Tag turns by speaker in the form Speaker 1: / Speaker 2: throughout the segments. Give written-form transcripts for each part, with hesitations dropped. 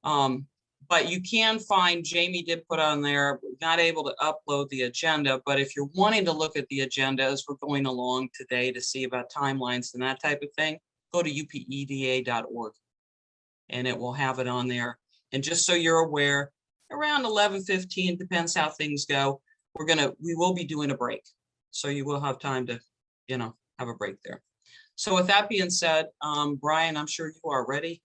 Speaker 1: But you can find, Jamie did put on there, not able to upload the agenda, but if you're wanting to look at the agenda as we're going along today to see about timelines and that type of thing, go to upeda.org and it will have it on there. And just so you're aware, around 11:15, depends how things go, we will be doing a break. So you will have time to, have a break there. So with that being said, Brian, I'm sure you are ready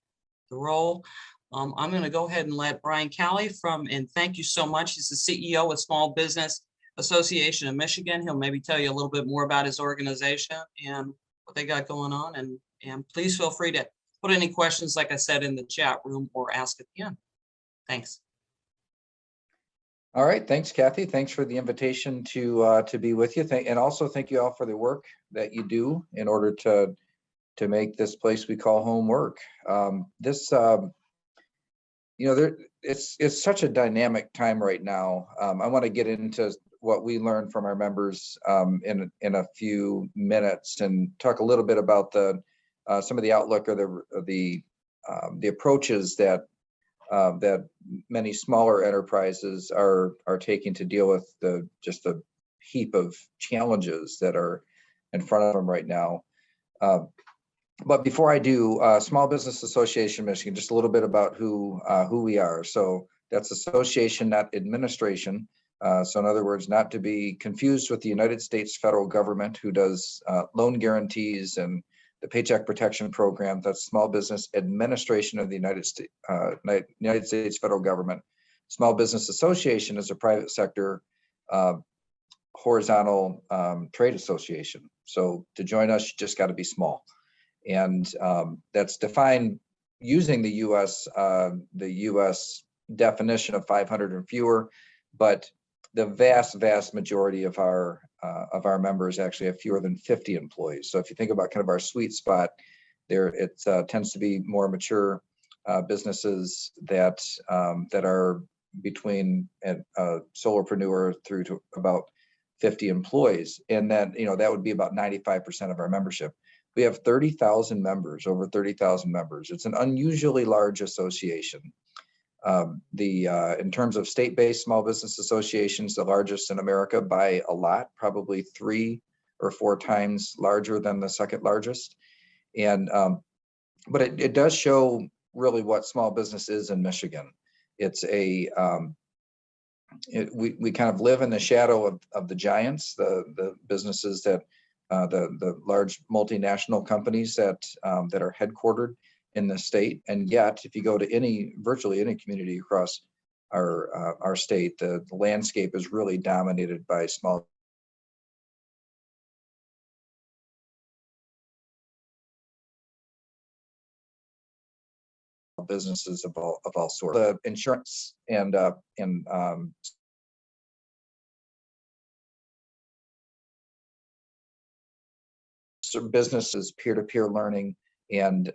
Speaker 1: to roll. I'm going to go ahead and let Brian Calley and thank you so much. He's the CEO of Small Business Association of Michigan. He'll maybe tell you a little bit more about his organization and what they got going on. And please feel free to put any questions, like I said, in the chat room or ask at the end. Thanks.
Speaker 2: All right, thanks, Kathy. Thanks for the invitation to be with you. And also thank you all for the work that you do in order to make this place we call home work. It's such a dynamic time right now. I want to get into what we learned from our members in a few minutes and talk a little bit about some of the outlook or the approaches that many smaller enterprises are taking to deal with just a heap of challenges that are in front of them right now. But before I do, Small Business Association of Michigan, just a little bit about who we are. So that's association, not administration. So in other words, not to be confused with the United States federal government, who does loan guarantees and the Paycheck Protection Program. That's Small Business Administration of the United States federal government. Small Business Association is a private sector horizontal trade association. So to join us, you just got to be small. And that's defined using the U.S. definition of 500 and fewer, but the vast majority of our members actually have fewer than 50 employees. So if you think about kind of our sweet spot there, it tends to be more mature businesses that are between a solopreneur through to about 50 employees, and then that would be about 95% of our membership. We have 30,000 members, over 30,000 members. It's an unusually large association. In terms of state-based small business associations, the largest in America by a lot, probably 3 or 4 times larger than the second largest. And but it does show really what small business is in Michigan. It's we kind of live in the shadow of the giants, the businesses that the large multinational companies that are headquartered in the state. And yet, if you go to virtually any community across our state, the landscape is really dominated by small businesses of all sorts. The insurance and businesses, peer-to-peer learning, and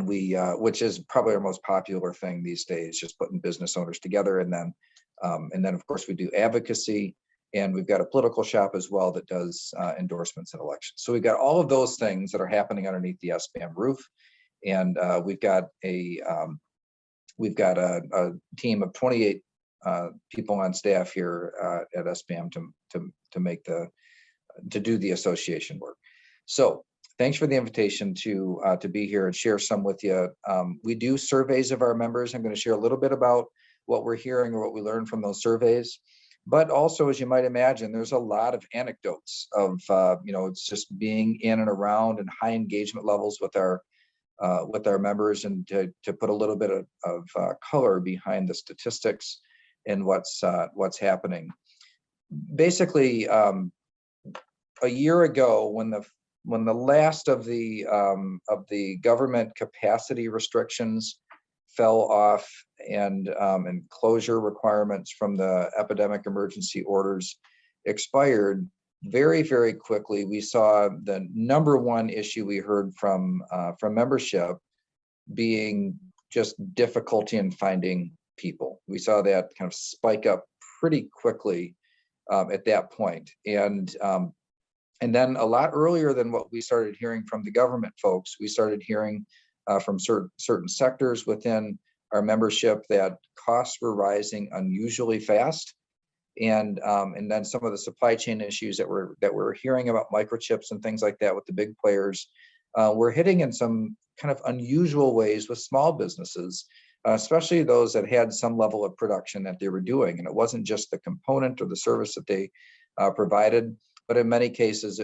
Speaker 2: we which is probably our most popular thing these days, just putting business owners together. And then of course we do advocacy, and we've got a political shop as well that does endorsements and elections. So we've got all of those things that are happening underneath the SBAM roof, and we've got a team of 28 people on staff here at SBAM to do the association work. So thanks for the invitation to be here and share some with you. We do surveys of our members. I'm going to share a little bit about what we're hearing or what we learned from those surveys. But also, as you might imagine, there's a lot of anecdotes of it's just being in and around and high engagement levels with our members, and to put a little bit of color behind the statistics and what's happening. Basically, a year ago, when the last of the government capacity restrictions fell off and closure requirements from the epidemic emergency orders expired, very, very quickly we saw the number one issue we heard from membership being just difficulty in finding people. We saw that kind of spike up pretty quickly at that point. And then a lot earlier than what we started hearing from the government folks, we started hearing from certain sectors within membership that costs were rising unusually fast. And then some of the supply chain issues that we're hearing about, microchips and things like that with the big players, we're hitting in some kind of unusual ways with small businesses, especially those that had some level of production that they were doing. And it wasn't just the component or the service that they provided, but in many cases,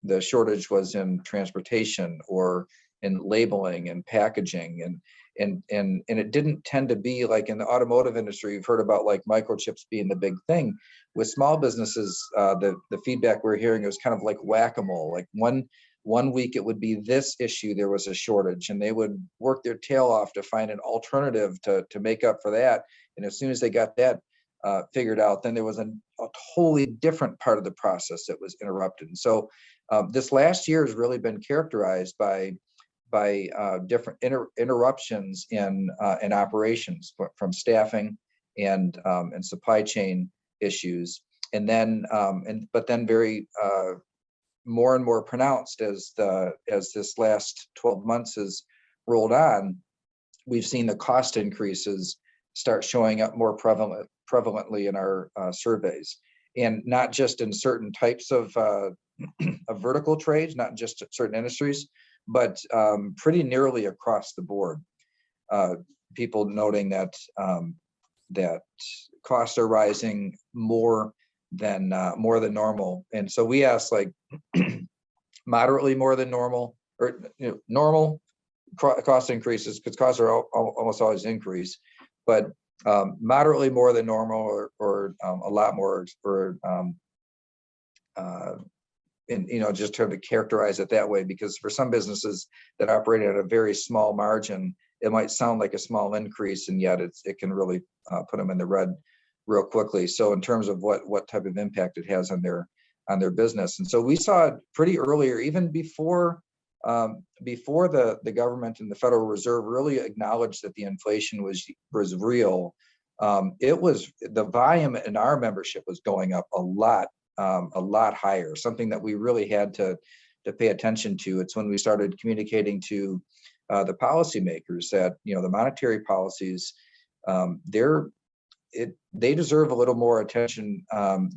Speaker 2: the shortage was in transportation or in labeling and packaging, and it didn't tend to be like in the automotive industry. You've heard about like microchips being the big thing. With small businesses, the feedback we're hearing was kind of like whack-a-mole. Like one week it would be this issue, there was a shortage, and they would work their tail off to find an alternative to make up for that. And as soon as they got that figured out, then there was a totally different part of the process that was interrupted. And so this last year has really been characterized by different interruptions in operations, from staffing and supply chain issues, and then but then very more and more pronounced as this last 12 months has rolled on. We've seen the cost increases start showing up more prevalently in our surveys, and not just in certain types of vertical trades, not just certain industries, but pretty nearly across the board. People noting that that costs are rising more than normal, and so we asked like moderately more than normal, or normal cost increases, because costs are almost always increase, but moderately more than normal, or a lot more, or and just trying to characterize it that way, because for some businesses that operate at a very small margin, it might sound like a small increase, and yet it can really put them in the red real quickly. So in terms of what type of impact it has on their business. And so we saw it pretty earlier, even before the government and the Federal Reserve really acknowledged that the inflation was real. It was, the volume in our membership was going up a lot higher, something that we really had to pay attention to. It's when we started communicating to the policymakers that, the monetary policies, they deserve a little more attention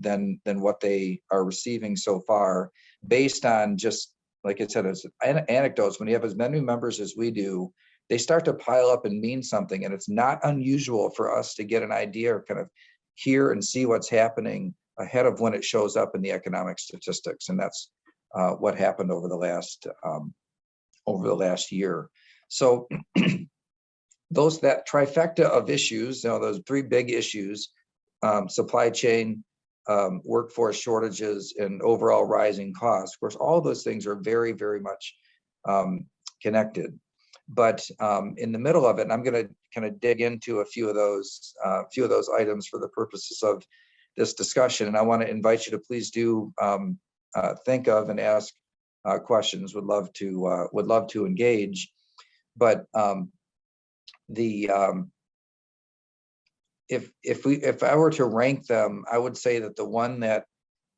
Speaker 2: than what they are receiving so far, based on, just like I said, as anecdotes. When you have as many members as we do, they start to pile up and mean something, and it's not unusual for us to get an idea, or kind of hear and see what's happening ahead of when it shows up in the economic statistics. And that's what happened over the last year. So that trifecta of issues, those three big issues, supply chain, workforce shortages, and overall rising costs. Of course, all those things are very, very much connected. But in the middle of it, and I'm going to kind of dig into a few of those items for the purposes of this discussion. And I want to invite you to please do think of and ask questions. Would love to engage. But if I were to rank them, I would say that the one that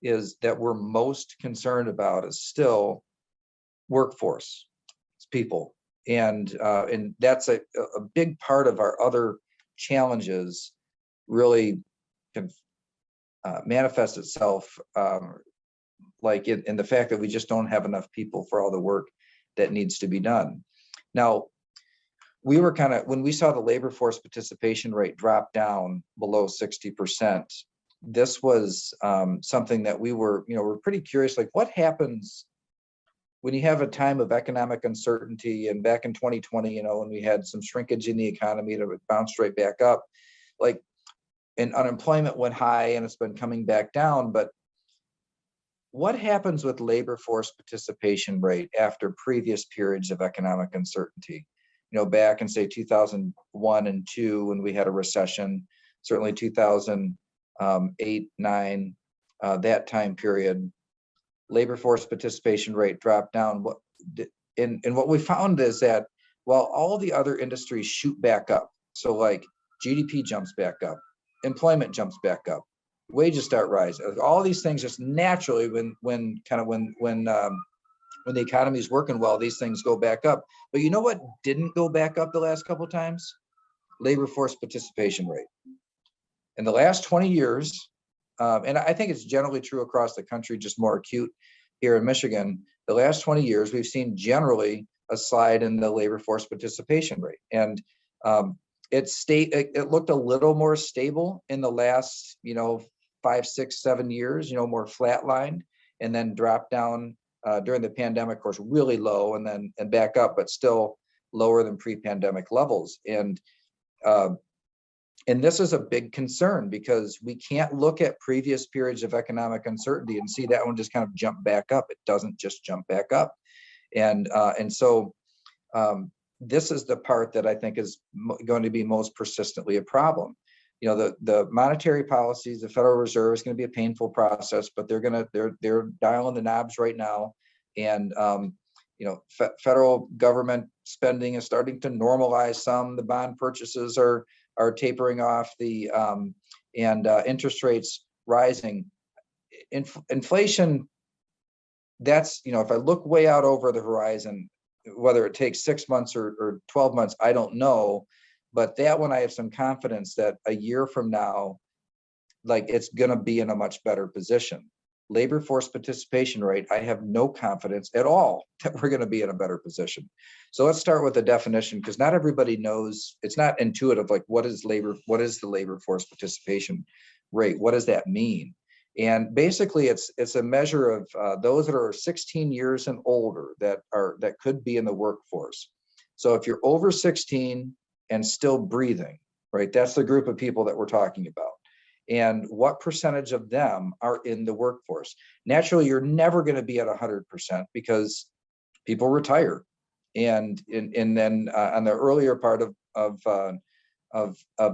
Speaker 2: we're most concerned about is still workforce. It's people, and that's a big part of our other challenges. Really can manifest itself like in the fact that we just don't have enough people for all the work that needs to be done. Now, we were when we saw the labor force participation rate drop down below 60%, this was something that we're pretty curious, like what happens when you have a time of economic uncertainty. And back in 2020, when we had some shrinkage in the economy, that bounced right back up, and unemployment went high, and it's been coming back down. But what happens with labor force participation rate after previous periods of economic uncertainty? Back in say 2001 and 2, when we had a recession, certainly 2008, 9, that time period, labor force participation rate dropped down. And what we found is that while all the other industries shoot back up, so like GDP jumps back up, employment jumps back up, wages start rising, all these things just naturally, when the economy is working well, these things go back up. But you know what didn't go back up the last couple of times? labor force participation rate. In the last 20 years, and I think it's generally true across the country, just more acute here in Michigan, the last 20 years, we've seen generally a slide in the labor force participation rate. And it looked a little more stable in the last, 5, 6, 7 years, more flatlined, and then dropped down during the pandemic, of course, really low, and back up, but still lower than pre-pandemic levels. And this is a big concern because we can't look at previous periods of economic uncertainty and see that one just kind of jump back up. It doesn't just jump back up. And so this is the part that I think is going to be most persistently a problem. The monetary policies, the Federal Reserve is going to be a painful process, but they're dialing the knobs right now. And federal government spending is starting to normalize some. The bond purchases are tapering off, and interest rates rising. Inflation, that's, if I look way out over the horizon, whether it takes 6 months or 12 months, I don't know. But that one, I have some confidence that a year from now, it's going to be in a much better position. Labor force participation rate, I have no confidence at all that we're going to be in a better position. So let's start with the definition, because not everybody knows. It's not intuitive. What is the labor force participation rate? What does that mean? And basically, it's a measure of those that are 16 years and older that could be in the workforce. So if you're over 16 and still breathing, right, that's the group of people that we're talking about. And what percentage of them are in the workforce? Naturally, you're never going to be at 100% because people retire, and then on the earlier part of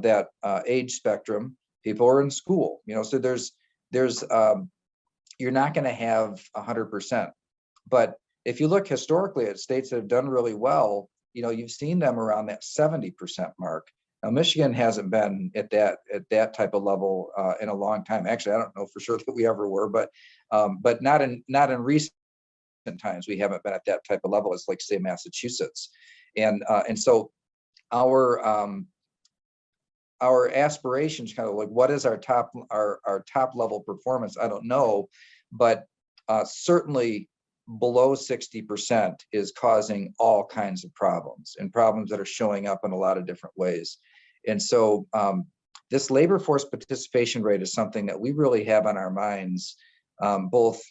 Speaker 2: that age spectrum, people are in school. So there's you're not going to have 100%. But if you look historically at states that have done really well, you've seen them around that 70% mark. Now, Michigan hasn't been at that type of level in a long time. Actually, I don't know for sure that we ever were, but not in recent times we haven't been at that type of level as, say, Massachusetts. And so our aspirations, kind of what is our top level performance? I don't know, but certainly below 60% is causing all kinds of problems, and problems that are showing up in a lot of different ways. And so this labor force participation rate is something that we really have on our minds, both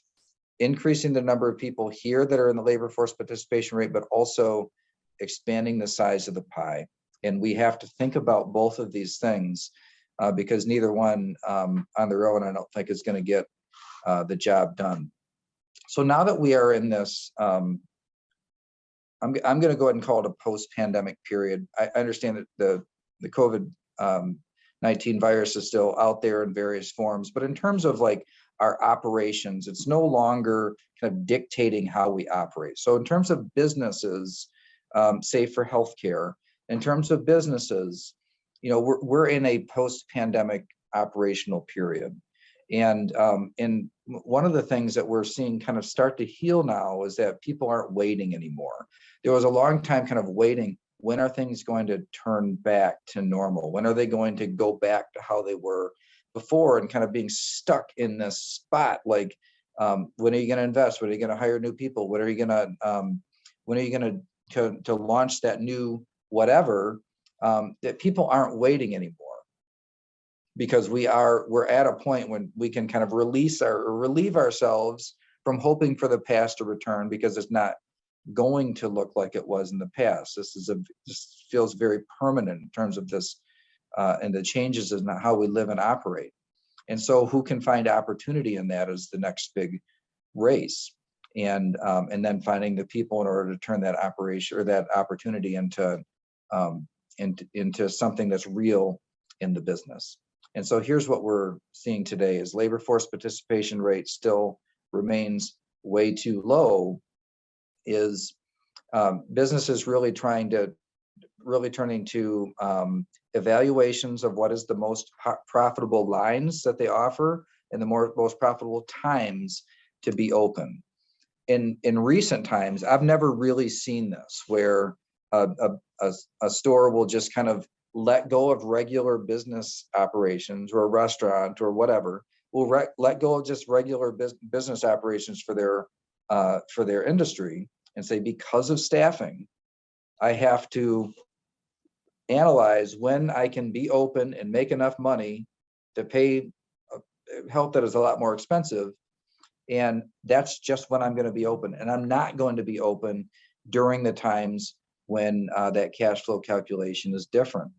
Speaker 2: increasing the number of people here that are in the labor force participation rate, but also expanding the size of the pie. And we have to think about both of these things because neither one on their own, I don't think, is going to get the job done. So now that we are in this, I'm going to go ahead and call it a post-pandemic period. I understand that the COVID-19 virus is still out there in various forms, but in terms of our operations, it's no longer kind of dictating how we operate. So in terms of businesses, say for healthcare, in terms of businesses, we're in a post-pandemic operational period. And one of the things that we're seeing kind of start to heal now is that people aren't waiting anymore. There was a long time kind of waiting. When are things going to turn back to normal? When are they going to go back to how they were before, and kind of being stuck in this spot? When are you going to invest? When are you going to hire new people? When are you going to launch that new whatever? That people aren't waiting anymore, because we're at a point when we can kind of relieve ourselves from hoping for the past to return, because it's not going to look like it was in the past. This feels very permanent in terms of this and the changes in how we live and operate. And so who can find opportunity in that is the next big race. And then finding the people in order to turn that operation or that opportunity into something that's real in the business. And so here's what we're seeing today is labor force participation rate still remains way too low, is businesses really turning to evaluations of what is the most profitable lines that they offer and the most profitable times to be open. In recent times, I've never really seen this where a store will just kind of let go of regular business operations or a restaurant or whatever, will let go of just regular business operations for their industry and say, because of staffing, I have to analyze when I can be open and make enough money to pay help that is a lot more expensive. And that's just when I'm going to be open. And I'm not going to be open during the times when that cash flow calculation is different.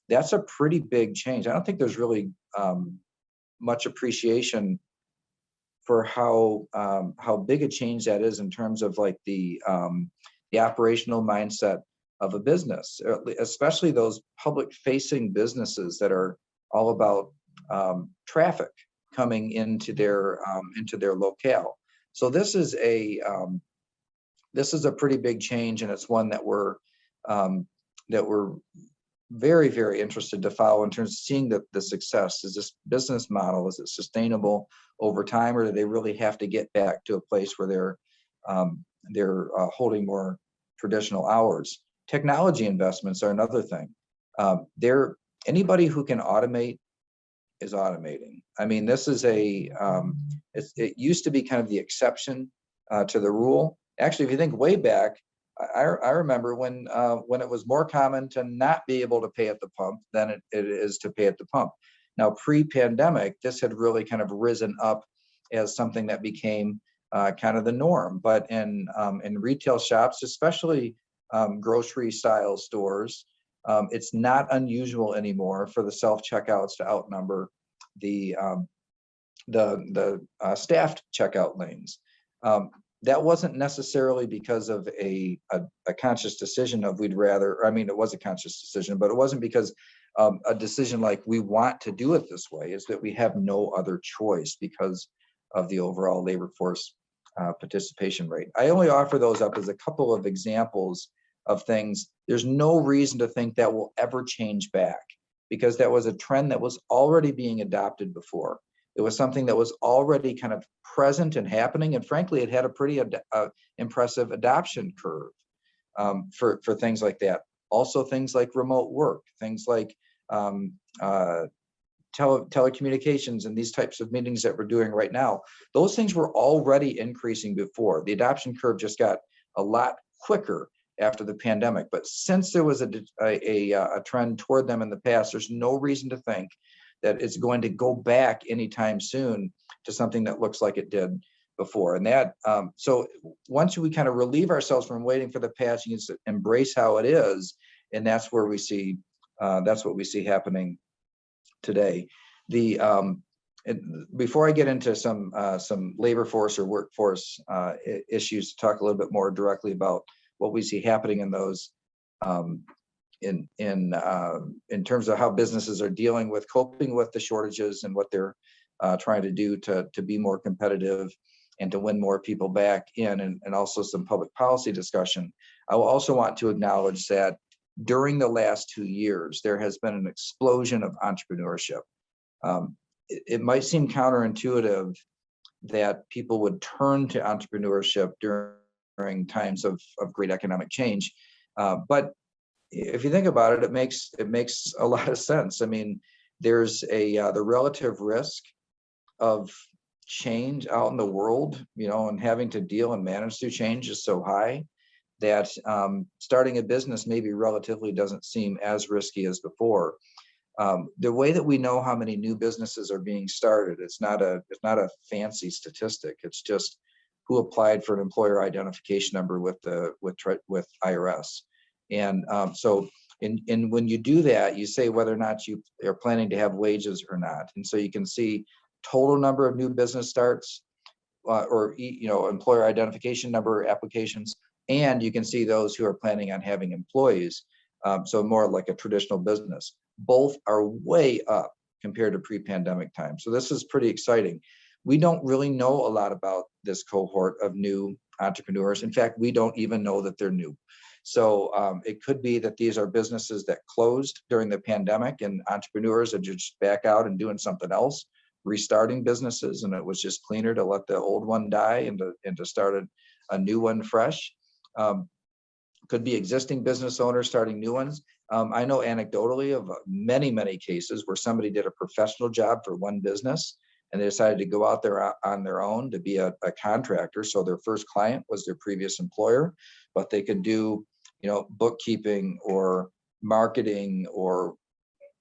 Speaker 2: That's a pretty big change. I don't think there's really much appreciation for how big a change that is in terms of like the operational mindset of a business, especially those public facing businesses that are all about traffic coming into their locale. So this is a pretty big change, and it's one that we're very, very interested to follow in terms of seeing the success. Is this business model, is it sustainable over time, or do they really have to get back to a place where they're holding more traditional hours? Technology investments are another thing. Anybody who can automate is automating. I mean, this is it used to be kind of the exception to the rule. Actually, if you think way back, I remember when it was more common to not be able to pay at the pump than it is to pay at the pump. Now, pre-pandemic, this had really kind of risen up as something that became kind of the norm. But in retail shops, especially grocery style stores, it's not unusual anymore for the self-checkouts to outnumber the staffed checkout lanes. That wasn't necessarily because of a conscious decision of we'd rather, I mean, it was a conscious decision, but it wasn't because a decision like we want to do it this way. Is that we have no other choice because of the overall labor force participation rate. I only offer those up as a couple of examples of things. There's no reason to think that will ever change back, because that was a trend that was already being adopted before. It was something that was already kind of present and happening. And frankly, it had a pretty impressive adoption curve for things like that. Also things like remote work, things like telecommunications and these types of meetings that we're doing right now. Those things were already increasing before. The adoption curve just got a lot quicker after the pandemic. But since there was a trend toward them in the past, there's no reason to think that it's going to go back anytime soon to something that looks like it did before. And that, so once we kind of relieve ourselves from waiting for the past, you can embrace how it is. And that's where we see, that's what we see happening today. Before I get into some labor force or workforce issues, to talk a little bit more directly about what we see happening in those, in terms of how businesses are dealing with coping with the shortages and what they're trying to do to be more competitive and to win more people back in, and also some public policy discussion. I will also want to acknowledge that during the last 2 years, there has been an explosion of entrepreneurship. It might seem counterintuitive that people would turn to entrepreneurship during times of great economic change, but if you think about it, it makes a lot of sense. I mean, there's the relative risk of change out in the world, and having to deal and manage through change is so high that starting a business maybe relatively doesn't seem as risky as before. The way that we know how many new businesses are being started, it's not a fancy statistic. It's just who applied for an employer identification number with IRS. And so when you do that, you say whether or not you are planning to have wages or not. And so you can see total number of new business starts or employer identification number applications, and you can see those who are planning on having employees. So more like a traditional business. Both are way up compared to pre-pandemic time. So this is pretty exciting. We don't really know a lot about this cohort of new entrepreneurs. In fact, we don't even know that they're new. So it could be that these are businesses that closed during the pandemic and entrepreneurs are just back out and doing something else, restarting businesses, and it was just cleaner to let the old one die and to start a new one fresh. Could be existing business owners starting new ones. I know anecdotally of many, many cases where somebody did a professional job for one business and they decided to go out there on their own to be a contractor. So their first client was their previous employer, but they could do, bookkeeping or marketing or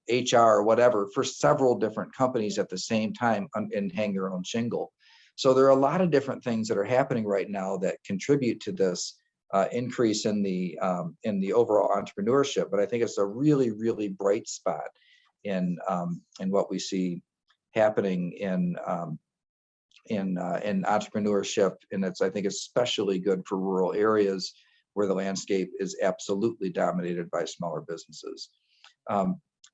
Speaker 2: HR or whatever for several different companies at the same time and hang their own shingle. So there are a lot of different things that are happening right now that contribute to this increase in the overall entrepreneurship. But I think it's a really, really bright spot in what we see happening in entrepreneurship, and I think especially good for rural areas where the landscape is absolutely dominated by smaller businesses.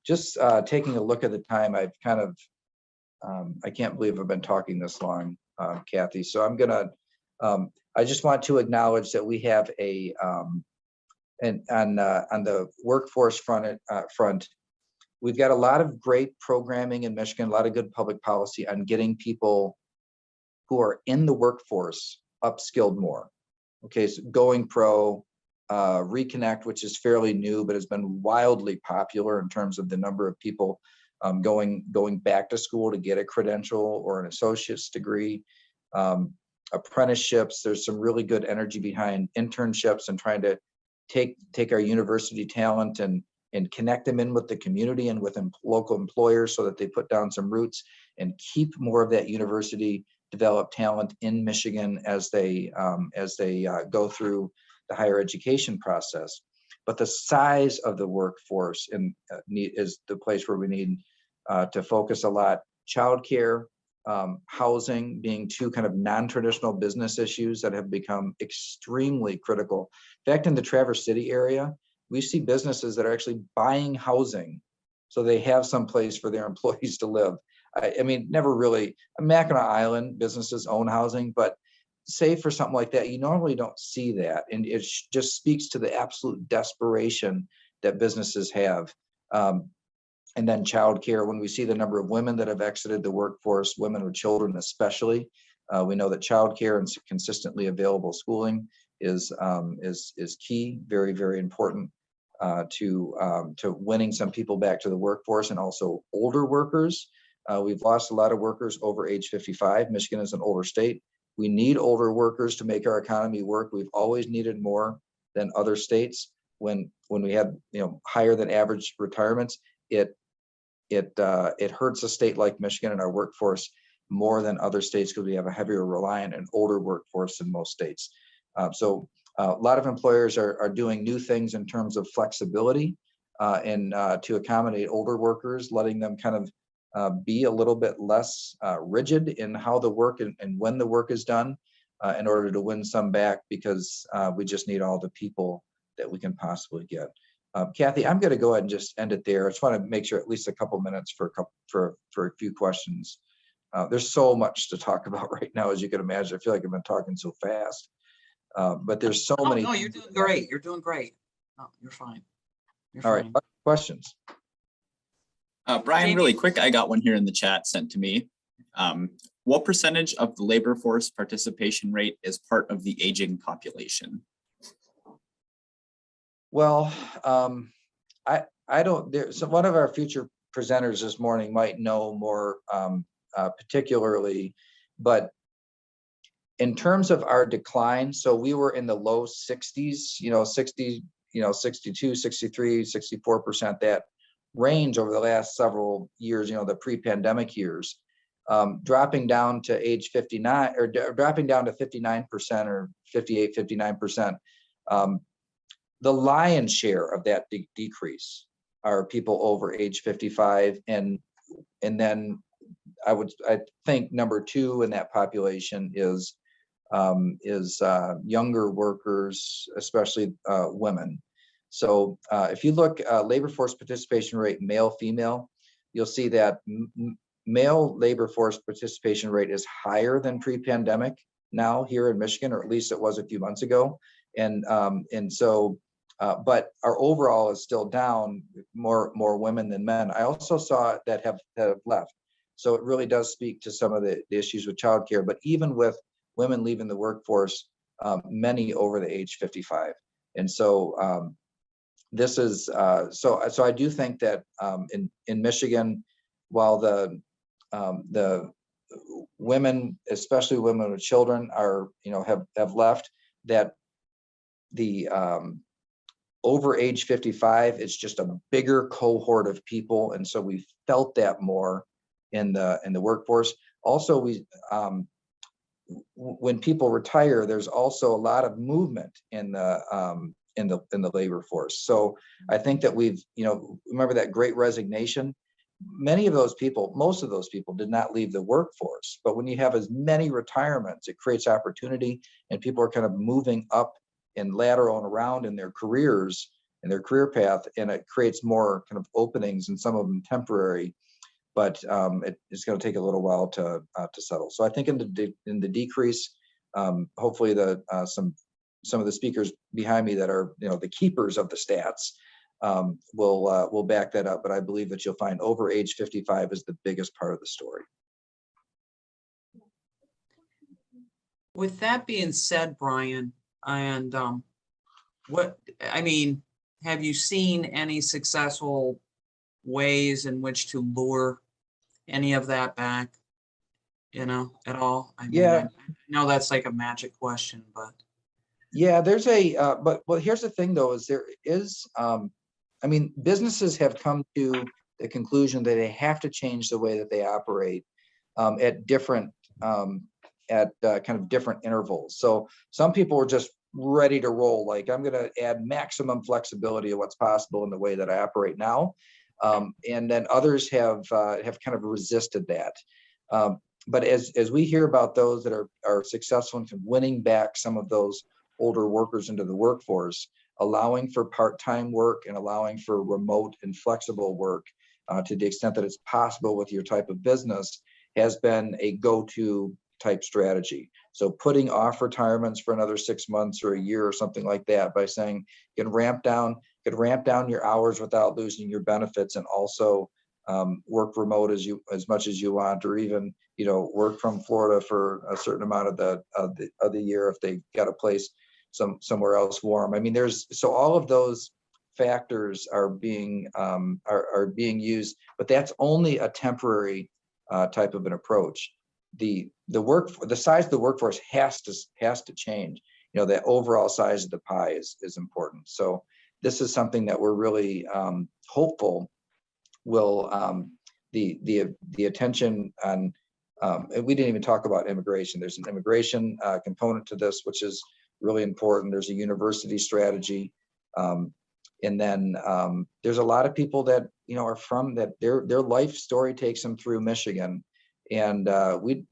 Speaker 2: Just taking a look at the time, I've kind of I can't believe I've been talking this long, Kathy. So I'm gonna I just want to acknowledge that we have and on the workforce front, we've got a lot of great programming in Michigan, a lot of good public policy on getting people who are in the workforce upskilled more. Okay, so Going Pro, Reconnect, which is fairly new, but has been wildly popular in terms of the number of people going back to school to get a credential or an associate's degree. Apprenticeships, there's some really good energy behind internships and trying to take our university talent and connect them in with the community and with local employers so that they put down some roots and keep more of that university developed talent in Michigan as they go through the higher education process. But the size of the workforce is the place where we need to focus a lot. Childcare, housing being two kind of non-traditional business issues that have become extremely critical. In fact, in the Traverse City area, we see businesses that are actually buying housing so they have some place for their employees to live. I mean, never really, Mackinac Island businesses own housing, but say for something like that, you normally don't see that. And it just speaks to the absolute desperation that businesses have. And then childcare, when we see the number of women that have exited the workforce, women with children especially, we know that childcare and consistently available schooling is key, very, very important to winning some people back to the workforce, and also older workers. We've lost a lot of workers over age 55. Michigan is an older state. We need older workers to make our economy work. We've always needed more than other states. When we had higher than average retirements, it hurts a state like Michigan and our workforce more than other states because we have a heavier reliant and older workforce than most states. So a lot of employers are doing new things in terms of flexibility and to accommodate older workers, letting them kind of be a little bit less rigid in how the work and when the work is done in order to win some back, because we just need all the people that we can possibly get. Kathy, I'm going to go ahead and just end it there. I just want to make sure at least a couple minutes for a few questions. There's so much to talk about right now, as you can imagine. I feel like I've been talking so fast, but there's so many.
Speaker 1: No, you're doing great. You're doing great. No, you're fine.
Speaker 2: All right, questions.
Speaker 3: Brian, really quick, I got one here in the chat sent to me. What percentage of the labor force participation rate is part of the aging population?
Speaker 2: Well, I don't. So one of our future presenters this morning might know more particularly, but in terms of our decline, so we were in the low 60s, 60, 62, 63, 64%, that range over the last several years, the pre-pandemic years, dropping down to age 59 or dropping down to 59% or 58, 59%. The lion's share of that decrease are people over age 55, and then I think number two in that population is younger workers, especially women. So if you look labor force participation rate, male, female, you'll see that male labor force participation rate is higher than pre-pandemic now here in Michigan, or at least it was a few months ago. And so, but our overall is still down, more women than men. I also saw that have left. So it really does speak to some of the issues with childcare, but even with women leaving the workforce, many over the age 55. And so this is so I do think that in Michigan, while the women, especially women with children, are have left, that the over age 55, it's just a bigger cohort of people, and so we felt that more in the workforce. Also, when people retire, there's also a lot of movement in the labor force. So I think that we've, remember that Great Resignation? Many of those people, most of those people did not leave the workforce, but when you have as many retirements, it creates opportunity, and people are kind of moving up and lateral and around in their careers and their career path, and it creates more kind of openings, and some of them temporary, but it's going to take a little while to settle. So I think in the decrease, hopefully some of the speakers behind me that are the keepers of the stats will back that up. But I believe that you'll find over age 55 is the biggest part of the story.
Speaker 1: With that being said, Brian, and have you seen any successful ways in which to lure any of that back, at all?
Speaker 2: Yeah.
Speaker 1: I know that's like a magic question, but.
Speaker 2: Yeah, there's well, here's the thing though, is there is, businesses have come to the conclusion that they have to change the way that they operate at different, kind of different intervals. So some people are just ready to roll, like, I'm going to add maximum flexibility of what's possible in the way that I operate now. And then others have kind of resisted that. But as we hear about those that are successful in winning back some of those older workers into the workforce, allowing for part-time work and allowing for remote and flexible work to the extent that it's possible with your type of business, has been a go-to type strategy. So putting off retirements for another 6 months or a year or something like that, by saying you can ramp down your hours without losing your benefits, and also work remote as much as you want, or even work from Florida for a certain amount of the year if they got a place somewhere else warm. So all of those factors are being used, but that's only a temporary type of an approach. The size of the workforce has to change. The overall size of the pie is important. So this is something that we're really hopeful will the attention on. We didn't even talk about immigration. There's an immigration component to this, which is really important. There's a university strategy, and then there's a lot of people that are from that. Their life story takes them through Michigan, and we'd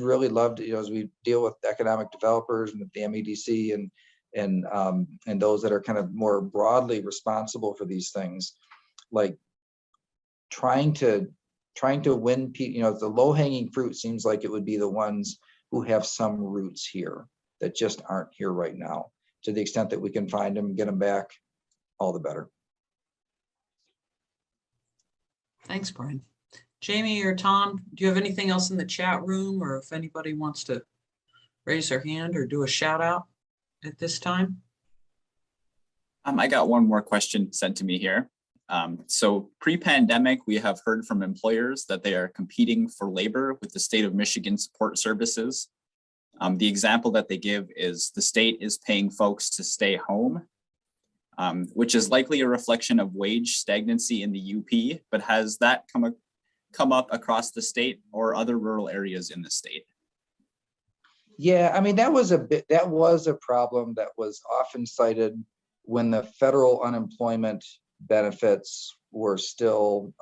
Speaker 2: really love to, as we deal with economic developers and the MEDC and those that are kind of more broadly responsible for these things, like trying to win people. The low-hanging fruit seems like it would be the ones who have some roots here that just aren't here right now. To the extent that we can find them, get them back, all the better.
Speaker 1: Thanks, Brian. Jamie or Tom, do you have anything else in the chat room, or if anybody wants to raise their hand or do a shout out at this time?
Speaker 3: I got one more question sent to me here. So pre-pandemic, we have heard from employers that they are competing for labor with the state of Michigan support services. The example that they give is the state is paying folks to stay home, which is likely a reflection of wage stagnancy in the UP, but has that come up across the state or other rural areas in the state?
Speaker 2: Yeah, that was a problem that was often cited when the federal unemployment benefits were still,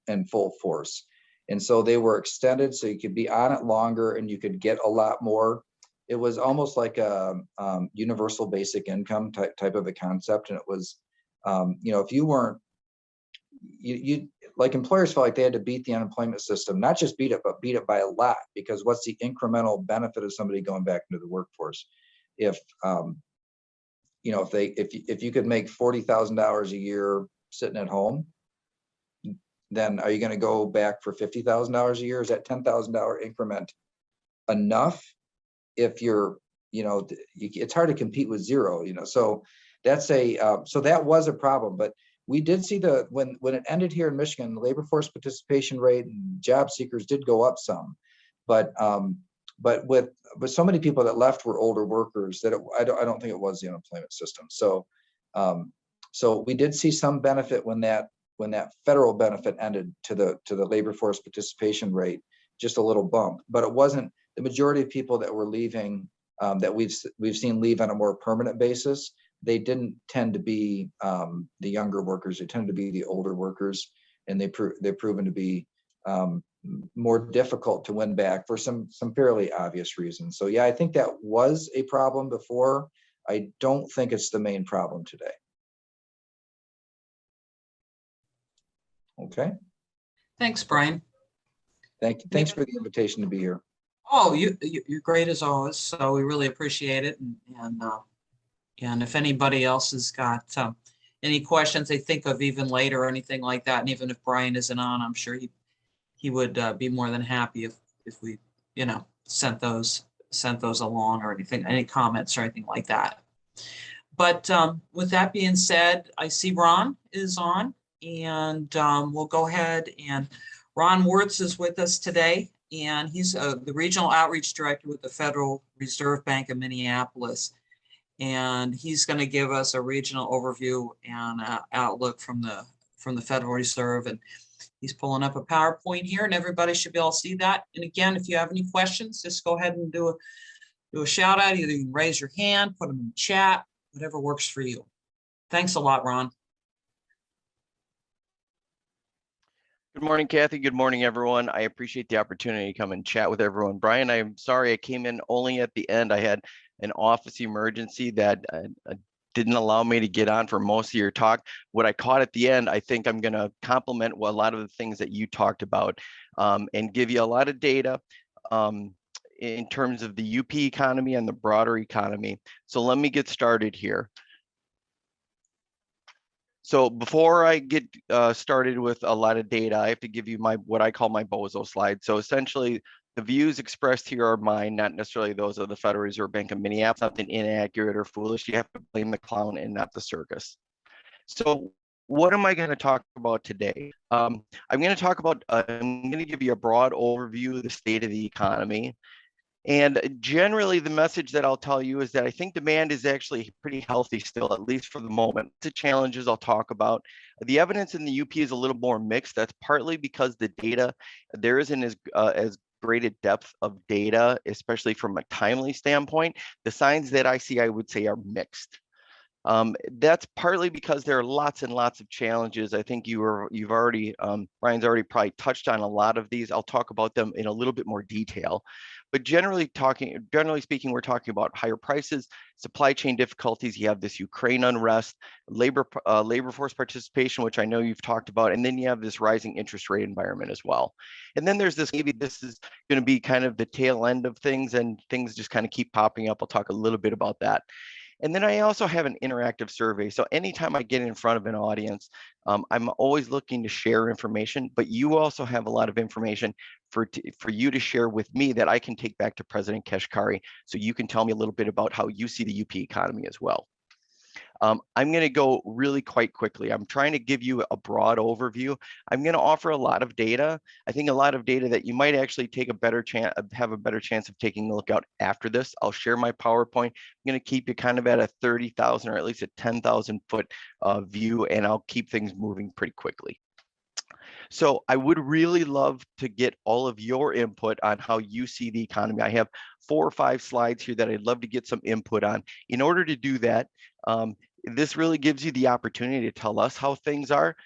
Speaker 2: in full force. And so they were extended so you could be on it longer and you could get a lot more. It was almost like a universal basic income type of a concept. And it was, if you weren't, like employers felt like they had to beat the unemployment system, not just beat it, but beat it by a lot, because what's the incremental benefit of somebody going back into the workforce? If you could make $40,000 a year sitting at home, then are you going to go back for $50,000 a year? Is that $10,000 increment enough? If you're, it's hard to compete with zero, So that's so that was a problem. But we did see when it ended here in Michigan, the labor force participation rate and job seekers did go up some, but with so many people that left were older workers that I don't think it was the unemployment system. So so we did see some benefit when that federal benefit ended to the labor force participation rate, just a little bump, but it wasn't the majority of people that were leaving that we've seen leave on a more permanent basis. They didn't tend to be the younger workers. They tend to be the older workers, and they're proven to be more difficult to win back for some fairly obvious reasons. So yeah, I think that was a problem before. I don't think it's the main problem today. Okay.
Speaker 1: Thanks, Brian.
Speaker 2: Thank you. Thanks for the invitation to be here.
Speaker 1: Oh, you're great as always. So we really appreciate it. And if anybody else has got any questions they think of even later or anything like that, and even if Brian isn't on, I'm sure he would be more than happy if we, sent those along or anything, any comments or anything like that. But with that being said, I see Ron is on, and we'll go ahead, and Ron Wirtz is with us today, and he's the Regional Outreach Director with the Federal Reserve Bank of Minneapolis. And he's going to give us a regional overview and outlook from the Federal Reserve. And he's pulling up a PowerPoint here, and everybody should be able to see that. And again, if you have any questions, just go ahead and do a shout out. Either you can raise your hand, put them in the chat, whatever works for you. Thanks a lot, Ron.
Speaker 4: Good morning, Kathy. Good morning, everyone. I appreciate the opportunity to come and chat with everyone. Brian, I'm sorry I came in only at the end. I had an office emergency that didn't allow me to get on for most of your talk. What I caught at the end, I think I'm going to complement a lot of the things that you talked about and give you a lot of data in terms of the UP economy and the broader economy. So let me get started here. So before I get started with a lot of data, I have to give you what I call my bozo slide. So essentially, the views expressed here are mine, not necessarily those of the Federal Reserve Bank of Minneapolis. Nothing inaccurate or foolish. You have to blame the clown and not the circus. So what am I going to talk about today? I'm going to give you a broad overview of the state of the economy. And generally, the message that I'll tell you is that I think demand is actually pretty healthy still, at least for the moment. The challenges I'll talk about. The evidence in the UP is a little more mixed. That's partly because the data, there isn't as great a depth of data, especially from a timely standpoint. The signs that I see, I would say, are mixed. That's partly because there are lots and lots of challenges. I think you've already, Brian's already probably touched on a lot of these. I'll talk about them in a little bit more detail. But generally speaking, we're talking about higher prices, supply chain difficulties. You have this Ukraine unrest, labor force participation, which I know you've talked about, and then you have this rising interest rate environment as well. And then there's this, maybe this is going to be kind of the tail end of things, and things just kind of keep popping up. I'll talk a little bit about that. And then I also have an interactive survey. So anytime I get in front of an audience, I'm always looking to share information, but you also have a lot of information for you to share with me that I can take back to President Kashkari. So you can tell me a little bit about how you see the UP economy as well. I'm going to go really quite quickly. I'm trying to give you a broad overview. I'm going to offer a lot of data. I think a lot of data that you might actually have a better chance of taking a look at after this. I'll share my PowerPoint. I'm going to keep you kind of at a 30,000 or at least a 10,000 foot view, and I'll keep things moving pretty quickly. So I would really love to get all of your input on how you see the economy. I have 4 or 5 slides here that I'd love to get some input on. In order to do that, this really gives you the opportunity to tell us how things are,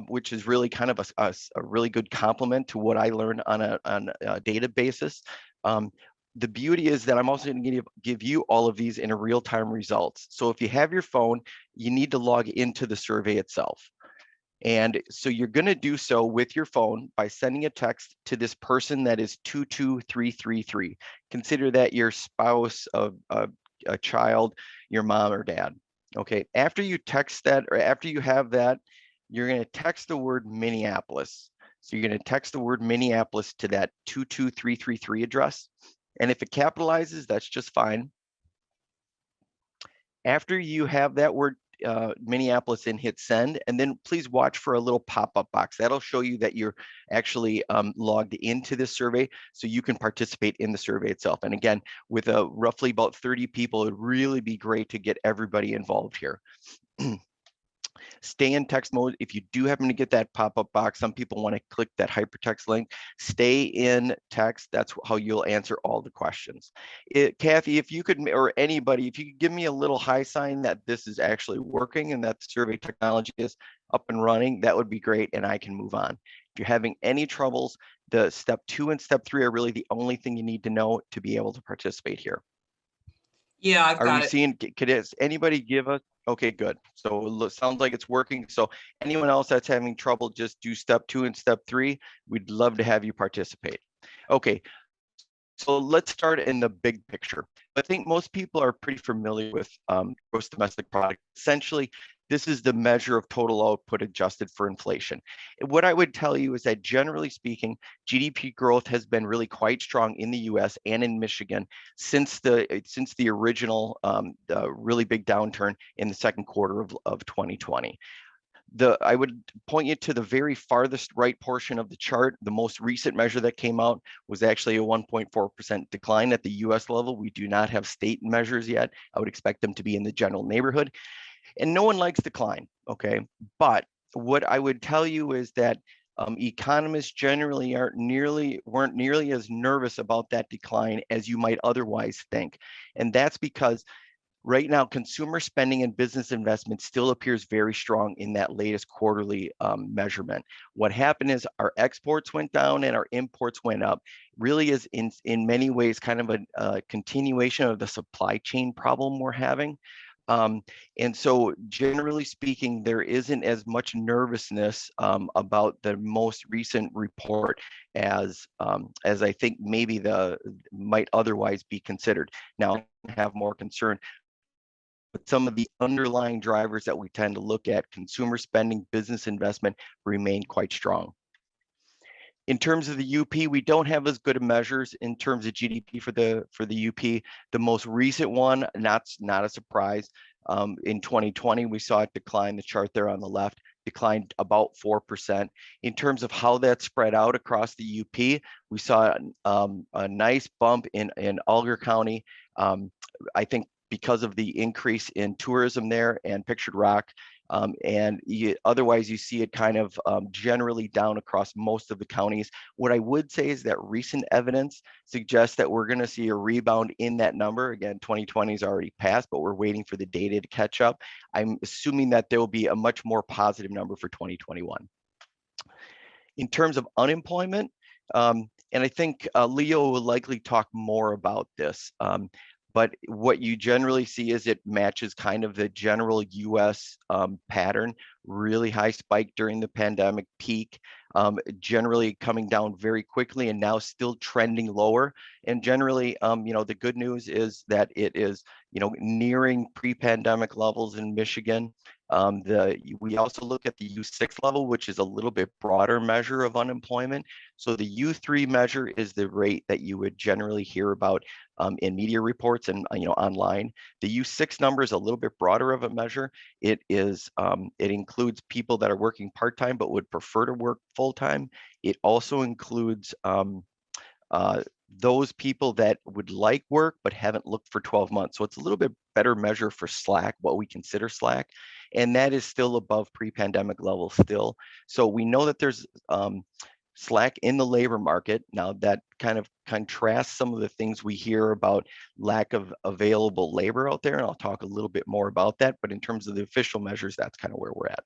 Speaker 4: which is really kind of a really good complement to what I learned on a data basis. The beauty is that I'm also going to give you all of these in a real-time results. So if you have your phone, you need to log into the survey itself. And so you're going to do so with your phone by sending a text to this person that is 22333. Consider that your spouse, a child, your mom or dad. Okay, after you text that, or after you have that, you're going to text the word Minneapolis. So you're going to text the word Minneapolis to that 22333 address. And if it capitalizes, that's just fine. After you have that word Minneapolis and hit send, and then please watch for a little pop-up box. That'll show you that you're actually logged into this survey, so you can participate in the survey itself. And again, with roughly about 30 people, it'd really be great to get everybody involved here. Stay in text mode. If you do happen to get that pop-up box, some people want to click that hypertext link. Stay in text. That's how you'll answer all the questions. Kathy, if you could, or anybody, if you could give me a little high sign that this is actually working and that the survey technology is up and running, that would be great, and I can move on. If you're having any troubles, the step 2 and step 3 are really the only thing you need to know to be able to participate here.
Speaker 1: Yeah, I've
Speaker 4: Are
Speaker 1: got
Speaker 4: we
Speaker 1: it.
Speaker 4: seeing, could anybody give us, okay, good. So it sounds like it's working. So anyone else that's having trouble, just do step 2 and step 3. We'd love to have you participate. Okay, so let's start in the big picture. I think most people are pretty familiar with gross domestic product. Essentially, this is the measure of total output adjusted for inflation. What I would tell you is that generally speaking, GDP growth has been really quite strong in the US and in Michigan since the original really big downturn in the second quarter of 2020. I would point you to the very farthest right portion of the chart. The most recent measure that came out was actually a 1.4% decline at the US level. We do not have state measures yet. I would expect them to be in the general neighborhood. And no one likes decline, okay? But what I would tell you is that economists generally weren't nearly as nervous about that decline as you might otherwise think. And that's because right now, consumer spending and business investment still appears very strong in that latest quarterly measurement. What happened is our exports went down and our imports went up. Really is in many ways kind of a continuation of the supply chain problem we're having. And so generally speaking, there isn't as much nervousness about the most recent report as I think maybe might otherwise be considered. Now, I have more concern, but some of the underlying drivers that we tend to look at, consumer spending, business investment, remain quite strong. In terms of the UP, we don't have as good of measures in terms of GDP for the UP. The most recent one, not a surprise. In 2020, we saw it decline. The chart there on the left declined about 4%. In terms of how that spread out across the UP, we saw a nice bump in Alger County. I think because of the increase in tourism there and pictured rock. Otherwise, you see it kind of generally down across most of the counties. What I would say is that recent evidence suggests that we're going to see a rebound in that number. Again, 2020 is already passed, but we're waiting for the data to catch up. I'm assuming that there will be a much more positive number for 2021. In terms of unemployment, and I think Leo will likely talk more about this, but what you generally see is it matches kind of the general US pattern, really high spike during the pandemic peak, generally coming down very quickly and now still trending lower. And generally, the good news is that it is, nearing pre-pandemic levels in Michigan. We also look at the U6 level, which is a little bit broader measure of unemployment. So the U3 measure is the rate that you would generally hear about in media reports and online. The U6 number is a little bit broader of a measure. It includes people that are working part-time but would prefer to work full-time. It also includes those people that would like work but haven't looked for 12 months. So it's a little bit better measure for slack, what we consider slack, and that is still above pre-pandemic levels still. So we know that there's slack in the labor market. Now that kind of contrasts some of the things we hear about lack of available labor out there, and I'll talk a little bit more about that, but in terms of the official measures, that's kind of where we're at.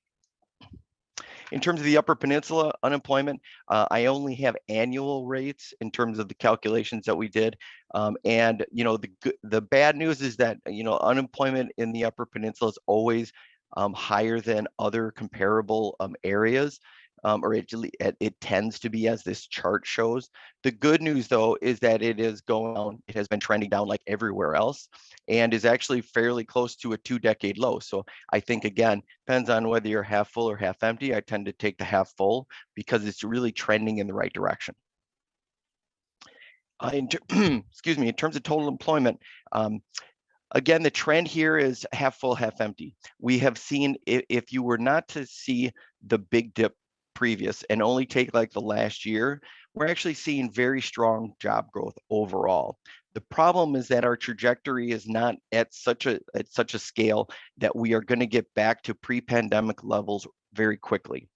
Speaker 4: In terms of the Upper Peninsula unemployment, I only have annual rates in terms of the calculations that we did. And the bad news is that unemployment in the Upper Peninsula is always higher than other comparable areas. Or it tends to be, as this chart shows. The good news, though, is that it is going down. It has been trending down like everywhere else, and is actually fairly close to a 2-decade low. So I think, again, depends on whether you're half full or half empty. I tend to take the half full because it's really trending in the right direction. Excuse me. In terms of total employment, Again, the trend here is half full, half empty. We have seen, if you were not to see the big dip previous and only take like the last year, we're actually seeing very strong job growth overall. The problem is that our trajectory is not at such a scale that we are going to get back to pre-pandemic levels very quickly.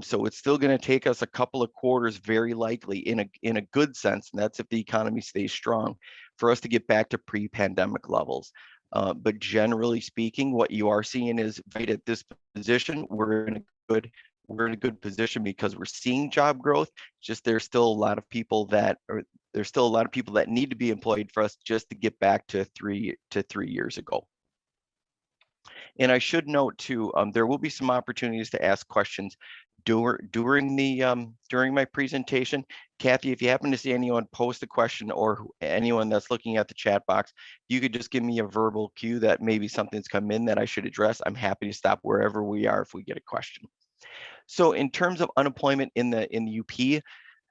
Speaker 4: So it's still going to take us a couple of quarters, very likely in a good sense, and that's if the economy stays strong, for us to get back to pre-pandemic levels. But generally speaking, what you are seeing is right at this position, we're in a good position because we're seeing job growth. Just there's still a lot of people that need to be employed for us just to get back to 3 years ago. And I should note too, there will be some opportunities to ask questions during my presentation. Kathy, if you happen to see anyone post a question or anyone that's looking at the chat box, you could just give me a verbal cue that maybe something's come in that I should address. I'm happy to stop wherever we are if we get a question. So in terms of unemployment in the UP,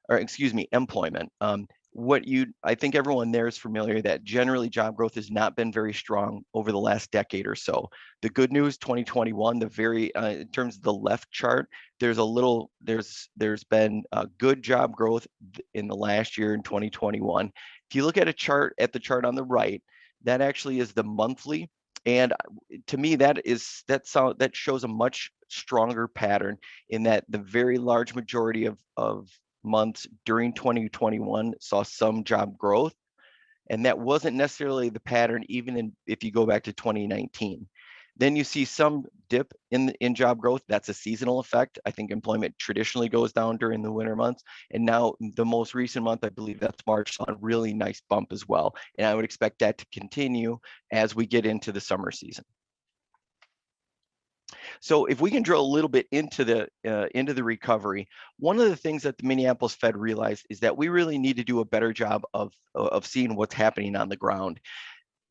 Speaker 4: or excuse me, employment, I think everyone there is familiar that generally job growth has not been very strong over the last decade or so. The good news, 2021, in terms of the left chart, there's been good job growth in the last year in 2021. If you look at the chart on the right, that actually is the monthly. And to me, that shows a much stronger pattern in that the very large majority of months during 2021 saw some job growth, and that wasn't necessarily the pattern even if you go back to 2019. Then you see some dip in job growth. That's a seasonal effect. I think employment traditionally goes down during the winter months, and now the most recent month, I believe that's March, saw a really nice bump as well, and I would expect that to continue as we get into the summer season. So if we can drill a little bit into the recovery, one of the things that the Minneapolis Fed realized is that we really need to do a better job of seeing what's happening on the ground.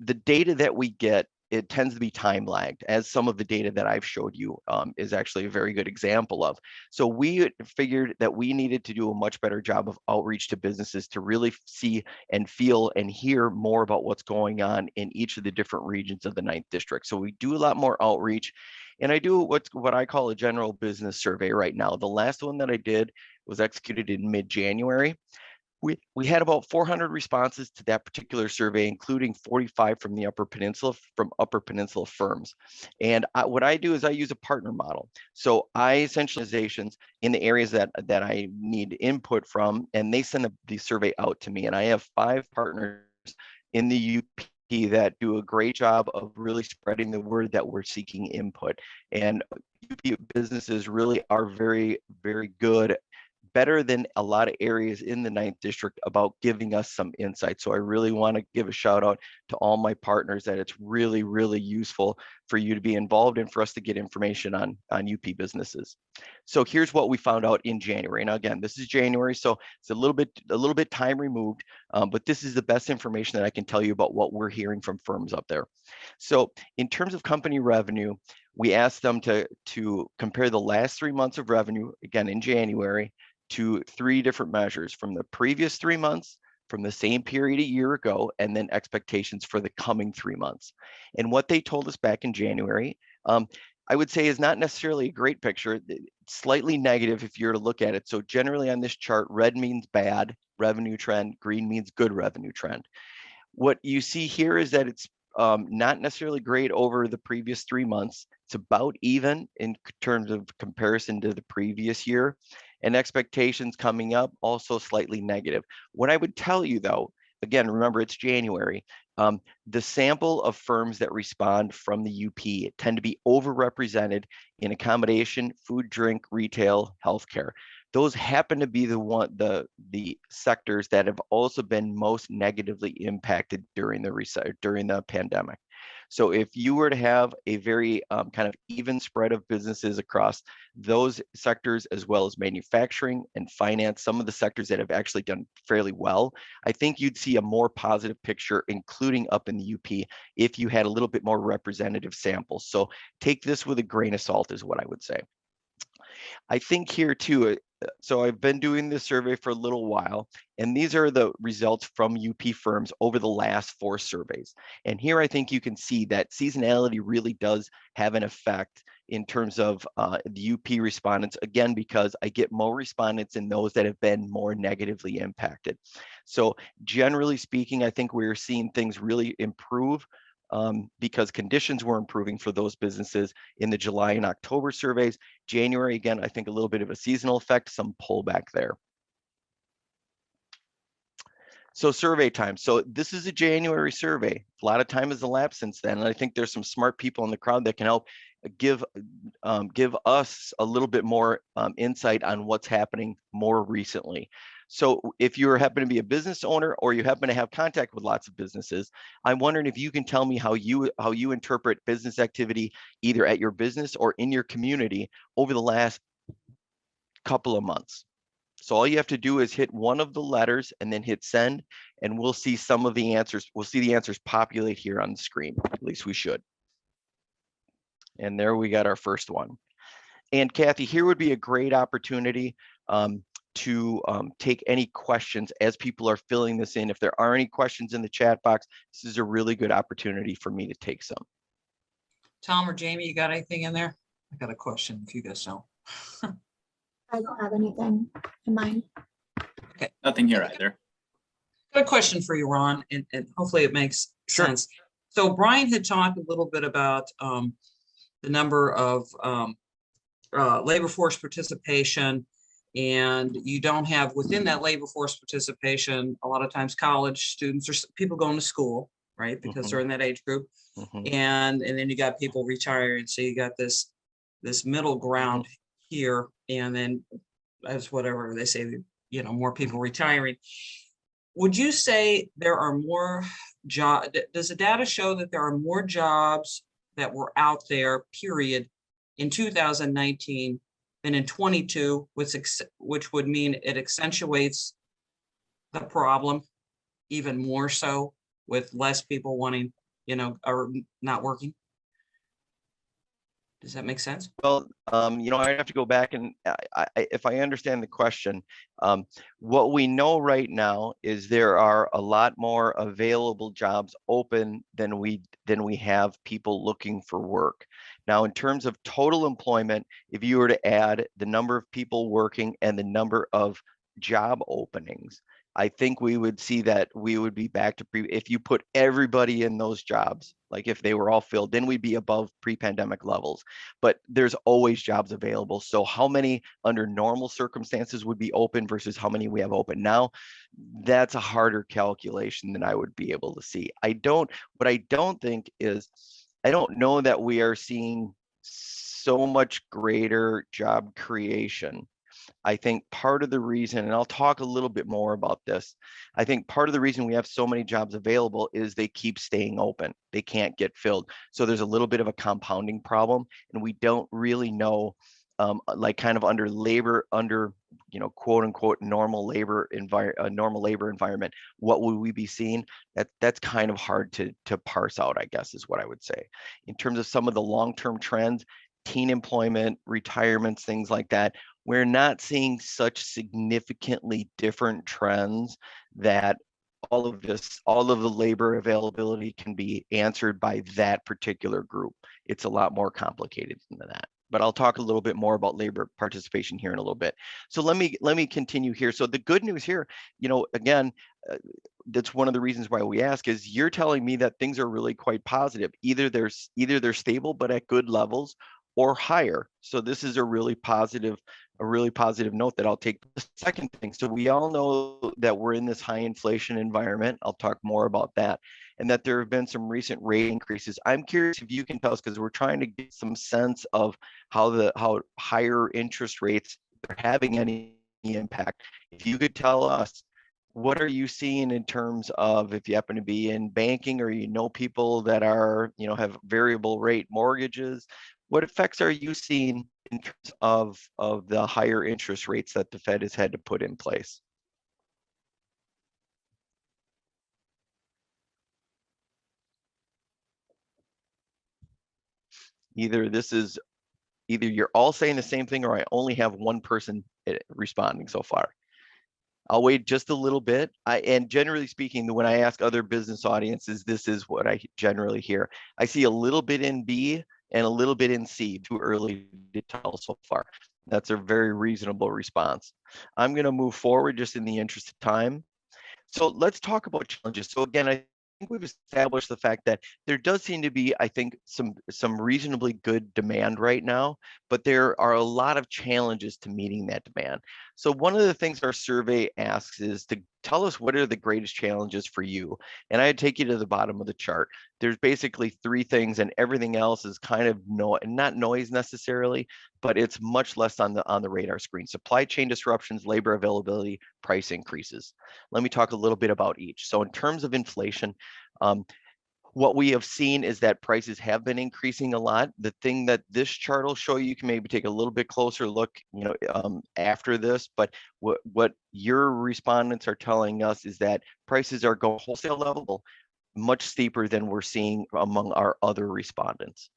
Speaker 4: The data that we get, it tends to be time lagged, as some of the data that I've showed you is actually a very good example of. So we figured that we needed to do a much better job of outreach to businesses to really see and feel and hear more about what's going on in each of the different regions of the 9th District. So we do a lot more outreach, and I do what I call a general business survey right now. The last one that I did was executed in mid-January. We had about 400 responses to that particular survey, including 45 from the Upper Peninsula, from Upper Peninsula firms. And what I do is I use a partner model. So I essentially in the areas that I need input from, and they send the survey out to me. And I have 5 partners in the UP that do a great job of really spreading the word that we're seeking input. And UP businesses really are very, very good, better than a lot of areas in the 9th District about giving us some insight. So I really want to give a shout out to all my partners that it's really, really useful for you to be involved and for us to get information on UP businesses. So here's what we found out in January. Now, again, this is January, so it's a little bit time removed, but this is the best information that I can tell you about what we're hearing from firms up there. So in terms of company revenue, we asked them to compare the last 3 months of revenue, again in January, to 3 different measures from the previous 3 months, from the same period a year ago, and then expectations for the coming 3 months. And what they told us back in January, I would say is not necessarily a great picture, slightly negative if you're to look at it. So generally on this chart, red means bad revenue trend, green means good revenue trend. What you see here is that it's not necessarily great over the previous 3 months. It's about even in terms of comparison to the previous year. And expectations coming up also slightly negative. What I would tell you though, again, remember it's January, the sample of firms that respond from the UP tend to be overrepresented in accommodation, food, drink, retail, healthcare. Those happen to be the sectors that have also been most negatively impacted during the pandemic. So if you were to have a very kind of even spread of businesses across those sectors, as well as manufacturing and finance, some of the sectors that have actually done fairly well, I think you'd see a more positive picture, including up in the UP, if you had a little bit more representative samples. So take this with a grain of salt is what I would say. I think here too, so I've been doing this survey for a little while, and these are the results from UP firms over the last 4 surveys. And here I think you can see that seasonality really does have an effect in terms of the UP respondents, again, because I get more respondents in those that have been more negatively impacted. So generally speaking, I think we're seeing things really improve because conditions were improving for those businesses in the July and October surveys. January, again, I think a little bit of a seasonal effect, some pullback there. So survey time. So this is a January survey. A lot of time has elapsed since then. And I think there's some smart people in the crowd that can help give us a little bit more insight on what's happening more recently. So if you happen to be a business owner or you happen to have contact with lots of businesses, I'm wondering if you can tell me how you interpret business activity either at your business or in your community over the last couple of months. So all you have to do is hit one of the letters and then hit send, and we'll see some of the answers. We'll see the answers populate here on the screen. At least we should. And there we got our first one. And Kathy, here would be a great opportunity to take any questions as people are filling this in. If there are any questions in the chat box, this is a really good opportunity for me to take some.
Speaker 1: Tom or Jamie, you got anything in there? I got a question if you guys know.
Speaker 5: I don't have anything in mind.
Speaker 1: Okay.
Speaker 3: Nothing here either.
Speaker 1: Got a question for you, Ron, and hopefully it makes sense. So Brian had talked a little bit about the number of labor force participation, and you don't have within that labor force participation, a lot of times college students or people going to school, right? Because they're in that age group. And then you got people retiring. So you got this middle ground here, and then as whatever they say, you know, more people retiring. Would you say there are more jobs? Does the data show that there are more jobs that were out there, period, in 2019 than in 22, which would mean it accentuates the problem even more so with less people wanting, you know, or not working? Does that make sense?
Speaker 4: Well, you know, I have to go back and if I understand the question, what we know right now is there are a lot more available jobs open than we have people looking for work. Now, in terms of total employment, if you were to add the number of people working and the number of job openings, I think we would see that we would be back to if you put everybody in those jobs, like if they were all filled, then we'd be above pre-pandemic levels. But there's always jobs available. So how many under normal circumstances would be open versus how many we have open now? That's a harder calculation than I would be able to see. What I don't think is, I don't know that we are seeing so much greater job creation. I think part of the reason, and I'll talk a little bit more about this, I think part of the reason we have so many jobs available is they keep staying open. They can't get filled. So there's a little bit of a compounding problem, and we don't really know, like kind of under, you know, quote unquote, normal labor environment, what would we be seeing? That's kind of hard to parse out, I guess, is what I would say. In terms of some of the long-term trends, teen employment, retirements, things like that, we're not seeing such significantly different trends that all of the labor availability can be answered by that particular group. It's a lot more complicated than that. But I'll talk a little bit more about labor participation here in a little bit. So let me continue here. So the good news here, you know, again, that's one of the reasons why we ask is you're telling me that things are really quite positive. Either they're stable but at good levels, or higher. So this is a really positive note that I'll take. The second thing, so we all know that we're in this high inflation environment. I'll talk more about that, and that there have been some recent rate increases. I'm curious if you can tell us, because we're trying to get some sense of how higher interest rates are having any impact. If you could tell us, what are you seeing in terms of, if you happen to be in banking or you know people that are, you know, have variable rate mortgages, what effects are you seeing in terms of the higher interest rates that the Fed has had to put in place? Either you're all saying the same thing, or I only have one person responding so far. I'll wait just a little bit. And generally speaking, when I ask other business audiences, this is what I generally hear. I see a little bit in B and a little bit in C. Too early to tell so far. That's a very reasonable response. I'm going to move forward just in the interest of time. So let's talk about challenges. So again, I think we've established the fact that there does seem to be, I think, some reasonably good demand right now, but there are a lot of challenges to meeting that demand. So one of the things our survey asks is to tell us what are the greatest challenges for you. And I'd take you to the bottom of the chart. There's basically 3 things, and everything else is kind of not noise necessarily, but it's much less on the radar screen. Supply chain disruptions, labor availability, price increases. Let me talk a little bit about each. So in terms of inflation, what we have seen is that prices have been increasing a lot. The thing that this chart will show you can maybe take a little bit closer look, after this, but what your respondents are telling us is that prices are going wholesale level much steeper than we're seeing among our other respondents.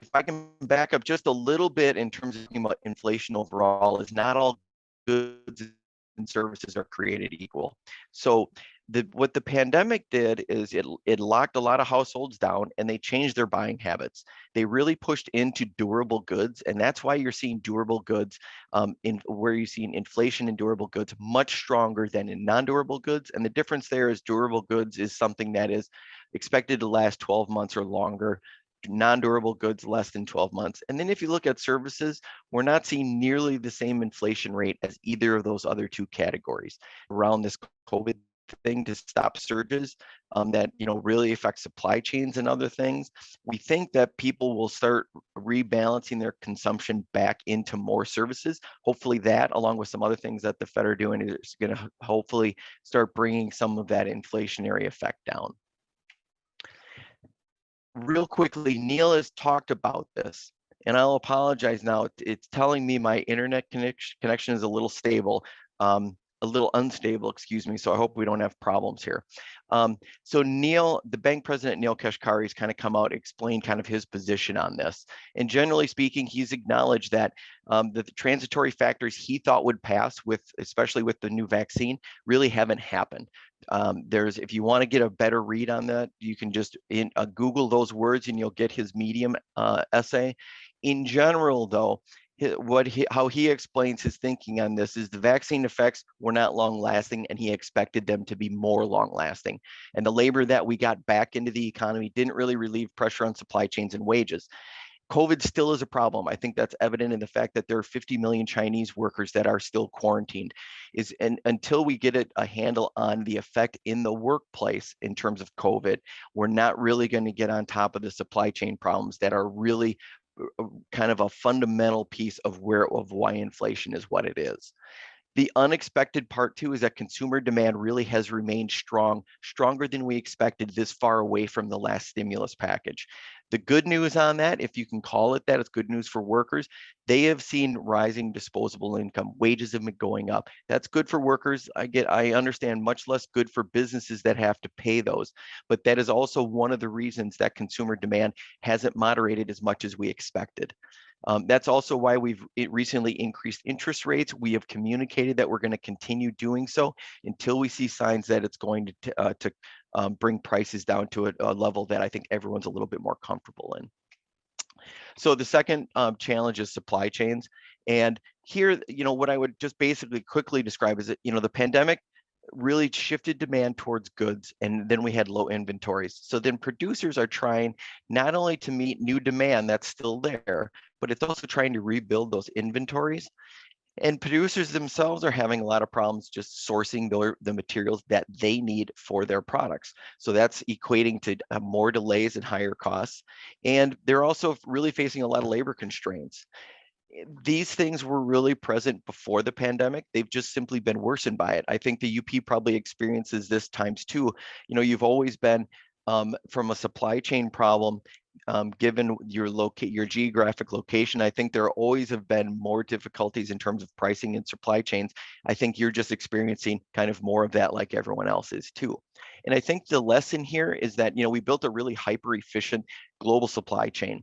Speaker 4: If I can back up just a little bit in terms of talking about inflation overall, is not all goods and services are created equal. So what the pandemic did is it locked a lot of households down, and they changed their buying habits. They really pushed into durable goods, and that's why you're seeing durable goods where you're seeing inflation in durable goods much stronger than in non-durable goods. And the difference there is durable goods is something that is expected to last 12 months or longer. Non-durable goods less than 12 months. And then if you look at services, we're not seeing nearly the same inflation rate as either of those other 2 categories around this COVID thing to stop surges that really affect supply chains and other things. We think that people will start rebalancing their consumption back into more services. Hopefully that, along with some other things that the Fed are doing, is going to hopefully start bringing some of that inflationary effect down. Real quickly, Neil has talked about this, and I'll apologize now. It's telling me my internet connection is a little unstable, excuse me. So I hope we don't have problems here. So Neil, the bank president, Neil Kashkari, has kind of come out, explained kind of his position on this. And generally speaking, he's acknowledged that the transitory factors he thought would pass, especially with the new vaccine, really haven't happened. If you want to get a better read on that, you can just Google those words and you'll get his Medium essay. In general, though, how he explains his thinking on this is the vaccine effects were not long lasting, and he expected them to be more long lasting. And the labor that we got back into the economy didn't really relieve pressure on supply chains and wages. COVID still is a problem. I think that's evident in the fact that there are 50 million Chinese workers that are still quarantined. And until we get a handle on the effect in the workplace in terms of COVID, we're not really going to get on top of the supply chain problems that are really kind of a fundamental piece of why inflation is what it is. The unexpected part too is that consumer demand really has remained strong, stronger than we expected this far away from the last stimulus package. The good news on that, if you can call it that, it's good news for workers. They have seen rising disposable income. Wages have been going up. That's good for workers. I understand, much less good for businesses that have to pay those. But that is also one of the reasons that consumer demand hasn't moderated as much as we expected. That's also why we've recently increased interest rates. We have communicated that we're going to continue doing so until we see signs that it's going to bring prices down to a level that I think everyone's a little bit more comfortable in. So the second challenge is supply chains. And here, what I would just basically quickly describe is that, the pandemic really shifted demand towards goods, and then we had low inventories. So then producers are trying not only to meet new demand that's still there, but it's also trying to rebuild those inventories. And producers themselves are having a lot of problems just sourcing the materials that they need for their products. So that's equating to more delays and higher costs. And they're also really facing a lot of labor constraints. These things were really present before the pandemic. They've just simply been worsened by it. I think the UP probably experiences this times two. You've always been from a supply chain problem, given your geographic location. I think there always have been more difficulties in terms of pricing and supply chains. I think you're just experiencing kind of more of that like everyone else is too. And I think the lesson here is that, we built a really hyper efficient global supply chain.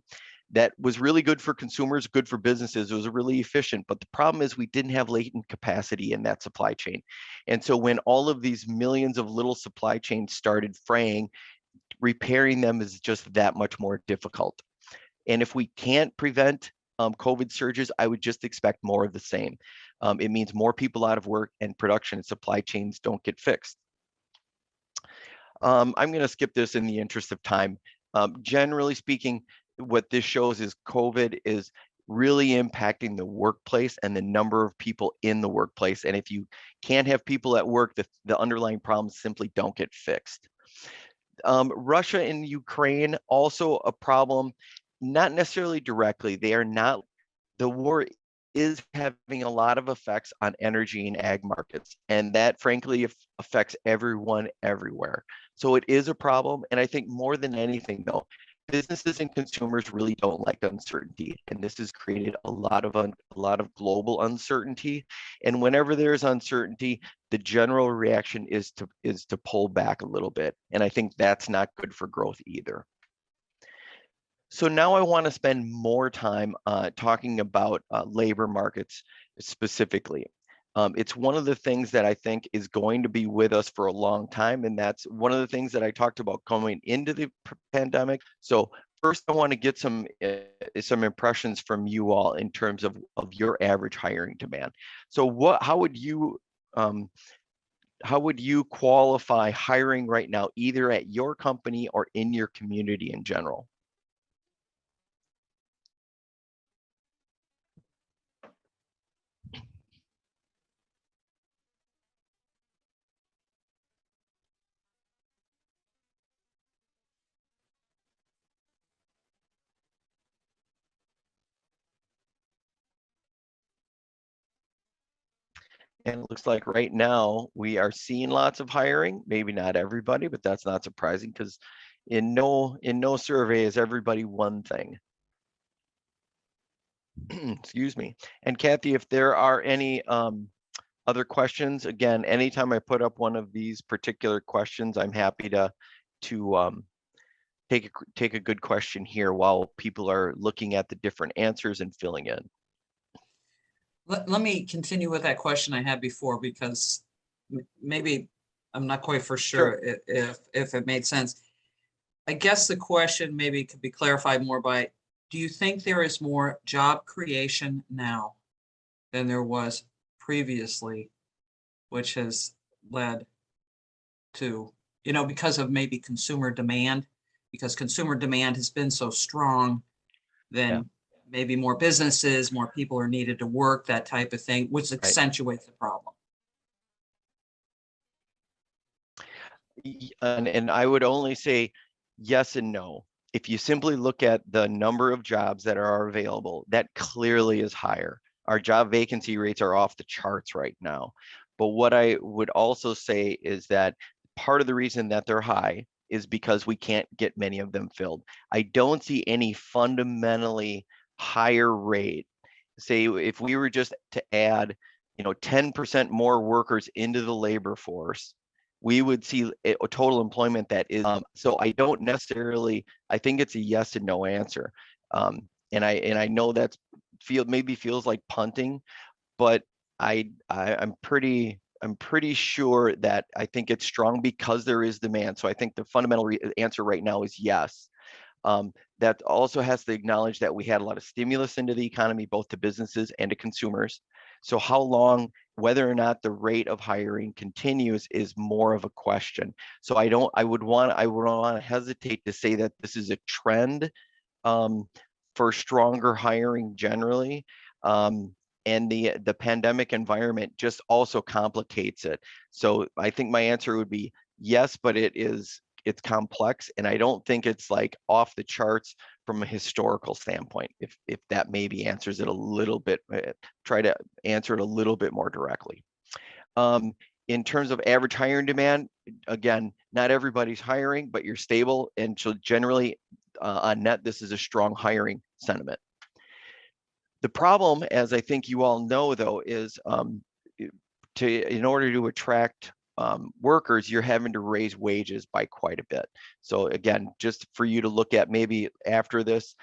Speaker 4: That was really good for consumers, good for businesses. It was really efficient. But the problem is we didn't have latent capacity in that supply chain. And so when all of these millions of little supply chains started fraying, repairing them is just that much more difficult. And if we can't prevent COVID surges, I would just expect more of the same. It means more people out of work and production and supply chains don't get fixed. I'm going to skip this in the interest of time. Generally speaking, what this shows is COVID is really impacting the workplace and the number of people in the workplace. And if you can't have people at work, the underlying problems simply don't get fixed. Russia and Ukraine, also a problem, not necessarily directly. They are not, the war is having a lot of effects on energy and ag markets. And that frankly affects everyone everywhere. So it is a problem. And I think more than anything though, businesses and consumers really don't like uncertainty. And this has created a lot of global uncertainty. And whenever there's uncertainty, the general reaction is to pull back a little bit. And I think that's not good for growth either. So now I want to spend more time talking about labor markets specifically. It's one of the things that I think is going to be with us for a long time. And that's one of the things that I talked about coming into the pandemic. So first, I want to get some impressions from you all in terms of your average hiring demand. So how would you qualify hiring right now, either at your company or in your community in general? And it looks like right now we are seeing lots of hiring, maybe not everybody, but that's not surprising because in no survey is everybody one thing. Excuse me. And Kathy, if there are any other questions, again, anytime I put up one of these particular questions, I'm happy to take a good question here while people are looking at the different answers and filling in.
Speaker 1: Let me continue with that question I had before, because maybe I'm not quite for sure if it made sense. I guess the question maybe could be clarified more by, do you think there is more job creation now than there was previously, which has led to, because of maybe consumer demand, because consumer demand has been so strong, then maybe more businesses, more people are needed to work, that type of thing, which accentuates the problem.
Speaker 4: And I would only say yes and no. If you simply look at the number of jobs that are available, that clearly is higher. Our job vacancy rates are off the charts right now. But what I would also say is that part of the reason that they're high is because we can't get many of them filled. I don't see any fundamentally higher rate. Say if we were just to add 10% more workers into the labor force, we would see a total employment that is so I don't necessarily, I think it's a yes and no answer. And I know that's maybe feels like punting, but I'm pretty sure that I think it's strong because there is demand. So I think the fundamental answer right now is yes. That also has to acknowledge that we had a lot of stimulus into the economy, both to businesses and to consumers. So how long, whether or not the rate of hiring continues is more of a question. So I would want to hesitate to say that this is a trend for stronger hiring generally. And the pandemic environment just also complicates it. So I think my answer would be yes, but it's complex, and I don't think it's like off the charts from a historical standpoint. If that maybe answers it a little bit, try to answer it a little bit more directly. In terms of average hiring demand, again, not everybody's hiring, but you're stable, and so generally on net, this is a strong hiring sentiment. The problem, as I think you all know, though, is in order to attract workers, you're having to raise wages by quite a bit. So again, just for you to look at maybe after this,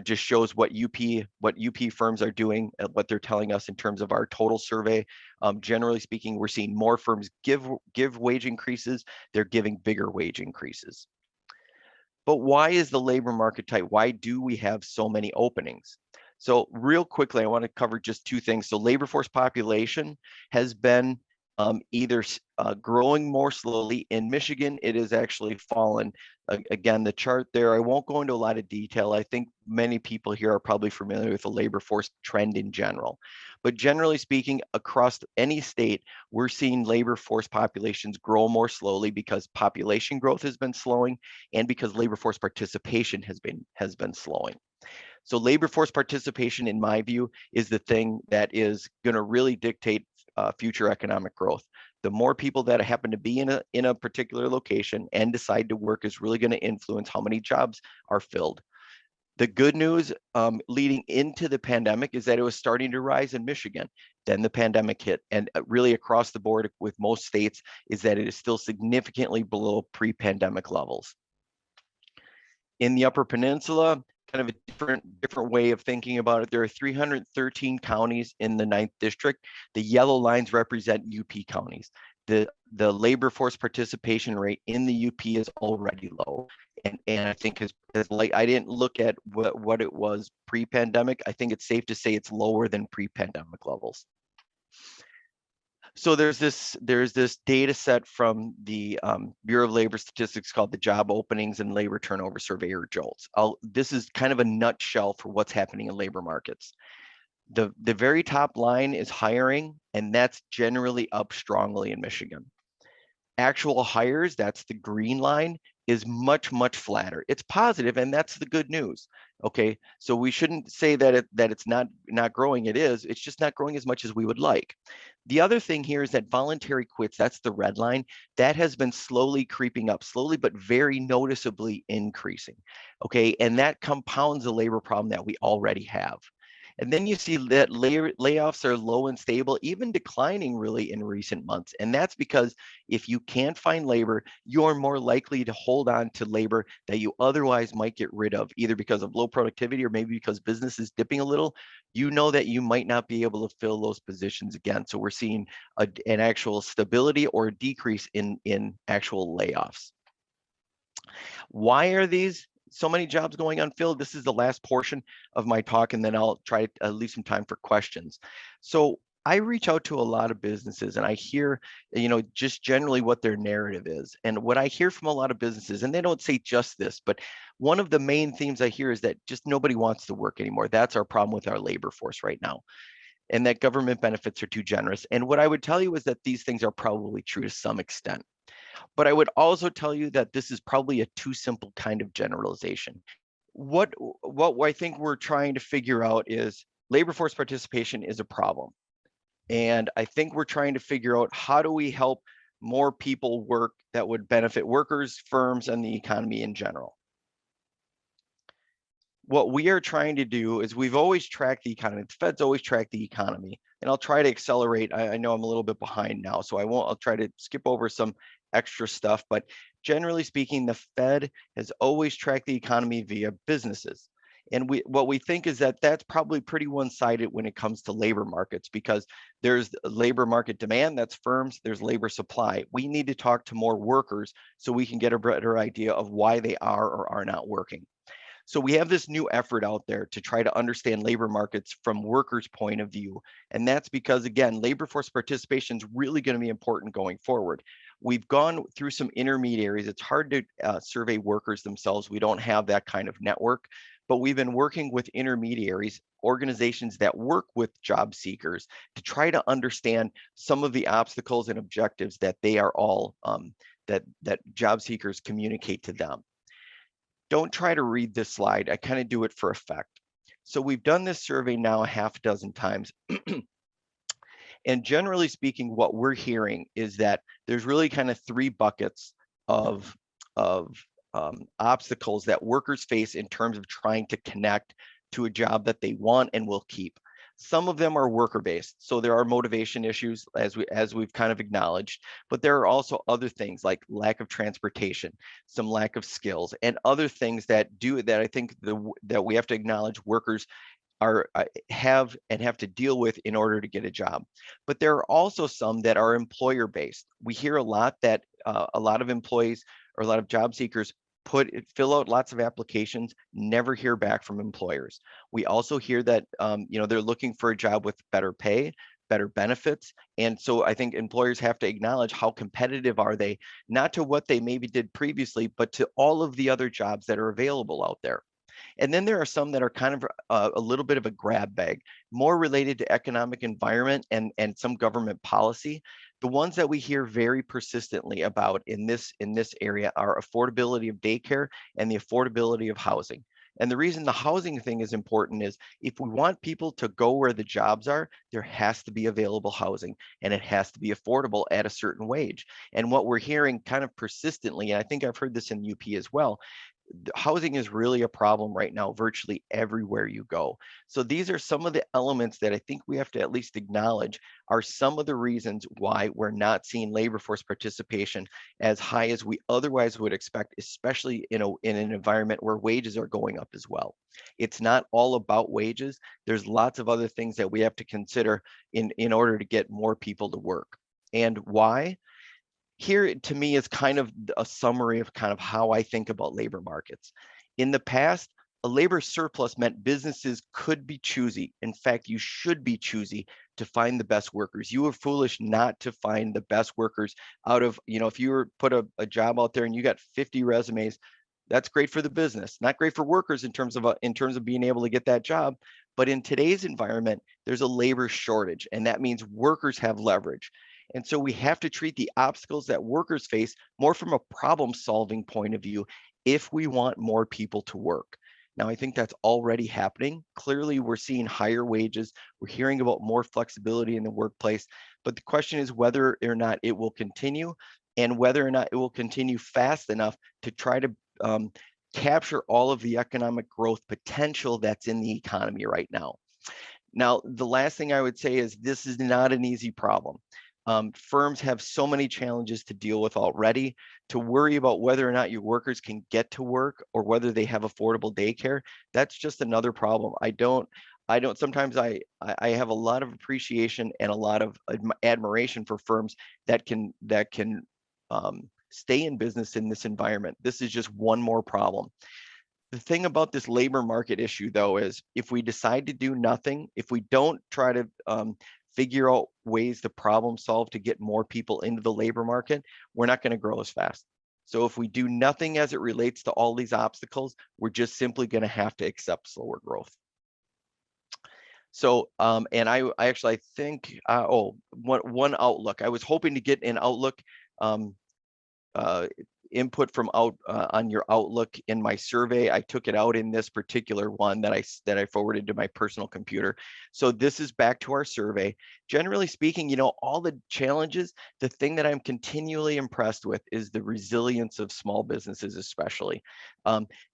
Speaker 4: just shows what UP firms are doing, what they're telling us in terms of our total survey. Generally speaking, we're seeing more firms give wage increases. They're giving bigger wage increases. But why is the labor market tight? Why do we have so many openings? So real quickly, I want to cover just two things. So labor force population has been either growing more slowly. In Michigan, it has actually fallen. Again, the chart there, I won't go into a lot of detail. I think many people here are probably familiar with the labor force trend in general. But generally speaking, across any state, we're seeing labor force populations grow more slowly because population growth has been slowing and because labor force participation has been slowing. So labor force participation, in my view, is the thing that is going to really dictate future economic growth. The more people that happen to be in a particular location and decide to work is really going to influence how many jobs are filled. The good news leading into the pandemic is that it was starting to rise in Michigan. Then the pandemic hit, and really across the board with most states is that it is still significantly below pre-pandemic levels. In the Upper Peninsula, kind of a different way of thinking about it. There are 313 counties in the 9th district. The yellow lines represent UP counties. The labor force participation rate in the UP is already low. And I think I didn't look at what it was pre-pandemic. I think it's safe to say it's lower than pre-pandemic levels. So there's this data set from the Bureau of Labor Statistics called the Job Openings and Labor Turnover Survey, or JOLTS. This is kind of a nutshell for what's happening in labor markets. The very top line is hiring, and that's generally up strongly in Michigan. Actual hires, that's the green line, is much flatter. It's positive, and that's the good news. Okay, so we shouldn't say that it's not growing. It is. It's just not growing as much as we would like. The other thing here is that voluntary quits, that's the red line, that has been slowly creeping up, slowly but very noticeably increasing. Okay, and that compounds the labor problem that we already have. And then you see that layoffs are low and stable, even declining really in recent months. And that's because if you can't find labor, you're more likely to hold on to labor that you otherwise might get rid of, either because of low productivity or maybe because business is dipping a little. You know that you might not be able to fill those positions again. So we're seeing an actual stability or a decrease in actual layoffs. Why are these so many jobs going unfilled? This is the last portion of my talk, and then I'll try to leave some time for questions. So I reach out to a lot of businesses and I hear, just generally what their narrative is. And what I hear from a lot of businesses, and they don't say just this, but one of the main themes I hear is that just nobody wants to work anymore. That's our problem with our labor force right now. And that government benefits are too generous. And what I would tell you is that these things are probably true to some extent. But I would also tell you that this is probably a too simple kind of generalization. What I think we're trying to figure out is labor force participation is a problem. And I think we're trying to figure out how do we help more people work that would benefit workers, firms, and the economy in general. What we are trying to do is we've always tracked the economy. The Fed's always tracked the economy. And I'll try to accelerate. I know I'm a little bit behind now, so I'll try to skip over some extra stuff. But generally speaking, the Fed has always tracked the economy via businesses. And what we think is that that's probably pretty one-sided when it comes to labor markets, because there's labor market demand, that's firms, there's labor supply. We need to talk to more workers so we can get a better idea of why they are or are not working. So we have this new effort out there to try to understand labor markets from workers' point of view. And that's because, again, labor force participation is really going to be important going forward. We've gone through some intermediaries. It's hard to survey workers themselves. We don't have that kind of network, but we've been working with intermediaries, organizations that work with job seekers, to try to understand some of the obstacles and objectives that they are all, that job seekers communicate to them. Don't try to read this slide. I kind of do it for effect. So we've done this survey now a half dozen times. And generally speaking, what we're hearing is that there's really kind of three buckets of obstacles that workers face in terms of trying to connect to a job that they want and will keep. Some of them are worker-based, so there are motivation issues as we've kind of acknowledged, but there are also other things like lack of transportation, some lack of skills, and other things that I think that we have to acknowledge workers have to deal with in order to get a job. But there are also some that are employer-based. We hear a lot that a lot of employees or a lot of job seekers fill out lots of applications, never hear back from employers. We also hear that they're looking for a job with better pay, better benefits. And so I think employers have to acknowledge how competitive are they, not to what they maybe did previously, but to all of the other jobs that are available out there. And then there are some that are kind of a little bit of a grab bag, more related to economic environment and some government policy. The ones that we hear very persistently about in this area are affordability of daycare and the affordability of housing. And the reason the housing thing is important is if we want people to go where the jobs are, there has to be available housing, and it has to be affordable at a certain wage. And what we're hearing kind of persistently, and I think I've heard this in UP as well, housing is really a problem right now, virtually everywhere you go. So these are some of the elements that I think we have to at least acknowledge are some of the reasons why we're not seeing labor force participation as high as we otherwise would expect, especially in an environment where wages are going up as well. It's not all about wages. There's lots of other things that we have to consider in order to get more people to work. And why? Here to me is kind of a summary of kind of how I think about labor markets. In the past, a labor surplus meant businesses could be choosy. In fact, you should be choosy to find the best workers. You were foolish not to find the best workers out of, if you were put a job out there and you got 50 resumes, that's great for the business, not great for workers in terms of being able to get that job. But in today's environment, there's a labor shortage, and that means workers have leverage. And so we have to treat the obstacles that workers face more from a problem-solving point of view if we want more people to work. Now, I think that's already happening. Clearly, we're seeing higher wages. We're hearing about more flexibility in the workplace. But the question is whether or not it will continue, and whether or not it will continue fast enough to try to capture all of the economic growth potential that's in the economy right now. Now, the last thing I would say is this is not an easy problem. Firms have so many challenges to deal with already. To worry about whether or not your workers can get to work or whether they have affordable daycare, that's just another problem. Sometimes I have a lot of appreciation and a lot of admiration for firms that can stay in business in this environment. This is just one more problem. The thing about this labor market issue, though, is if we decide to do nothing, if we don't try to figure out ways to problem solve to get more people into the labor market, we're not going to grow as fast. So if we do nothing as it relates to all these obstacles, we're just simply going to have to accept slower growth. So, and I think, one outlook. I was hoping to get an outlook input from on your outlook in my survey. I took it out in this particular one that I forwarded to my personal computer. So this is back to our survey. Generally speaking, all the challenges, the thing that I'm continually impressed with is the resilience of small businesses, especially.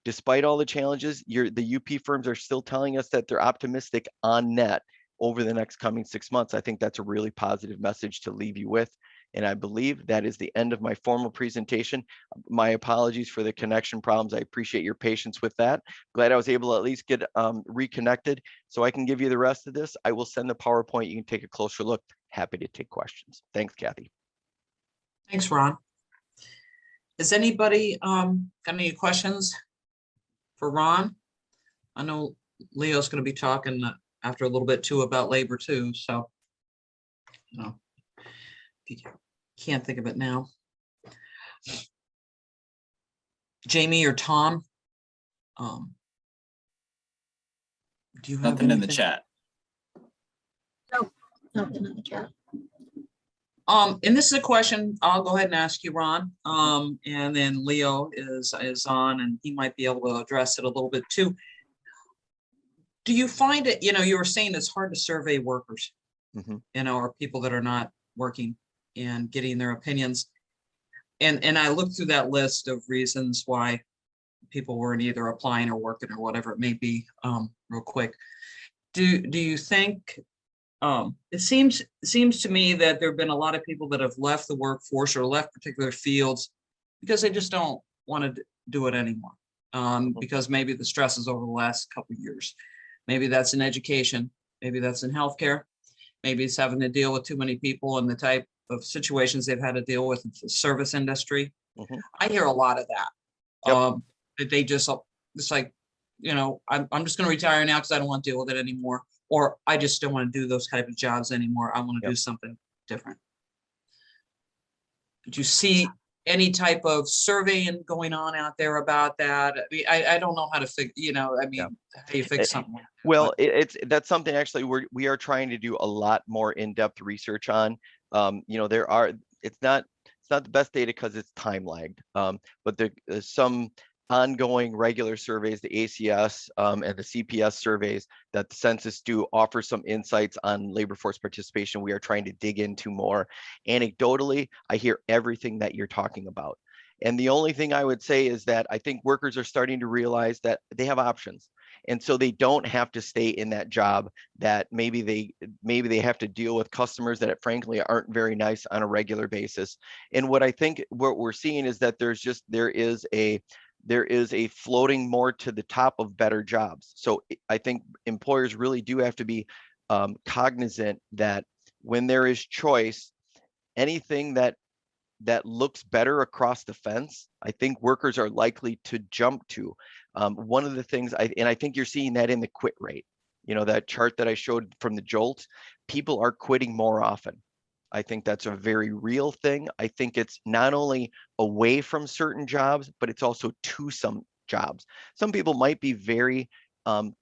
Speaker 4: Despite all the challenges, the UP firms are still telling us that they're optimistic on net over the next coming 6 months. I think that's a really positive message to leave you with. And I believe that is the end of my formal presentation. My apologies for the connection problems. I appreciate your patience with that. Glad I was able to at least get reconnected so I can give you the rest of this. I will send the PowerPoint. You can take a closer look. Happy to take questions. Thanks, Kathy.
Speaker 1: Thanks, Ron. Has anybody got any questions for Ron? I know Leo's going to be talking after a little bit too about labor too. So, can't think of it now. Jamie or Tom, do you have
Speaker 3: nothing in the chat?
Speaker 5: Nope, nothing in the chat.
Speaker 1: And this is a question I'll go ahead and ask you, Ron. And then Leo is on, and he might be able to address it a little bit too. Do you find it? You were saying it's hard to survey workers, or people that are not working and getting their opinions. And I looked through that list of reasons why people weren't either applying or working or whatever it may be real quick. do you think, it seems to me that there have been a lot of people that have left the workforce or left particular fields because they just don't want to do it anymore. Because maybe the stress is over the last couple of years. Maybe that's in education, maybe that's in healthcare, maybe it's having to deal with too many people and the type of situations they've had to deal with in the service industry. I hear a lot of that.
Speaker 4: Yep.
Speaker 1: That they just, it's like, I'm just going to retire now because I don't want to deal with it anymore. Or I just don't want to do those type of jobs anymore. I want to do something different. Did you see any type of surveying going on out there about that? I mean, I don't know how to fix, how do you fix something like that?
Speaker 4: Well, that's something actually we are trying to do a lot more in-depth research on. It's not the best data because it's time lagged, but there's some ongoing regular surveys, the ACS and the CPS surveys that the census do offer some insights on labor force participation. We are trying to dig into more. Anecdotally, I hear everything that you're talking about. And the only thing I would say is that I think workers are starting to realize that they have options. And so they don't have to stay in that job that maybe they have to deal with customers that frankly aren't very nice on a regular basis. And what we're seeing is that there is a floating more to the top of better jobs. So I think employers really do have to be cognizant that when there is choice, anything that looks better across the fence, I think workers are likely to jump to. One of the things, I think you're seeing that in the quit rate, that chart that I showed from the JOLT, people are quitting more often. I think that's a very real thing. I think it's not only away from certain jobs, but it's also to some jobs. Some people might be very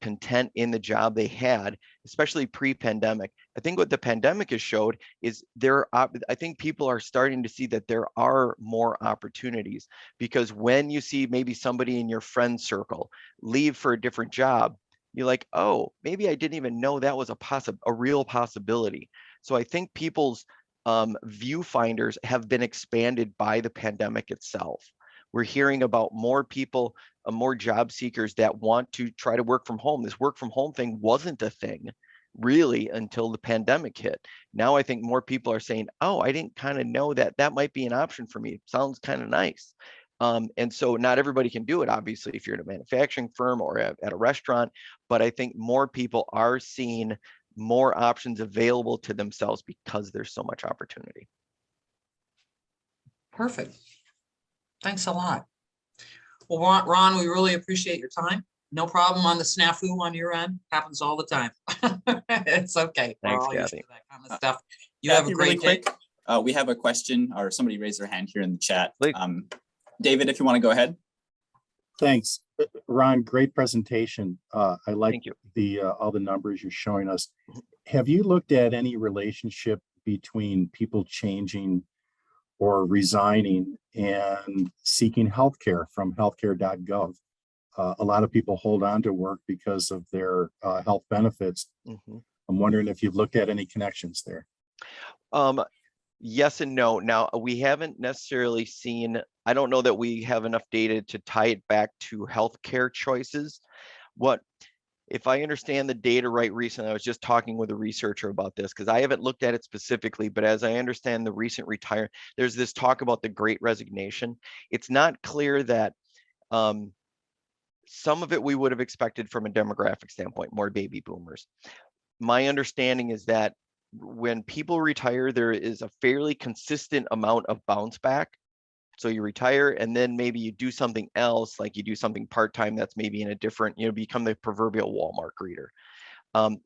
Speaker 4: content in the job they had, especially pre-pandemic. I think what the pandemic has showed is I think people are starting to see that there are more opportunities, because when you see maybe somebody in your friend circle leave for a different job, you're like, oh, maybe I didn't even know that was a real possibility. So I think people's viewfinders have been expanded by the pandemic itself. We're hearing about more people, more job seekers that want to try to work from home. This work from home thing wasn't a thing really until the pandemic hit. Now I think more people are saying, oh, I didn't kind of know that might be an option for me. It sounds kind of nice. And so not everybody can do it, obviously, if you're in a manufacturing firm or at a restaurant, but I think more people are seeing more options available to themselves because there's so much opportunity.
Speaker 1: Perfect. Thanks a lot. Well, Ron, we really appreciate your time. No problem on the snafu on your end. Happens all the time. It's okay. We're
Speaker 4: Thanks,
Speaker 1: all used to
Speaker 4: Kathy.
Speaker 1: that kind of stuff. You have a
Speaker 3: Kathy,
Speaker 1: great
Speaker 3: really
Speaker 1: day.
Speaker 3: quick. We have a question, or somebody raised their hand here in the chat.
Speaker 4: Please.
Speaker 3: David, if you want to go ahead.
Speaker 6: Thanks, Ron. Great presentation. I like
Speaker 4: Thank you.
Speaker 6: all the numbers you're showing us. Have you looked at any relationship between people changing or resigning and seeking healthcare from healthcare.gov? A lot of people hold on to work because of their health benefits.
Speaker 4: Mm-hmm.
Speaker 6: I'm wondering if you've looked at any connections there.
Speaker 4: Yes and no. Now, we haven't necessarily seen, I don't know that we have enough data to tie it back to healthcare choices. If I understand the data right, recently, I was just talking with a researcher about this because I haven't looked at it specifically, but as I understand the recent retirement, there's this talk about the Great Resignation. It's not clear that some of it we would have expected from a demographic standpoint, more baby boomers. My understanding is that when people retire, there is a fairly consistent amount of bounce back. So you retire and then maybe you do something else, like you do something part-time that's maybe in a different, become the proverbial Walmart greeter.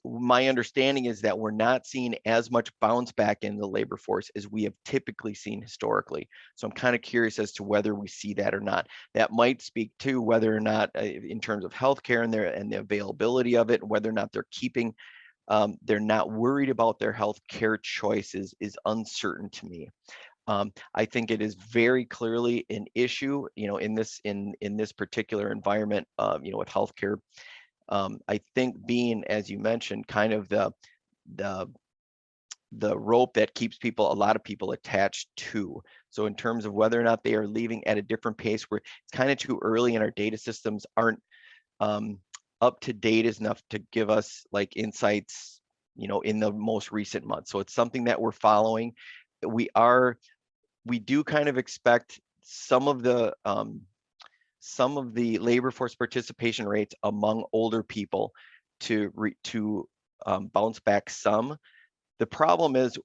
Speaker 4: My understanding is that we're not seeing as much bounce back in the labor force as we have typically seen historically. So I'm kind of curious as to whether we see that or not. That might speak to whether or not in terms of healthcare and the availability of it, whether or not they're not worried about their healthcare choices is uncertain to me. I think it is very clearly an issue, in this particular environment, with healthcare. I think being, as you mentioned, kind of the rope that keeps a lot of people attached to. So in terms of whether or not they are leaving at a different pace, where it's kind of too early and our data systems aren't up to date enough to give us like insights, you know, in the most recent months. So it's something that we're following. We do kind of expect some of the labor force participation rates among older people to bounce back some. The problem is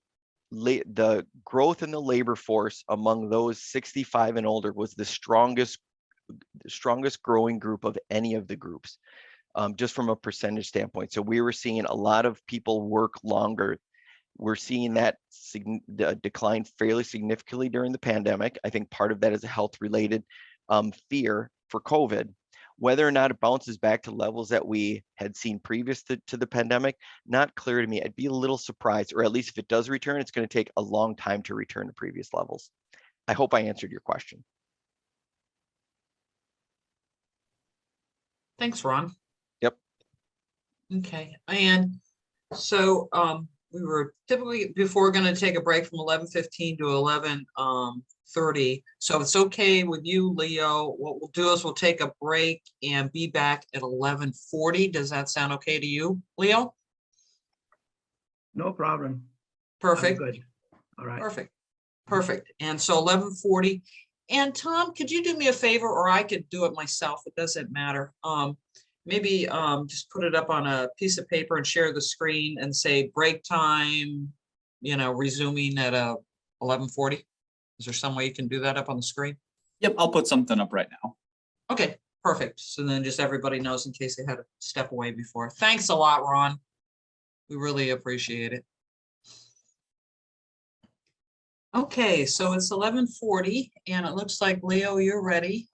Speaker 4: the growth in the labor force among those 65 and older was the strongest growing group of any of the groups, just from a percentage standpoint. So we were seeing a lot of people work longer. We're seeing that decline fairly significantly during the pandemic. I think part of that is a health-related fear for COVID. Whether or not it bounces back to levels that we had seen previous to the pandemic, not clear to me. I'd be a little surprised, or at least if it does return, it's going to take a long time to return to previous levels. I hope I answered your question.
Speaker 1: Thanks, Ron.
Speaker 4: Yep.
Speaker 1: Okay, and so we were typically before going to take a break from 11:15 to 11:30. So if it's okay with you, Leo, what we'll do is we'll take a break and be back at 11:40. Does that sound okay to you, Leo?
Speaker 7: No problem.
Speaker 1: Perfect.
Speaker 7: I'm good. All right.
Speaker 1: Perfect. And so 11:40. And Tom, could you do me a favor, or I could do it myself? It doesn't matter. Maybe just put it up on a piece of paper and share the screen and say break time, you know, resuming at 11:40. Is there some way you can do that up on the screen?
Speaker 3: Yep, I'll put something up right now.
Speaker 1: Okay, perfect. So then just everybody knows in case they had to step away before. Thanks a lot, Ron. We really appreciate it. Okay, so it's 11:40 and it looks like Leo, you're ready.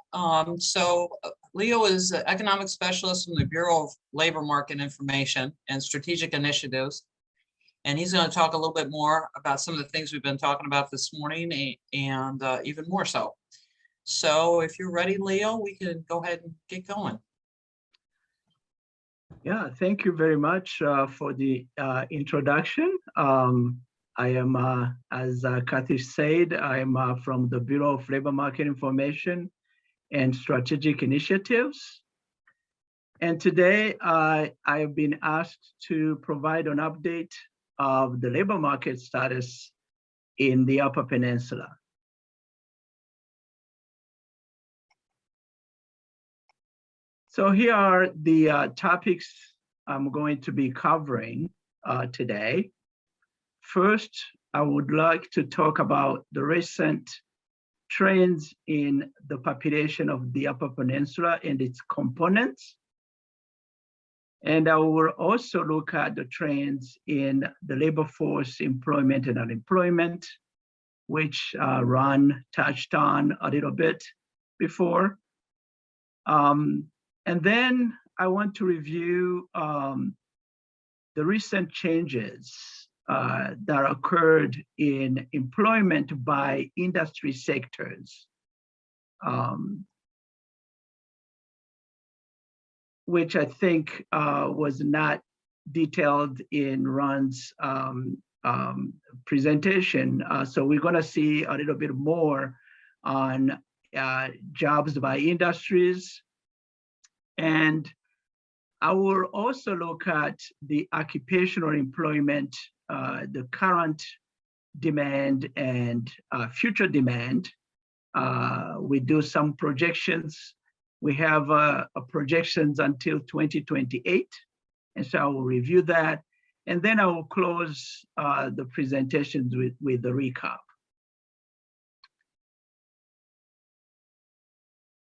Speaker 1: Leo is an economic specialist from the Bureau of Labor Market Information and Strategic Initiatives. And he's going to talk a little bit more about some of the things we've been talking about this morning and even more so. So if you're ready, Leo, we can go ahead and get going.
Speaker 7: Yeah, thank you very much for the introduction. I am, as Kathy said, I am from the Bureau of Labor Market Information and Strategic Initiatives. And today I have been asked to provide an update of the labor market status in the Upper Peninsula. So here are the topics I'm going to be covering today. First, I would like to talk about the recent trends in the population of the Upper Peninsula and its components. And I will also look at the trends in the labor force employment and unemployment, which Ron touched on a little bit before. And then I want to review the recent changes that occurred in employment by industry sectors, which I think was not detailed in Ron's presentation. So we're going to see a little bit more on jobs by industries. And I will also look at the occupational employment, the current demand and future demand. We do some projections. We have projections until 2028. And so I will review that. And then I will close the presentations with the recap.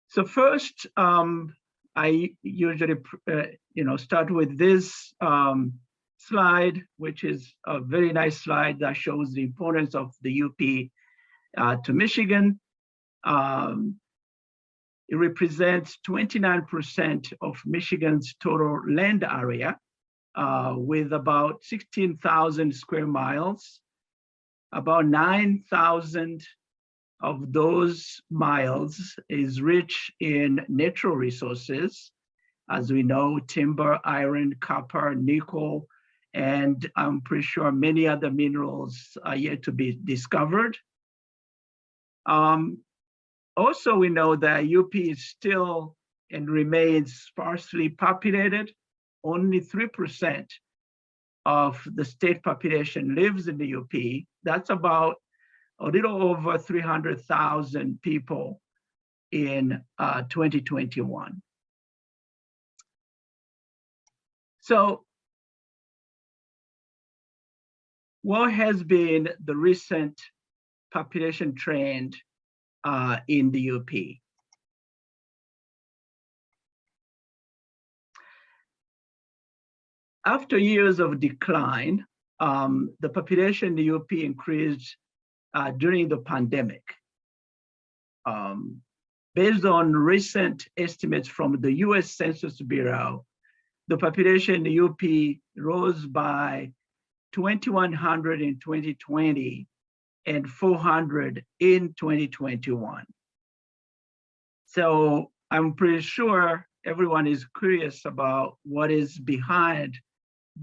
Speaker 7: So first, I usually start with this slide, which is a very nice slide that shows the importance of the UP to Michigan. It represents 29% of Michigan's total land area, with about 16,000 square miles. About 9,000 of those miles is rich in natural resources. As we know, timber, iron, copper, nickel, and I'm pretty sure many other minerals are yet to be discovered. Also, we know that UP is still and remains sparsely populated. Only 3% of the state population lives in the UP. That's about a little over 300,000 people in 2021. So what has been the recent population trend in the UP? After years of decline, the population in the UP increased during the pandemic. Based on recent estimates from the US Census Bureau, the population in the UP rose by 2,100 in 2020 and 400 in 2021. So I'm pretty sure everyone is curious about what is behind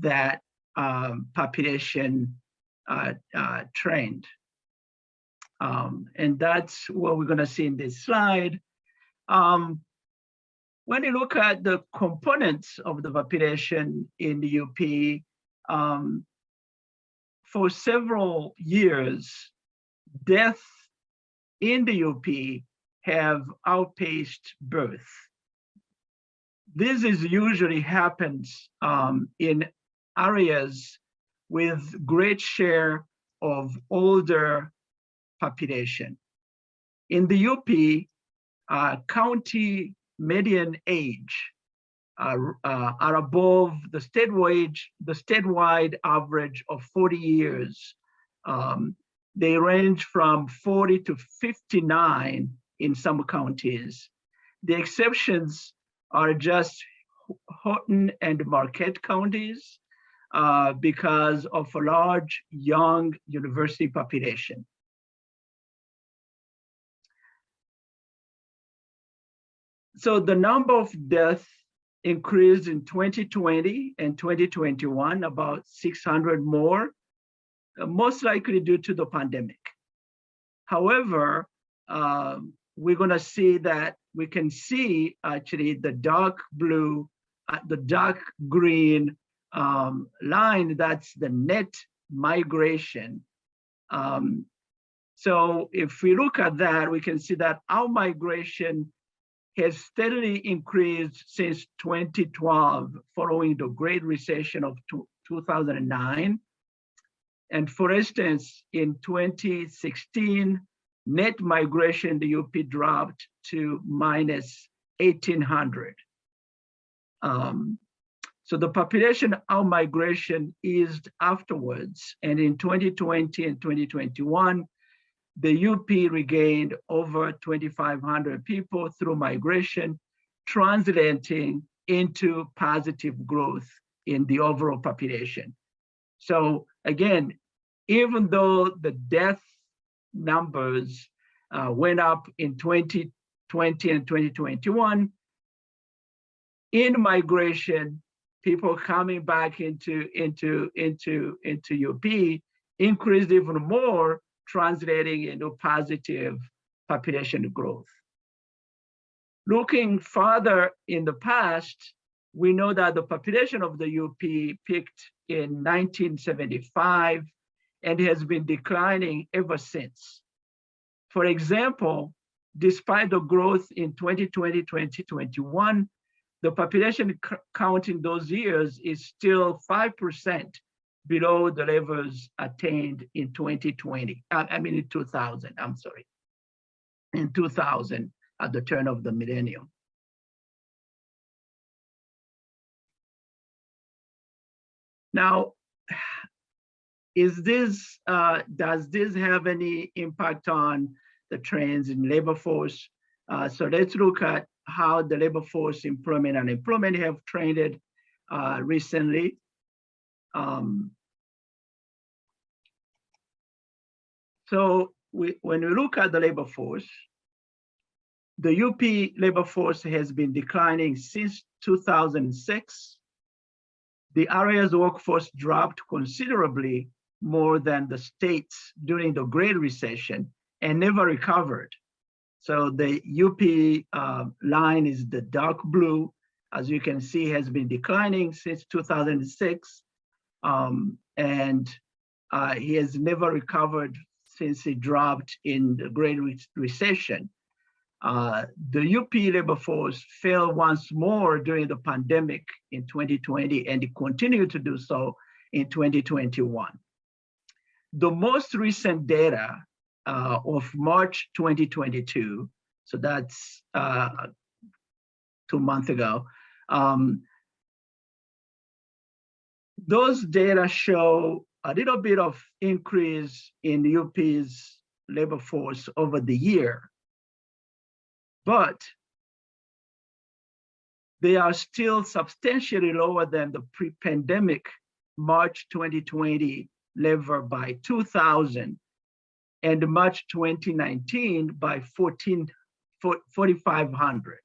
Speaker 7: that population trend. And that's what we're gonna see in this slide. When you look at the components of the population in the UP, for several years, death in the UP have outpaced birth. This is usually happens in areas with great share of older population. In the UP, county median age are above the statewide average of 40 years. They range from 40 to 59 in some counties. The exceptions are just Houghton and Marquette counties because of a large young university population. So the number of deaths increased in 2020 and 2021, about 600 more, most likely due to the pandemic. However, we're gonna see that we can see actually the dark blue, the dark green line, that's the net migration. So if we look at that, we can see that our migration has steadily increased since 2012, following the Great Recession of 2009. And for instance, in 2016, net migration in the UP dropped to minus 1,800. So the population out-migration eased afterwards. And in 2020 and 2021, the UP regained over 2,500 people through migration, translating into positive growth in the overall population. So again, even though the death numbers went up in 2020 and 2021, in migration, people coming back into UP increased even more, translating into positive population growth. Looking further in the past, we know that the population of the UP peaked in 1975 and has been declining ever since. For example, despite the growth in 2020, 2021, the population count in those years is still 5% below the levels attained in 2020. In 2000, I'm sorry. In 2000, at the turn of the millennium. Now, does this have any impact on the trends in labor force? So let's look at how the labor force employment and unemployment have trended recently. So when we look at the labor force, the UP labor force has been declining since 2006. The area's workforce dropped considerably more than the states during the Great Recession and never recovered. So the UP line is the dark blue, as you can see, has been declining since 2006. And he has never recovered since he dropped in the Great Recession. The UP labor force fell once more during the pandemic in 2020, and it continued to do so in 2021. The most recent data of March 2022, so that's 2 months ago, those data show a little bit of increase in the UP's labor force over the year, but they are still substantially lower than the pre-pandemic March 2020 level by 2,000 and March 2019 by 4,500.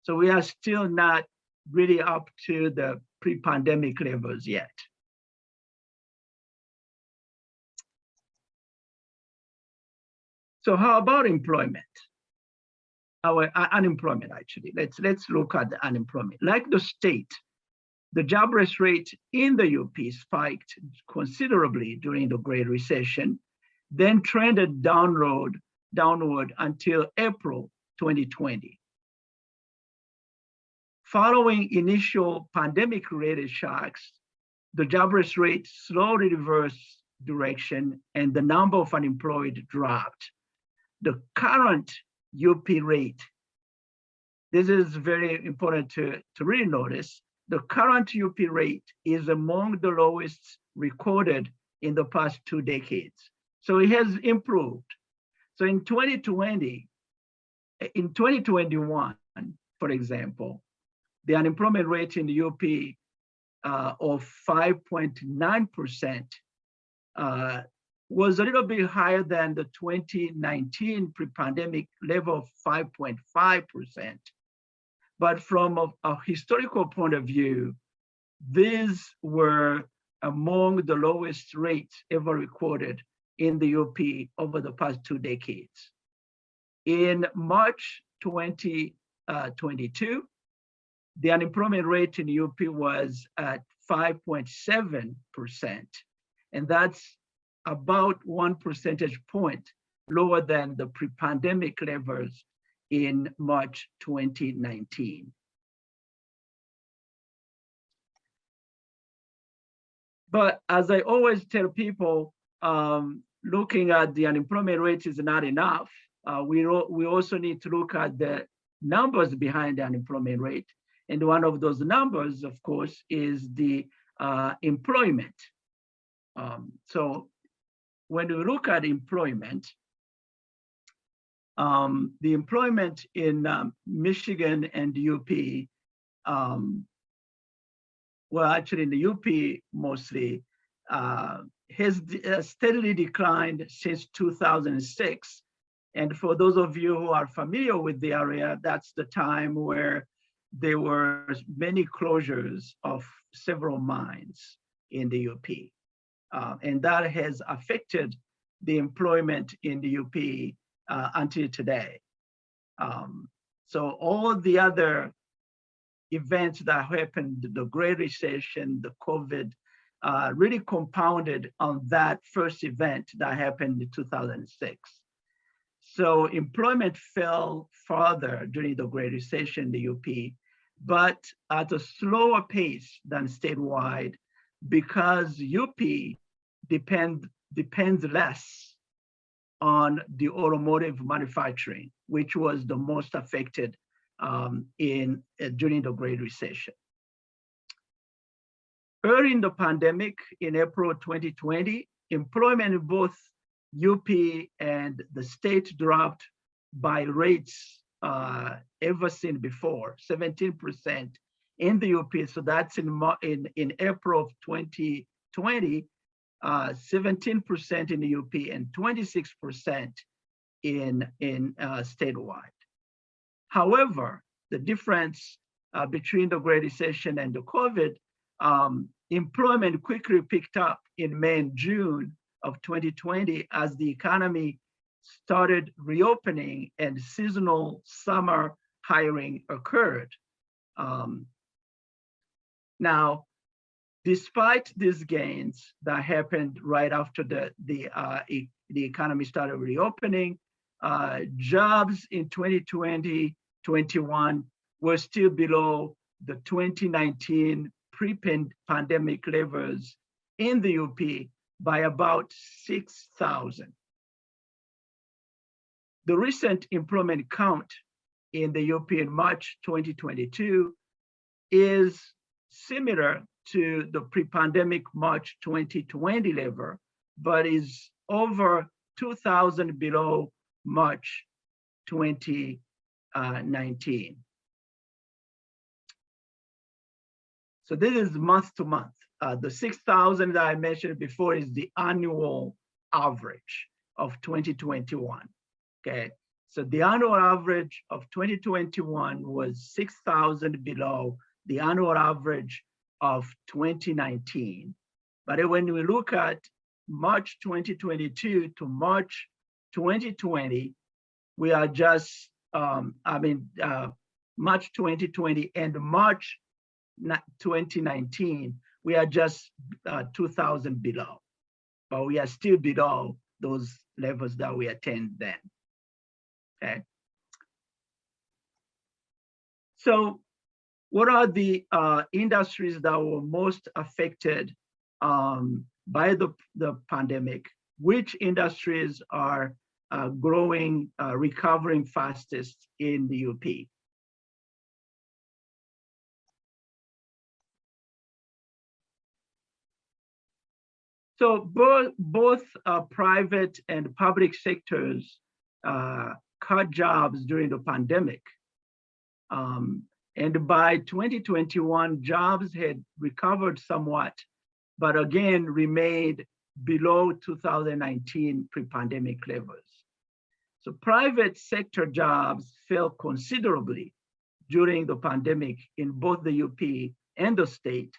Speaker 7: So we are still not really up to the pre-pandemic levels yet. So how about employment? Our unemployment, actually. Let's look at the unemployment. Like the state, the jobless rate in the UP spiked considerably during the Great Recession, then trended downward until April 2020. Following initial pandemic-related shocks, the jobless rate slowly reversed direction and the number of unemployed dropped. The current UP rate, this is very important to really notice, the current UP rate is among the lowest recorded in the past 2 decades. So it has improved. So in 2021, for example, the unemployment rate in the UP of 5.9% was a little bit higher than the 2019 pre-pandemic level of 5.5%. But from a historical point of view, these were among the lowest rates ever recorded in the UP over the past 2 decades. In March 2022, the unemployment rate in the UP was at 5.7%, and that's about 1 percentage point lower than the pre-pandemic levels in March 2019. But as I always tell people, looking at the unemployment rate is not enough. We also need to look at the numbers behind the unemployment rate. And one of those numbers, of course, is the employment. So when we look at employment, the employment in Michigan and UP, well, actually in the UP mostly, has steadily declined since 2006. And for those of you who are familiar with the area, that's the time where there were many closures of several mines in the UP. And that has affected the employment in the UP until today. So all the other events that happened, the Great Recession, the COVID, really compounded on that first event that happened in 2006. So employment fell further during the Great Recession in the UP, but at a slower pace than statewide, because UP depends less on the automotive manufacturing, which was the most affected during the Great Recession. Early in the pandemic, in April 2020, employment in both UP and the state dropped by rates ever seen before, 17% in the UP. So that's in April of 2020, 17% in the UP and 26% in statewide. However, the difference between the Great Recession and the COVID, employment quickly picked up in May and June of 2020 as the economy started reopening and seasonal summer hiring occurred. Now, despite these gains that happened right after the economy started reopening, jobs in 2020-21 were still below the 2019 pre-pandemic levels in the UP by about 6,000. The recent employment count in the UP in March 2022 is similar to the pre-pandemic March 2020 level, but is over 2,000 below March 2019. So this is month to month. The 6,000 that I mentioned before is the annual average of 2021, okay? So the annual average of 2021 was 6,000 below the annual average of 2019. But when we look at March 2022 to March 2020, we are just, March 2020 and March 2019, we are just 2,000 below, but we are still below those levels that we attained then, okay? So what are the industries that were most affected by the pandemic? Which industries are growing, recovering fastest in the UP? So both private and public sectors cut jobs during the pandemic. And by 2021, jobs had recovered somewhat, but again remained below 2019 pre-pandemic levels. So private sector jobs fell considerably during the pandemic in both the UP and the state,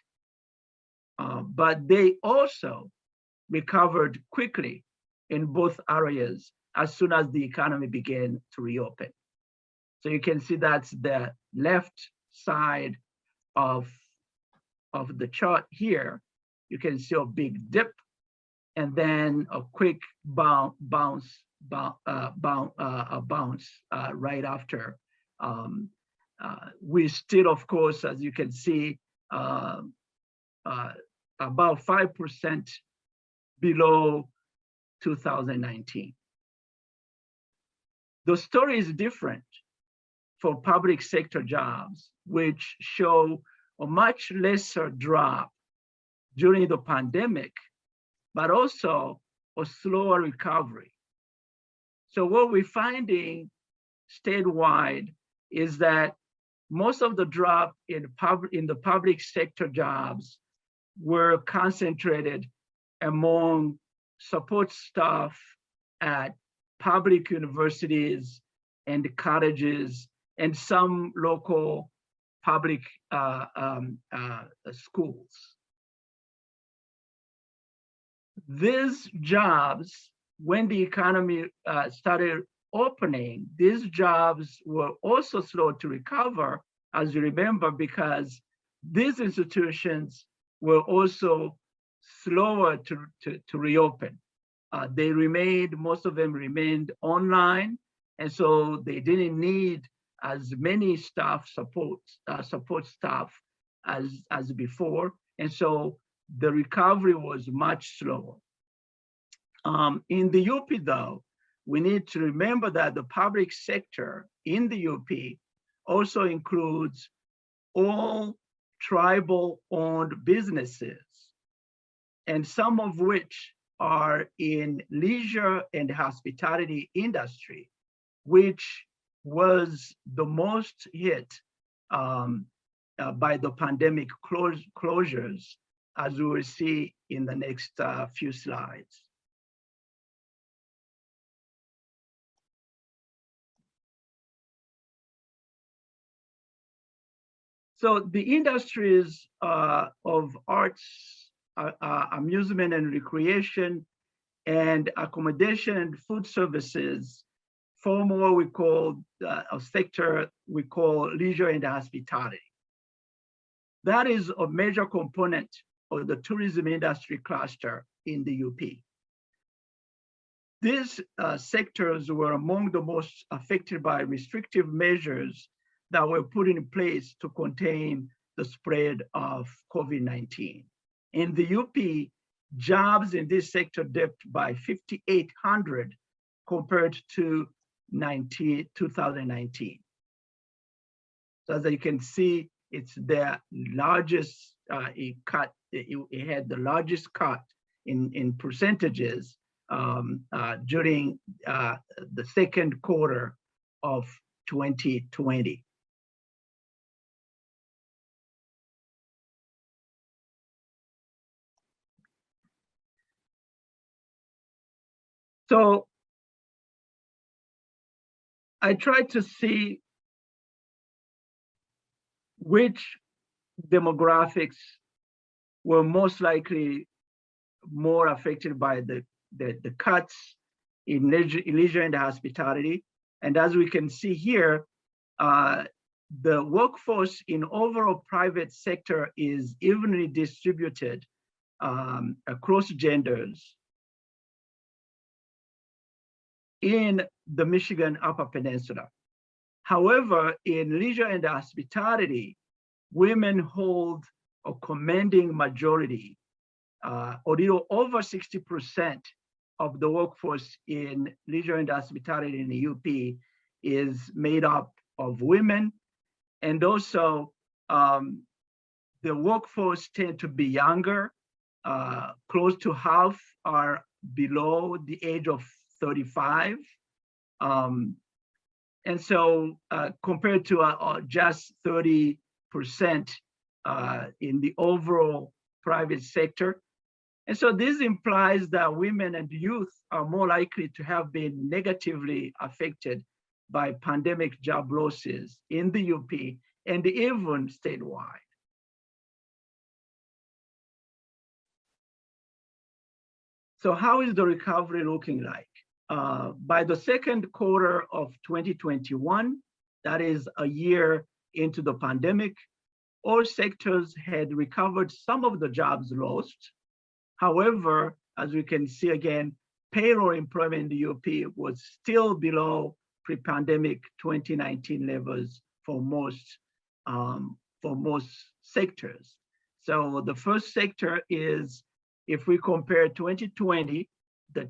Speaker 7: but they also recovered quickly in both areas as soon as the economy began to reopen. So you can see that's the left side of the chart here. You can see a big dip and then a quick bounce right after. We still, of course, as you can see, about 5% below 2019. The story is different for public sector jobs, which show a much lesser drop during the pandemic, but also a slower recovery. So what we're finding statewide is that most of the drop in the public sector jobs were concentrated among support staff at public universities and colleges and some local public schools. These jobs, when the economy started opening, these jobs were also slow to recover, as you remember, because these institutions were also slower to reopen. They remained, most of them remained online, and so they didn't need as many staff support staff as before, and so the recovery was much slower. In the UP, though, we need to remember that the public sector in the UP also includes all tribal-owned businesses, and some of which are in leisure and hospitality industry, which was the most hit by the pandemic closures, as we will see in the next few slides. So the industries of arts, amusement and recreation, and accommodation and food services form what we call a sector we call leisure and hospitality. That is a major component of the tourism industry cluster in the UP. These sectors were among the most affected by restrictive measures that were put in place to contain the spread of COVID-19. In the UP, jobs in this sector dipped by 5,800 compared to 2019. So as you can see, it's the largest, it had the largest cut in percentages during the second quarter of 2020. So I tried to see which demographics were most likely more affected by the cuts in leisure and hospitality. And as we can see here, the workforce in overall private sector is evenly distributed across genders in the Michigan Upper Peninsula. However, in leisure and hospitality, women hold a commanding majority, a little over 60% of the workforce in leisure and hospitality in the UP is made up of women. And also the workforce tend to be younger. Close to half are below the age of 35. And so compared to just 30% in the overall private sector. And so this implies that women and youth are more likely to have been negatively affected by pandemic job losses in the UP and even statewide. So how is the recovery looking like? By the second quarter of 2021, that is a year into the pandemic, all sectors had recovered some of the jobs lost. However, as we can see again, payroll employment in the UP was still below pre-pandemic 2019 levels for most sectors. So the first sector is, if we compare 2020, the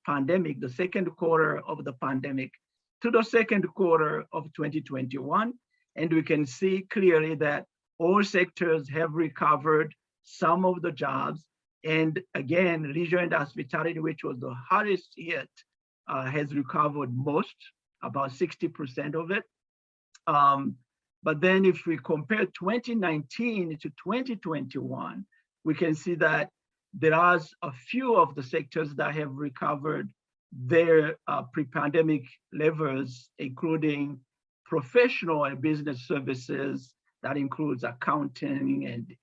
Speaker 7: pandemic, the second quarter of the pandemic, to the second quarter of 2021, and we can see clearly that all sectors have recovered some of the jobs. And again, leisure and hospitality, which was the hardest hit, has recovered most, about 60% of it. But then if we compare 2019 to 2021, we can see that there are a few of the sectors that have recovered their pre-pandemic levels, including professional and business services. That includes accounting and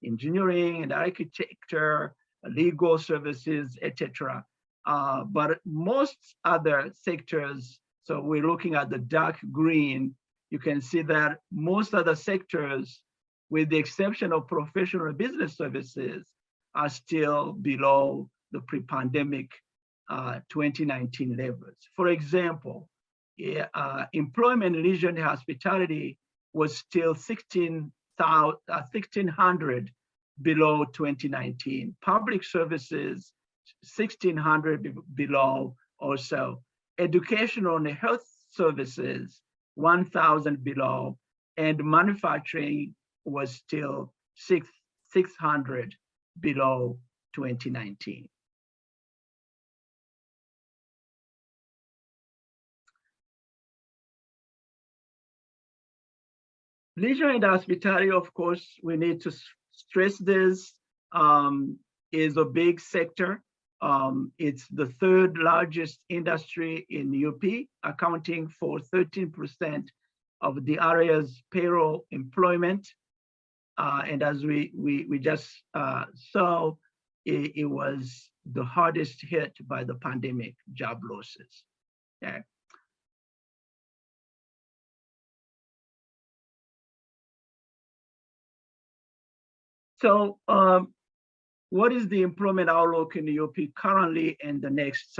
Speaker 7: engineering and architecture, legal services, etc. But most other sectors, so we're looking at the dark green, you can see that most other sectors, with the exception of professional and business services, are still below the pre-pandemic 2019 levels. For example, employment, leisure, and hospitality was still 1,600 below 2019. Public services, 1,600 below also. Educational and health services, 1,000 below. And manufacturing was still 600 below 2019. Leisure and hospitality, of course, we need to stress this, is a big sector. It's the third largest industry in UP, accounting for 13% of the area's payroll employment. And as we just saw, it was the hardest hit by the pandemic job losses. Okay. So what is the employment outlook in the UP currently in the next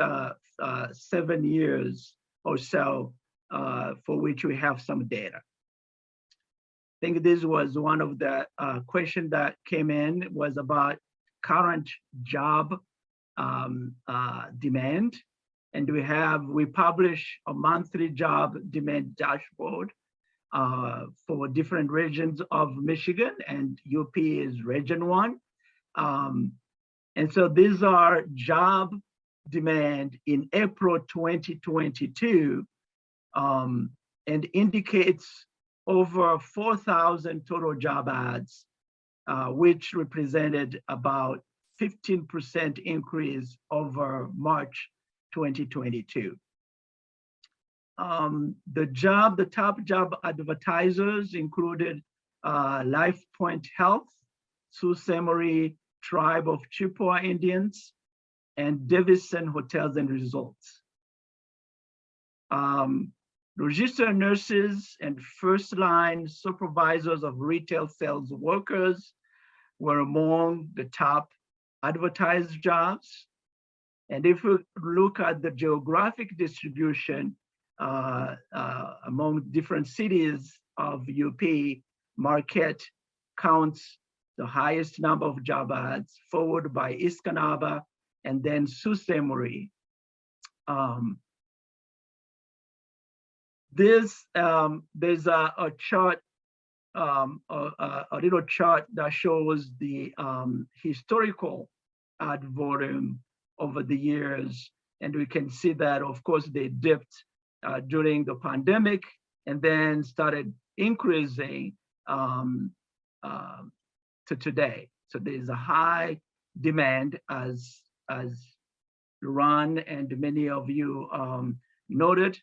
Speaker 7: 7 years or so, for which we have some data? I think this was one of the questions that came in, was about current job demand. And we publish a monthly job demand dashboard for different regions of Michigan, and UP is region 1. And so these are job demand in April 2022, and indicates over 4,000 total job ads, which represented about 15% increase over March 2022. The top job advertisers included LifePoint Health, Sault Ste. Marie Tribe of Chippewa Indians, and Davison Hotels and Resorts. Registered nurses and first-line supervisors of retail sales workers were among the top advertised jobs. And if we look at the geographic distribution among different cities of UP, Marquette counts the highest number of job ads, followed by East Canaba and then Sault Ste. Marie. There's a chart, a little chart that shows the historical ad volume over the years. And we can see that, of course, they dipped during the pandemic and then started increasing to today. So there's a high demand, as Ron and many of you noted.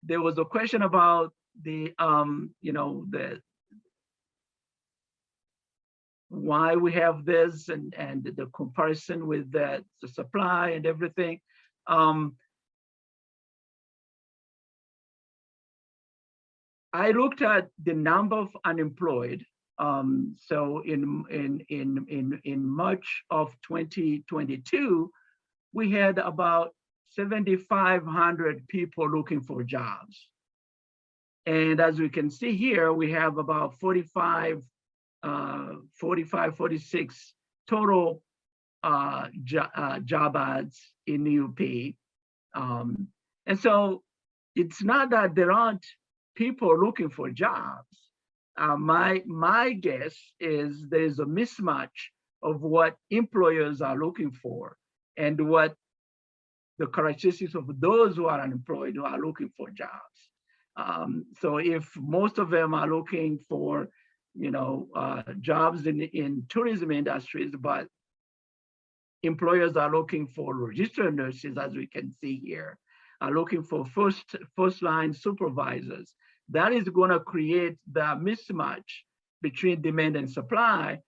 Speaker 7: There was a question about the why we have this and the comparison with the supply and everything. I looked at the number of unemployed. So in March of 2022, we had about 7,500 people looking for jobs. And as we can see here, we have about 46 total job ads in the UP. And so it's not that there aren't people looking for jobs. My guess is there's a mismatch of what employers are looking for and what the characteristics of those who are unemployed who are looking for jobs. So if most of them are looking for, jobs in tourism industries, but employers are looking for registered nurses, as we can see here, are looking for first line supervisors, that is going to create the mismatch between demand and supply.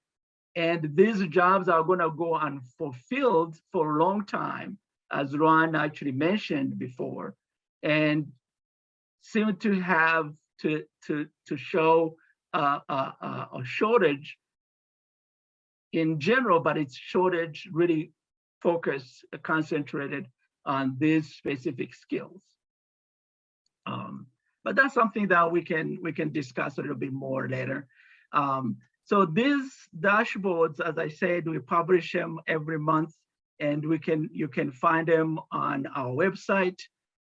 Speaker 7: And these jobs are going to go unfulfilled for a long time, as Ron actually mentioned before, and seem to have to show a shortage in general, but it's shortage really focused, concentrated on these specific skills. But that's something that we can discuss a little bit more later. So these dashboards, as I said, we publish them every month, and you can find them on our website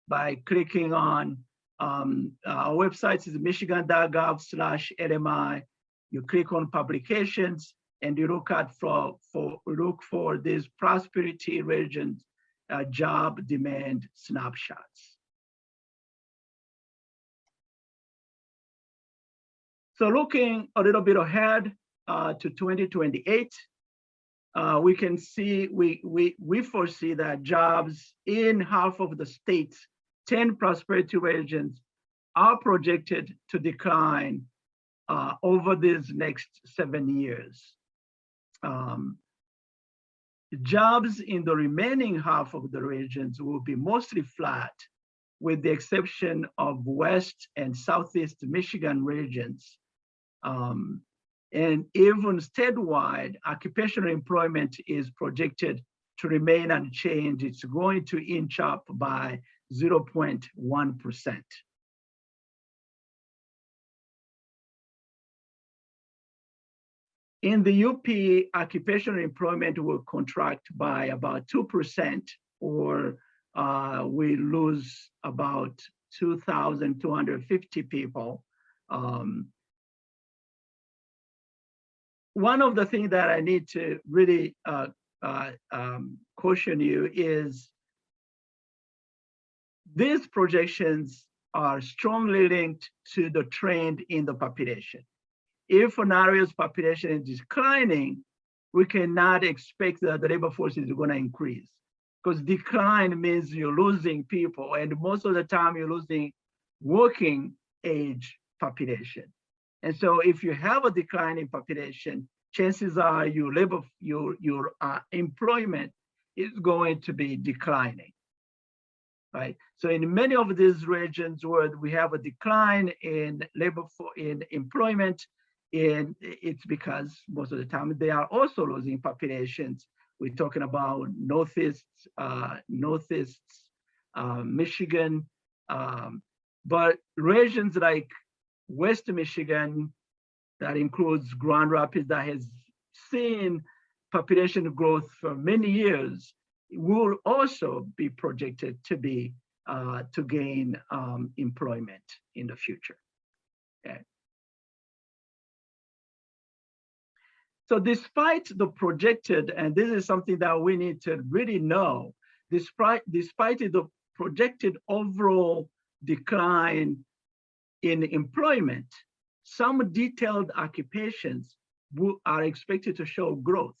Speaker 7: by clicking on our website is michigan.gov/LMI. You click on publications and you look for these prosperity regions job demand snapshots. So looking a little bit ahead to 2028, we can see we foresee that jobs in half of the state's 10 prosperity regions are projected to decline over these next 7 years. jobs in the remaining half of the regions will be mostly flat, with the exception of West and Southeast Michigan regions. And even statewide, occupational employment is projected to remain unchanged. It's going to inch up by 0.1%. In the UP, occupational employment will contract by about 2%, or we lose about 2,250 people. One of the things that I need to really caution you is these projections are strongly linked to the trend in the population. If an area's population is declining, we cannot expect that the labor force is going to increase, because decline means you're losing people, and most of the time you're losing working age population. And so if you have a decline in population, chances are your employment is going to be declining, right? So in many of these regions where we have a decline in employment, and it's because most of the time they are also losing populations. We're talking about Northeast Michigan, but regions like West Michigan, that includes Grand Rapids, that has seen population growth for many years, will also be projected to be to gain employment in the future. Okay. So despite the projected, and this is something that we need to really know, despite the projected overall decline in employment, some detailed occupations are expected to show growth.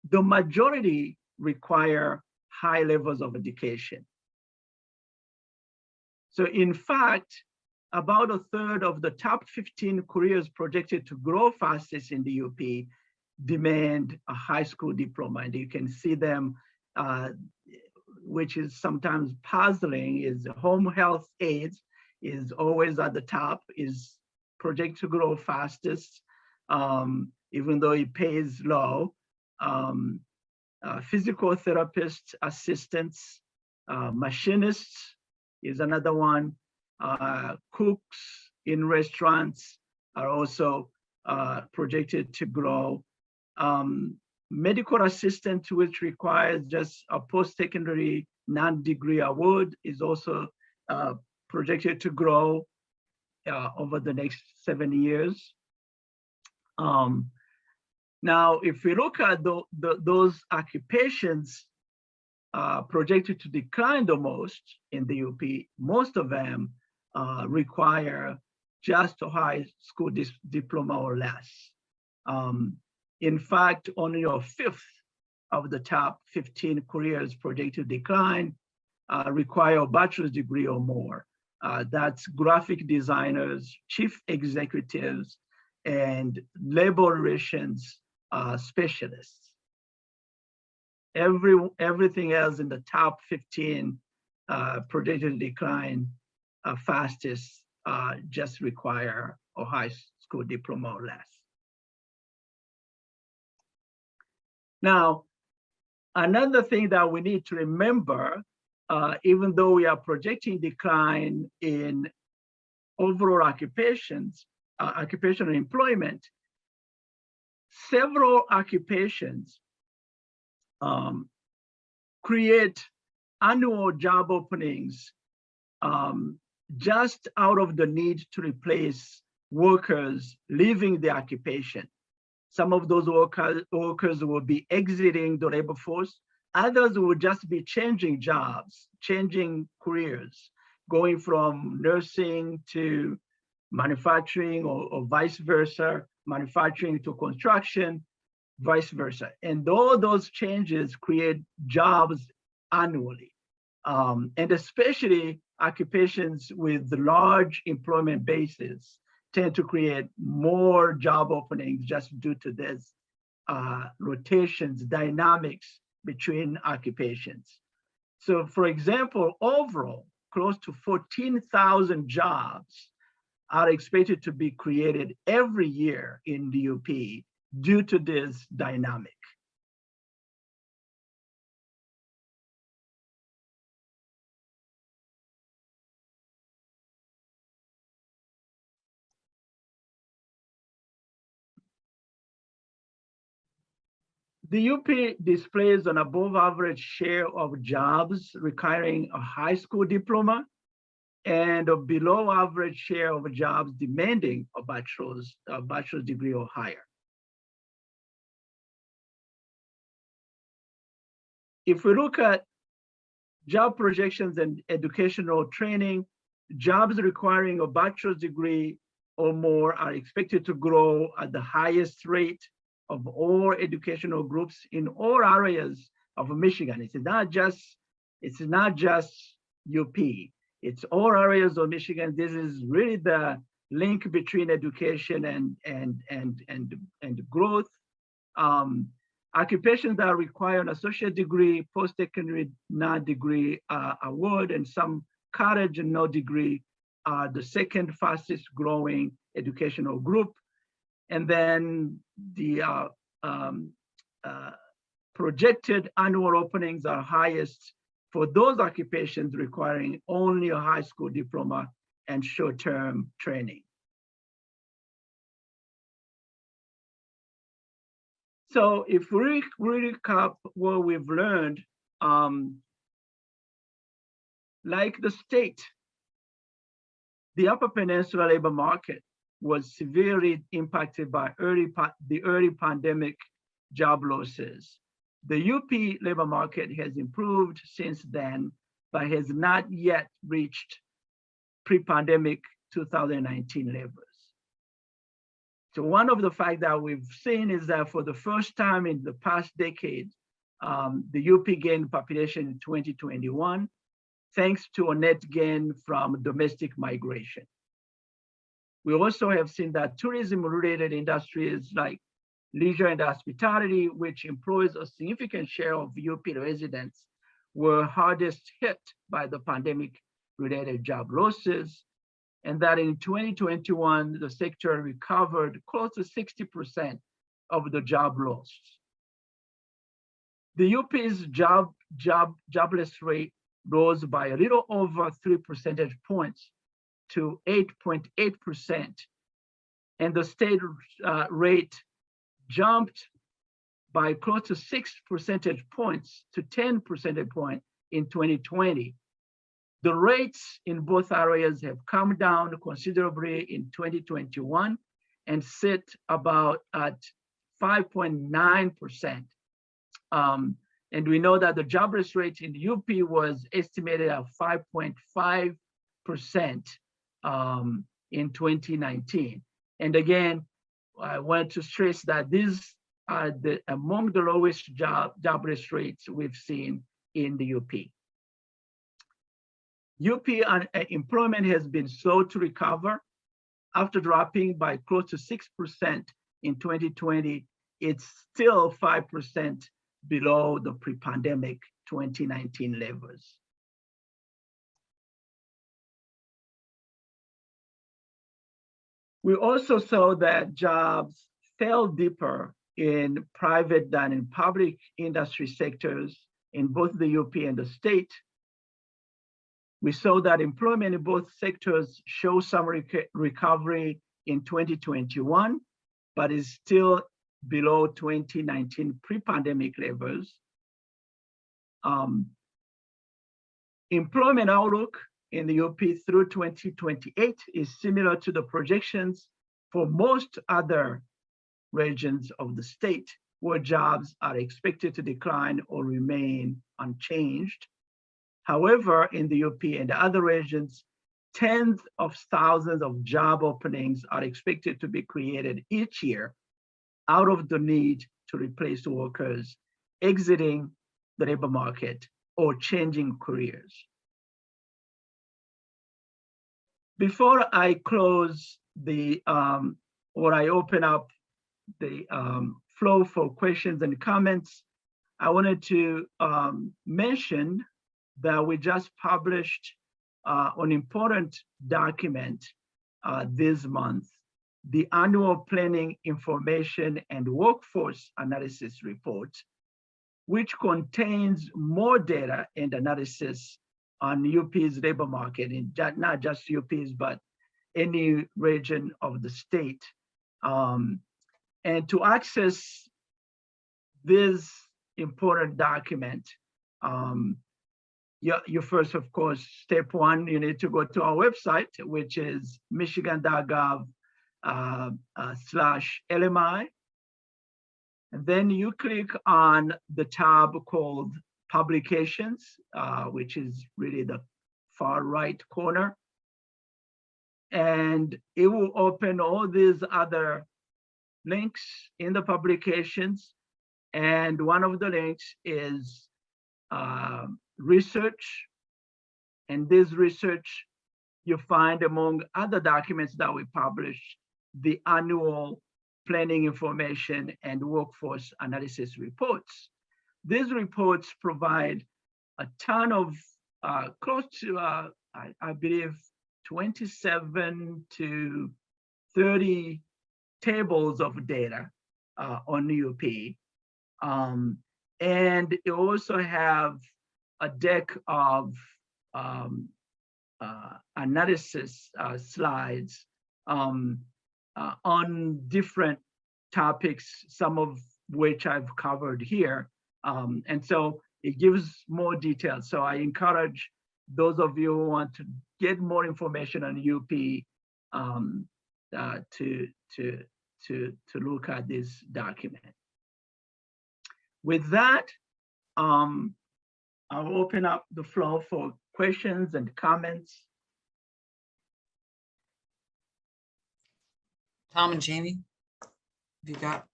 Speaker 7: The majority require high levels of education. So in fact, about a third of the top 15 careers projected to grow fastest in the UP demand a high school diploma. And you can see them, which is sometimes puzzling, is home health aides is always at the top, is projected to grow fastest, even though it pays low. Physical therapist assistants, machinists is another one. Cooks in restaurants are also projected to grow. Medical assistant, which requires just a post-secondary non-degree award, is also projected to grow over the next 7 years. Now, if we look at those occupations projected to decline the most in the UP, most of them require just a high school diploma or less. In fact, only a fifth of the top 15 careers projected to decline require a bachelor's degree or more. That's graphic designers, chief executives, and labor relations specialists. Everything else in the top 15 projected to decline fastest just require a high school diploma or less. Now, another thing that we need to remember, even though we are projecting decline in overall occupations, occupational employment, several occupations create annual job openings just out of the need to replace workers leaving the occupation. Some of those workers will be exiting the labor force. Others will just be changing jobs, changing careers, going from nursing to manufacturing or vice versa, manufacturing to construction, vice versa. And all those changes create jobs annually. And especially occupations with large employment bases tend to create more job openings just due to this rotations, dynamics between occupations. So for example, overall, close to 14,000 jobs are expected to be created every year in the UP due to this dynamic. The UP displays an above average share of jobs requiring a high school diploma and a below average share of jobs demanding a bachelor's degree or higher. If we look at job projections and educational training, jobs requiring a bachelor's degree or more are expected to grow at the highest rate of all educational groups in all areas of Michigan. It's not just UP. It's all areas of Michigan. This is really the link between education and growth. Occupations that require an associate degree, post-secondary non-degree award, and some college and no degree are the second fastest growing educational group. And then the projected annual openings are highest for those occupations requiring only a high school diploma and short-term training. So if we recap what we've learned, like the state, the Upper Peninsula labor market was severely impacted by the early pandemic job losses. The UP labor market has improved since then, but has not yet reached pre-pandemic 2019 levels. So one of the facts that we've seen is that for the first time in the past decade, the UP gained population in 2021, thanks to a net gain from domestic migration. We also have seen that tourism-related industries like leisure and hospitality, which employs a significant share of UP residents, were hardest hit by the pandemic-related job losses, and that in 2021, the sector recovered close to 60% of the job loss. The UP's jobless rate rose by a little over 3 percentage points to 8.8%, and the state rate jumped by close to 6 percentage points to 10 percentage points in 2020. The rates in both areas have come down considerably in 2021 and sit about at 5.9%. And we know that the jobless rate in the UP was estimated at 5.5% in 2019. And again, I want to stress that these are among the lowest jobless rates we've seen in the UP. UP employment has been slow to recover. After dropping by close to 6% in 2020, it's still 5% below the pre-pandemic 2019 levels. We also saw that jobs fell deeper in private than in public industry sectors in both the UP and the state. We saw that employment in both sectors show some recovery in 2021, but is still below 2019 pre-pandemic levels. Employment outlook in the UP through 2028 is similar to the projections for most other regions of the state, where jobs are expected to decline or remain unchanged. However, in the UP and other regions, tens of thousands of job openings are expected to be created each year out of the need to replace workers exiting the labor market or changing careers. Before I close the, or I open up the flow for questions and comments, I wanted to mention that we just published an important document this month, the Annual Planning Information and Workforce Analysis Report, which contains more data and analysis on UP's labor market, in not just UP's, but any region of the state. And to access this important document, you first, of course, step one, you need to go to our website, which is michigan.gov/LMI. And then you click on the tab called Publications, which is really the far right corner. And it will open all these other links in the publications. And one of the links is research. And this research, you find among other documents that we publish, the annual planning information and workforce analysis reports. These reports provide a ton of close to, I believe, 27 to 30 tables of data on UP. And it also have a deck of analysis slides on different topics, some of which I've covered here. And so it gives more details. So I encourage those of you who want to get more information on UP to look at this document. With that, I'll open up the floor for questions and comments.
Speaker 1: Tom and Jamie, have you got?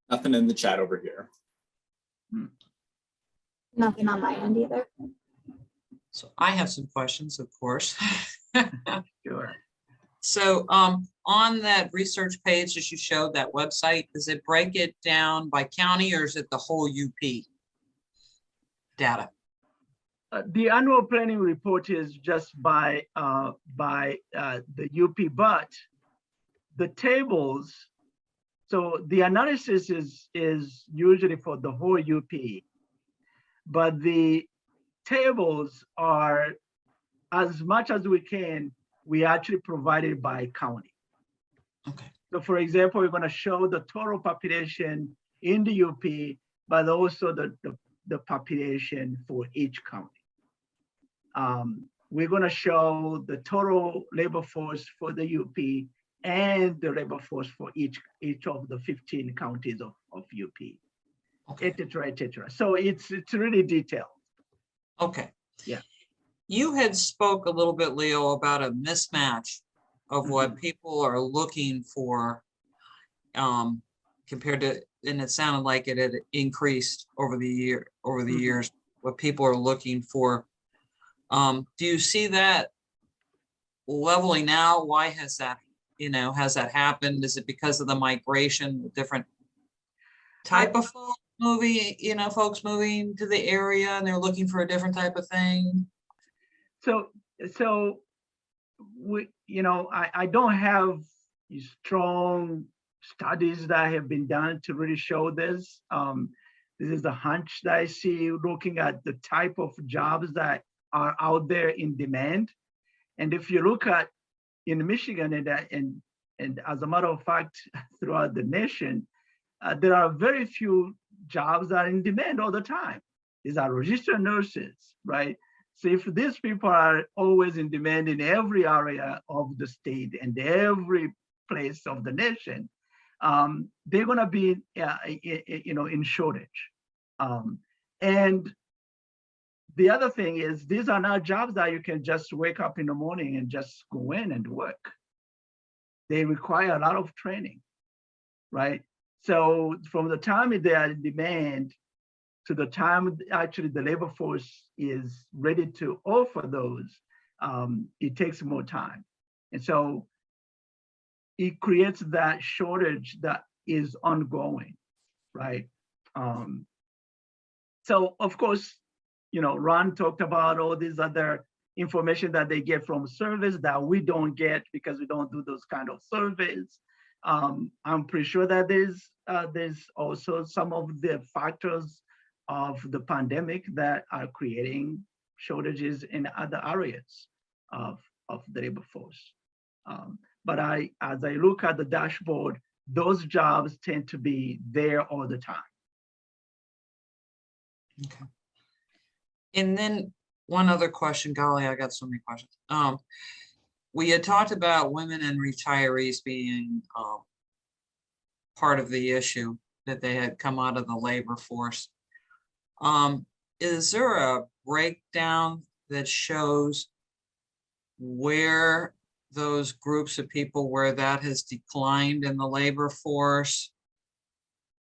Speaker 3: Nothing in the chat over here.
Speaker 5: Nothing on my end either.
Speaker 1: So I have some questions, of course.
Speaker 7: Sure.
Speaker 1: So on that research page that you showed, that website, does it break it down by county or is it the whole UP data?
Speaker 7: The annual planning report is just by the UP, but the tables, so the analysis is usually for the whole UP, but the tables are, as much as we can, we actually provide it by county.
Speaker 1: Okay.
Speaker 7: So for example, we're going to show the total population in the UP, but also the population for each county. We're going to show the total labor force for the UP and the labor force for each of the 15 counties of UP,
Speaker 1: Okay.
Speaker 7: et cetera, et cetera. So it's really detailed.
Speaker 1: Okay.
Speaker 7: Yeah.
Speaker 1: You had spoke a little bit, Leo, about a mismatch of what people are looking for compared to, and it sounded like it had increased over the years, what people are looking for. Do you see that leveling out? Why has that, has that happened? Is it because of the migration, different type of folks moving to the area and they're looking for a different type of thing?
Speaker 7: So we, I don't have strong studies that have been done to really show this. This is the hunch that I see looking at the type of jobs that are out there in demand. And if you look at in Michigan and as a matter of fact, throughout the nation, there are very few jobs that are in demand all the time. These are registered nurses, right? So if these people are always in demand in every area of the state and every place of the nation, they're going to be, in shortage. And the other thing is, these are not jobs that you can just wake up in the morning and just go in and work. They require a lot of training, right? So from the time they are in demand to the time actually the labor force is ready to offer those, it takes more time. And so it creates that shortage that is ongoing, right? So of course, Ron talked about all these other information that they get from surveys that we don't get because we don't do those kind of surveys. I'm pretty sure that there's also some of the factors of the pandemic that are creating shortages in other areas of the labor force. But as I look at the dashboard, those jobs tend to be there all the time.
Speaker 1: Okay. And then one other question, golly, I got so many questions. We had talked about women and retirees being part of the issue, that they had come out of the labor force. Is there a breakdown that shows where those groups of people, where that has declined in the labor force?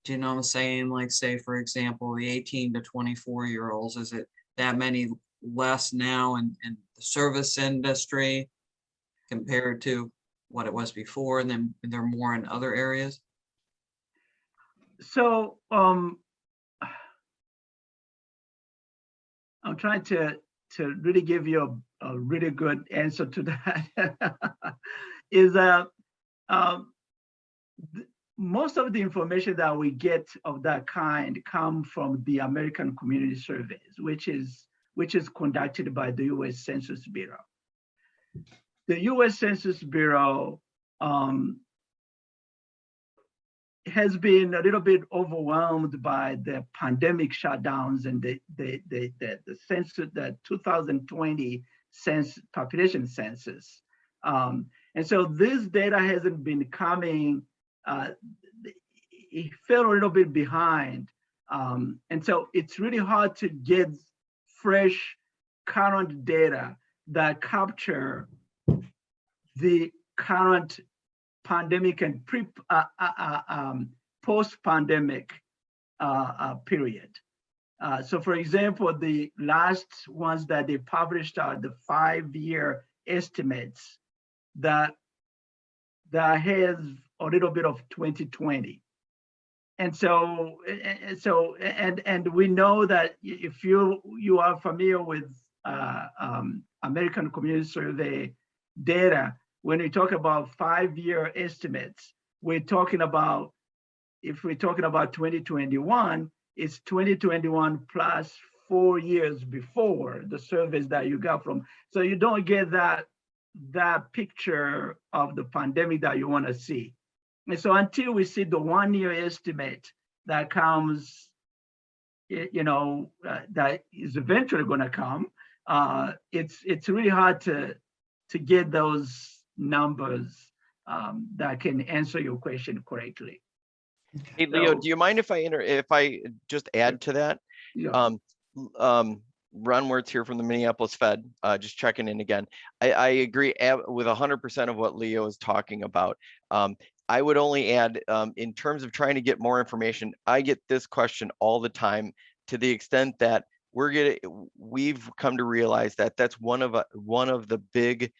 Speaker 1: Do you know what I'm saying? Like, say, for example, the 18 to 24-year-olds, is it that many less now in the service industry compared to what it was before, and then they're more in other areas?
Speaker 7: So I'm trying to really give you a really good answer to that. Is that most of the information that we get of that kind come from the American Community Surveys, which is conducted by the U.S. Census Bureau. The U.S. Census Bureau has been a little bit overwhelmed by the pandemic shutdowns and the census, the 2020 population census. And so this data hasn't been coming, it fell a little bit behind. And so it's really hard to get fresh current data that capture the current pandemic and post-pandemic period. So for example, the last ones that they published are the 5-year estimates that has a little bit of 2020. And so we know that if you are familiar with American Community Survey data, when we talk about 5-year estimates, we're talking about, if we're talking about 2021, it's 2021 plus 4 years before the surveys that you got from. So you don't get that picture of the pandemic that you want to see. And so until we see the 1-year estimate that comes, that is eventually going to come, it's really hard to get those numbers that can answer your question correctly.
Speaker 4: Hey, Leo,
Speaker 7: So,
Speaker 4: do you mind if I just add to that?
Speaker 7: yeah.
Speaker 4: Ron Wirtz here from the Minneapolis Fed, just checking in again. I agree with 100% of what Leo is talking about. I would only add, in terms of trying to get more information, I get this question all the time, to the extent that we've come to realize that that's one of the big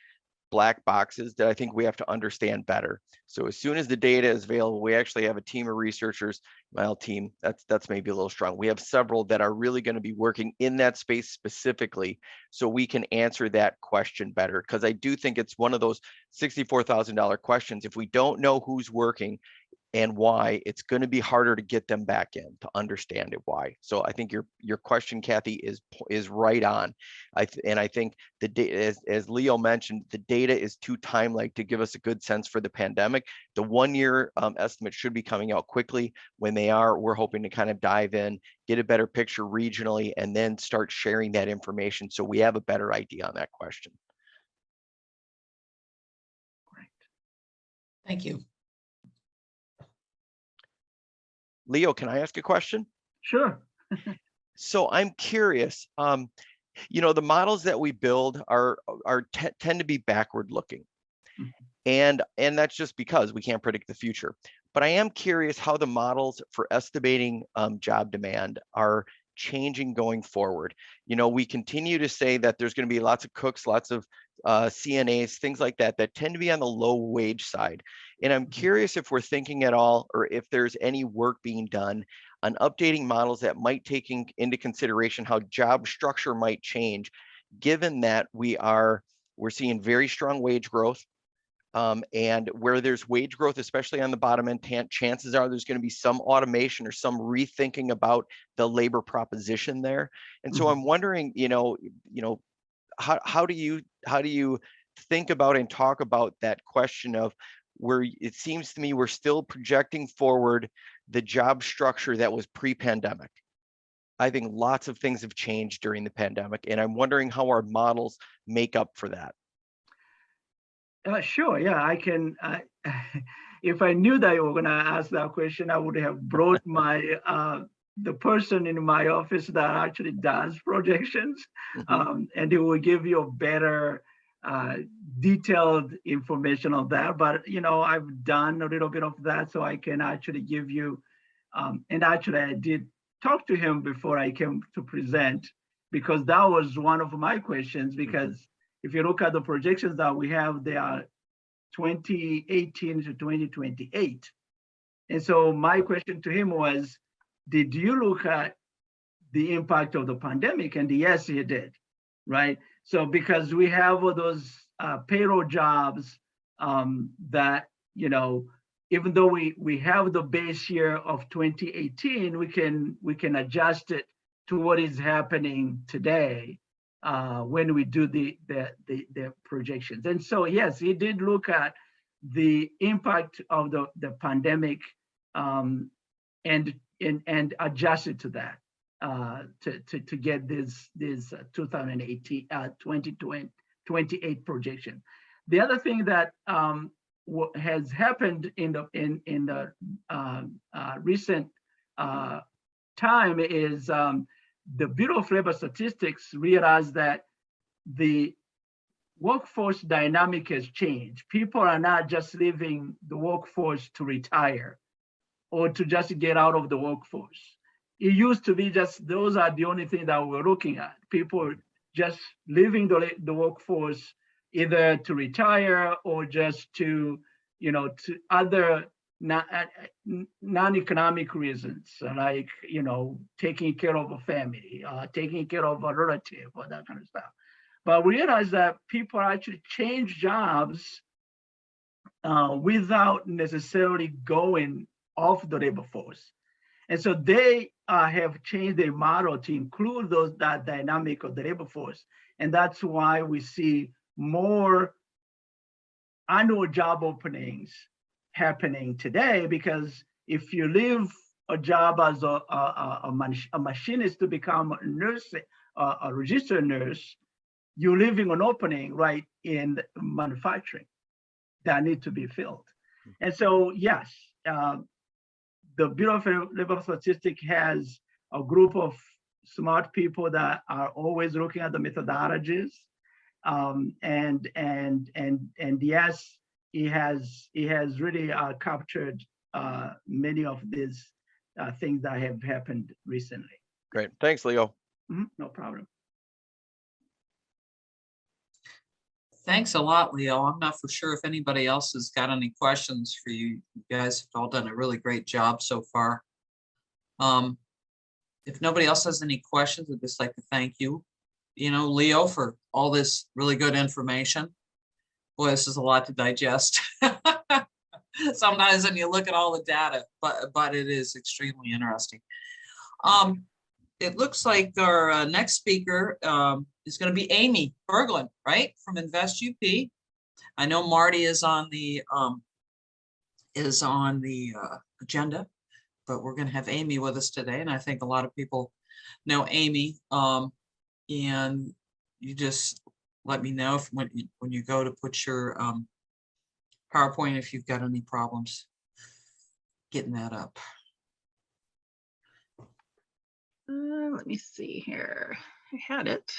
Speaker 4: black boxes that I think we have to understand better. So as soon as the data is available, we actually have a team of researchers, well, team, that's maybe a little strong. We have several that are really going to be working in that space specifically, so we can answer that question better. Because I do think it's one of those $64,000 questions. If we don't know who's working and why, it's going to be harder to get them back in to understand it why. So I think your question, Kathy, is right on. And I think the data, as Leo mentioned, the data is too time-like to give us a good sense for the pandemic. The 1-year estimate should be coming out quickly. When they are, we're hoping to kind of dive in, get a better picture regionally, and then start sharing that information so we have a better idea on that question.
Speaker 7: Great.
Speaker 1: Thank you.
Speaker 4: Leo, can I ask a question?
Speaker 7: Sure.
Speaker 4: So I'm curious, the models that we build tend to be backward looking. And that's just because we can't predict the future. But I am curious how the models for estimating job demand are changing going forward. We continue to say that there's going to be lots of cooks, lots of CNAs, things like that, that tend to be on the low wage side. And I'm curious if we're thinking at all, or if there's any work being done on updating models that might take into consideration how job structure might change, given that we're seeing very strong wage growth. And where there's wage growth, especially on the bottom end, chances are there's going to be some automation or some rethinking about the labor proposition there. And so I'm wondering, how do you think about and talk about that question of where it seems to me we're still projecting forward the job structure that was pre-pandemic. I think lots of things have changed during the pandemic, and I'm wondering how our models make up for that.
Speaker 7: Sure, yeah, I can. If I knew that you were going to ask that question, I would have brought my the person in my office that actually does projections, and it will give you a better detailed information on that. But I've done a little bit of that, so I can actually give you. And actually, I did talk to him before I came to present, because that was one of my questions. Because if you look at the projections that we have, they are 2018 to 2028. And so my question to him was, did you look at the impact of the pandemic? And yes, he did, right? So because we have all those payroll jobs that, even though we have the base year of 2018, we can adjust it to what is happening today. When we do the projections. And so, yes, he did look at the impact of the pandemic and adjust it to that to get this 2018 2028 projection. The other thing that has happened in the recent time is the Bureau of Labor Statistics realized that the workforce dynamic has changed. People are not just leaving the workforce to retire or to just get out of the workforce. It used to be just those are the only thing that we're looking at. People just leaving the workforce either to retire or just to other non-economic reasons, like taking care of a family, taking care of a relative, or that kind of stuff. But we realize that people actually change jobs without necessarily going off the labor force, and so they have changed their model to include that dynamic of the labor force, and that's why we see more annual job openings happening today. Because if you leave a job as a machinist to become a nurse, a registered nurse, you're leaving an opening right in manufacturing that need to be filled. And so, yes, the Bureau of Labor Statistics has a group of smart people that are always looking at the methodologies, and yes, he has really captured many of these things that have happened recently.
Speaker 4: Great, thanks, Leo.
Speaker 7: No problem.
Speaker 1: Thanks a lot, Leo. I'm not for sure if anybody else has got any questions for you. You guys have all done a really great job so far. If nobody else has any questions, I'd just like to thank you, Leo, for all this really good information. Boy, this is a lot to digest. Sometimes when you look at all the data, but it is extremely interesting. It looks like our next speaker is going to be Amy Berglund, right, from Invest UP. I know Marty is on the agenda, but we're going to have Amy with us today, and I think a lot of people know Amy. And you just let me know if when you go to put your PowerPoint if you've got any problems getting that up.
Speaker 8: Let me see here. I had it.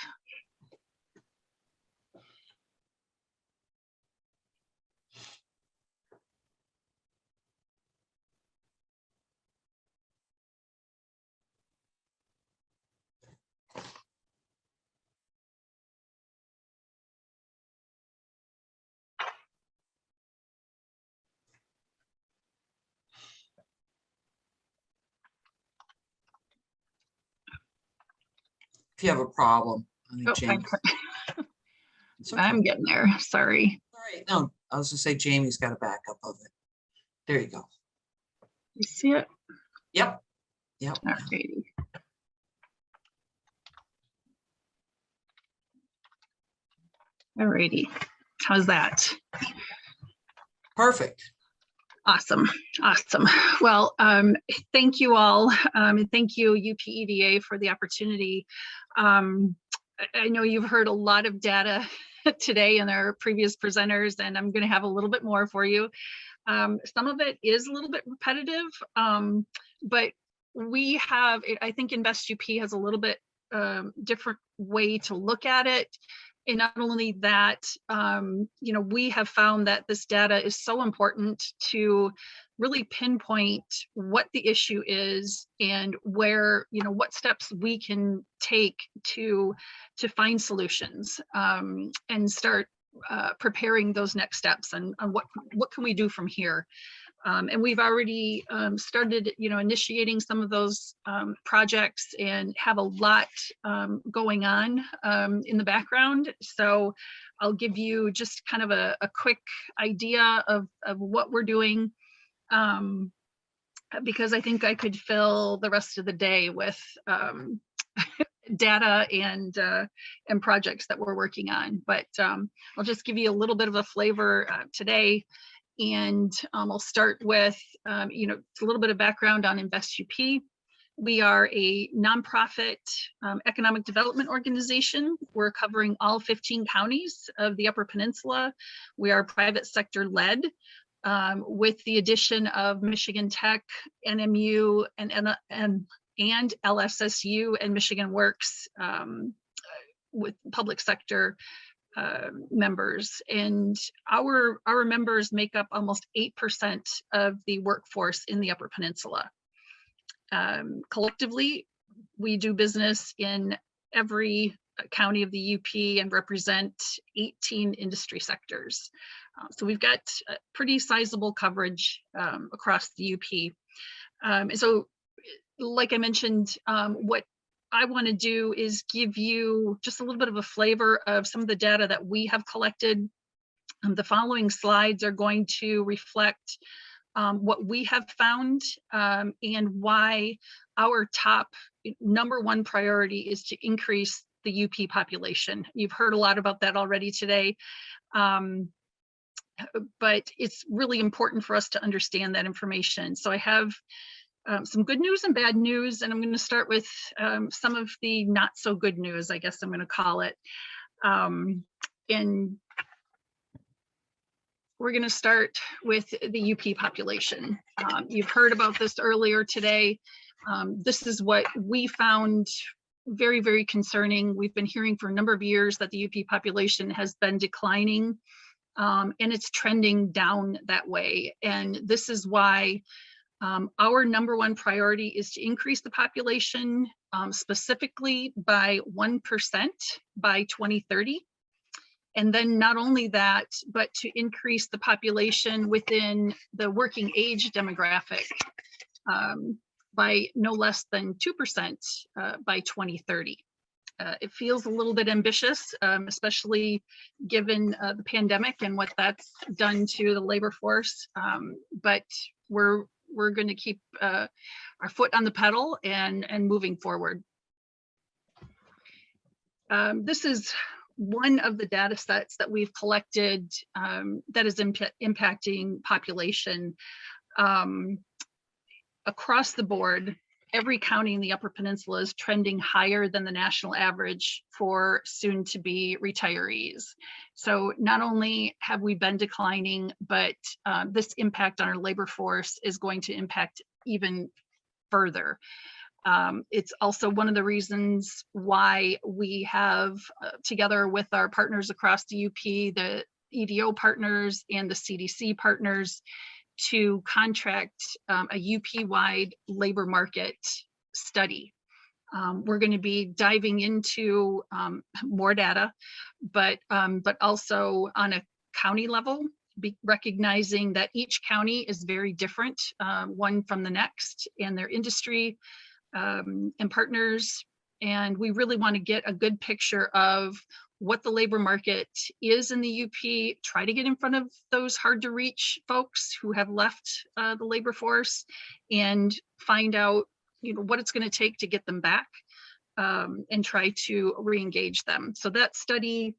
Speaker 1: if you have a problem. I think
Speaker 8: Oh,
Speaker 1: Jamie. It's okay.
Speaker 8: I'm getting there. Sorry.
Speaker 1: All right. No, I was gonna say Jamie's got a backup of it. There you go.
Speaker 8: You see it?
Speaker 1: Yep. Yep.
Speaker 8: Alrighty. Alrighty. How's that?
Speaker 1: Perfect.
Speaker 8: Awesome. Awesome. Well, thank you all. And thank you, UPEDA, for the opportunity. I know you've heard a lot of data today in our previous presenters, and I'm going to have a little bit more for you. Some of it is a little bit repetitive, but we have, I think InvestUP has a little bit different way to look at it. And not only that, you know, we have found that this data is so important to really pinpoint what the issue is and where, you know, what steps we can take to find solutions and start preparing those next steps and what can we do from here. And we've already started, you know, initiating some of those projects and have a lot going on in the background. So I'll give you just kind of a quick idea of what we're doing, because I think I could fill the rest of the day with data and projects that we're working on. But I'll just give you a little bit of a flavor today. And I'll start with, you know, a little bit of background on InvestUP. We are a nonprofit economic development organization. We're covering all 15 counties of the Upper Peninsula. We are private sector led with the addition of Michigan Tech, NMU, and LSSU and Michigan Works with public sector members, and our members make up almost 8% of the workforce in the Upper Peninsula. Collectively, we do business in every county of the UP and represent 18 industry sectors. So we've got pretty sizable coverage across the UP. And so, like I mentioned, what I want to do is give you just a little bit of a flavor of some of the data that we have collected. The following slides are going to reflect what we have found and why our top #1 priority is to increase the UP population. You've heard a lot about that already today, but it's really important for us to understand that information. So I have some good news and bad news, and I'm going to start with some of the not so good news, I guess I'm going to call it. And we're going to start with the UP population. You've heard about this earlier today. This is what we found very, very concerning. We've been hearing for a number of years that the UP population has been declining, and it's trending down that way. And this is why our #1 priority is to increase the population, specifically by 1% by 2030. And then not only that, but to increase the population within the working age demographic by no less than 2% by 2030. It feels a little bit ambitious, especially given the pandemic and what that's done to the labor force, but we're going to keep our foot on the pedal and moving forward. This is one of the data sets that we've collected that is impacting population across the board. Every county in the Upper Peninsula is trending higher than the national average for soon-to-be retirees. So not only have we been declining, but this impact on our labor force is going to impact even further. It's also one of the reasons why we have, together with our partners across the UP, the EDO partners and the CDC partners, to contract a UP-wide labor market study. We're going to be diving into more data, but also on a county level, recognizing that each county is very different, one from the next, and their industry and partners and we really want to get a good picture of what the labor market is in the UP, try to get in front of those hard to reach folks who have left the labor force, and find out, what it's going to take to get them back, and try to re-engage them. So that study,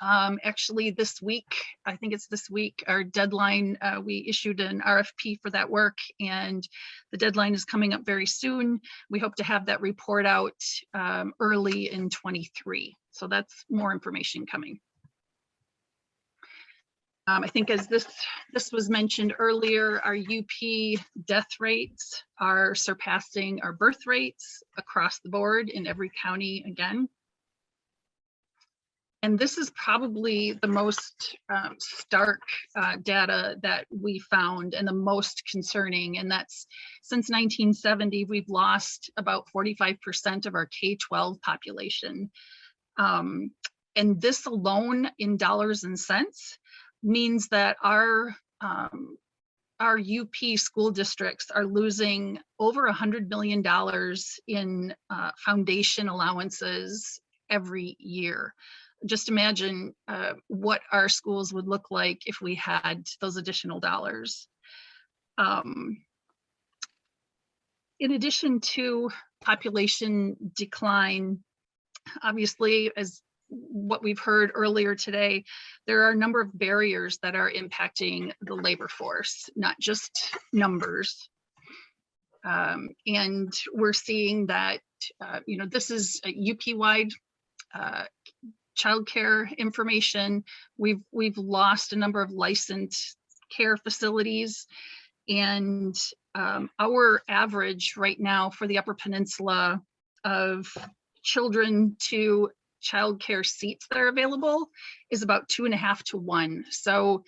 Speaker 8: actually this week, I think it's this week, our deadline, we issued an RFP for that work, and the deadline is coming up very soon. We hope to have that report out early in 23. So that's more information coming. I think as this was mentioned earlier, our UP death rates are surpassing our birth rates across the board in every county again. And this is probably the most stark data that we found, and the most concerning. And that's since 1970, we've lost about 45% of our K-12 population. And this alone in dollars and cents means that our UP school districts are losing over $100 million in foundation allowances every year. Just imagine what our schools would look like if we had those additional dollars. In addition to population decline, obviously, as what we've heard earlier today, there are a number of barriers that are impacting the labor force, not just numbers. And we're seeing that, this is a UP-wide childcare information. We've lost a number of licensed care facilities, and our average right now for the Upper Peninsula of children to childcare seats that are available is about 2.5 to 1. So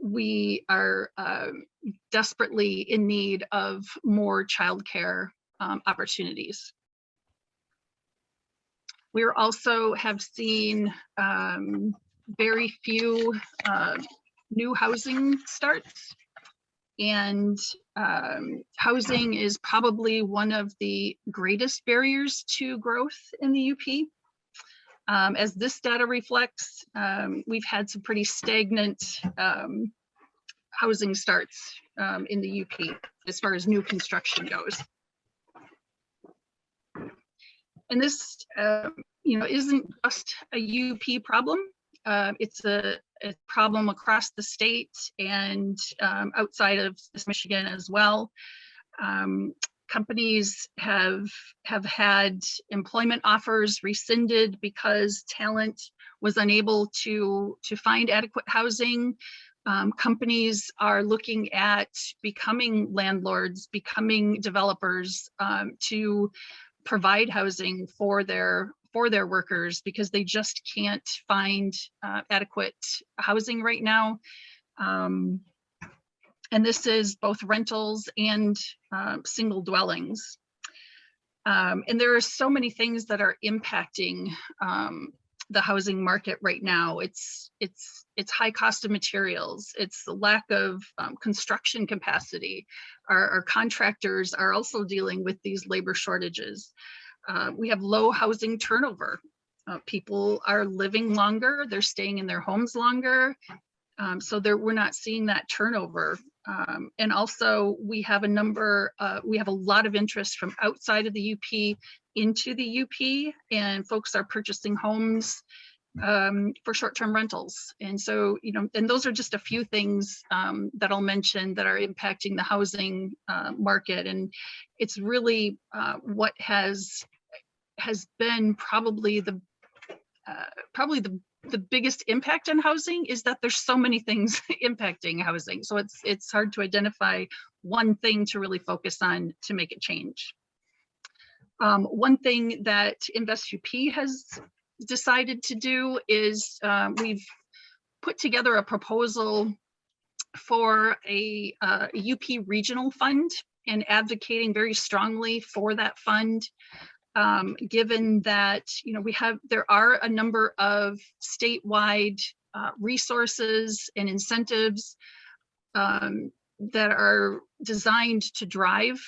Speaker 8: we are desperately in need of more childcare opportunities. We also have seen very few new housing starts, and housing is probably one of the greatest barriers to growth in the UP. As this data reflects, we've had some pretty stagnant housing starts in the UP as far as new construction goes. And this, isn't just a UP problem. It's a problem across the state and outside of Michigan as well. Companies have had employment offers rescinded because talent was unable to find adequate housing. Companies are looking at becoming landlords, becoming developers to provide housing for their workers, because they just can't find adequate housing right now. And this is both rentals and single dwellings. And there are so many things that are impacting the housing market right now. It's high cost of materials. It's the lack of construction capacity. Our contractors are also dealing with these labor shortages. We have low housing turnover. People are living longer. They're staying in their homes longer. So we're not seeing that turnover. And also we have a lot of interest from outside of the UP into the UP, and folks are purchasing homes for short-term rentals. And so, and those are just a few things that I'll mention that are impacting the housing market. And it's really what has been probably the biggest impact on housing is that there's so many things impacting housing. So it's hard to identify one thing to really focus on to make it change. One thing that Invest UP has decided to do is we've put together a proposal for a UP regional fund, and advocating very strongly for that fund. Given that there are a number of statewide resources and incentives that are designed to drive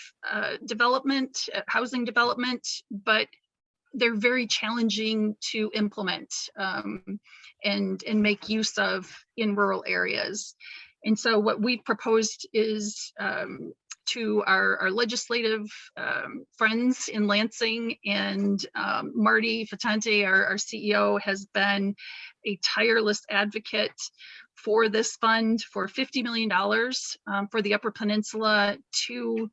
Speaker 8: development, housing development, but they're very challenging to implement and make use of in rural areas. And so what we proposed is to our legislative friends in Lansing, and Marty Fittante, our CEO, has been a tireless advocate for this fund for $50 million for the Upper Peninsula to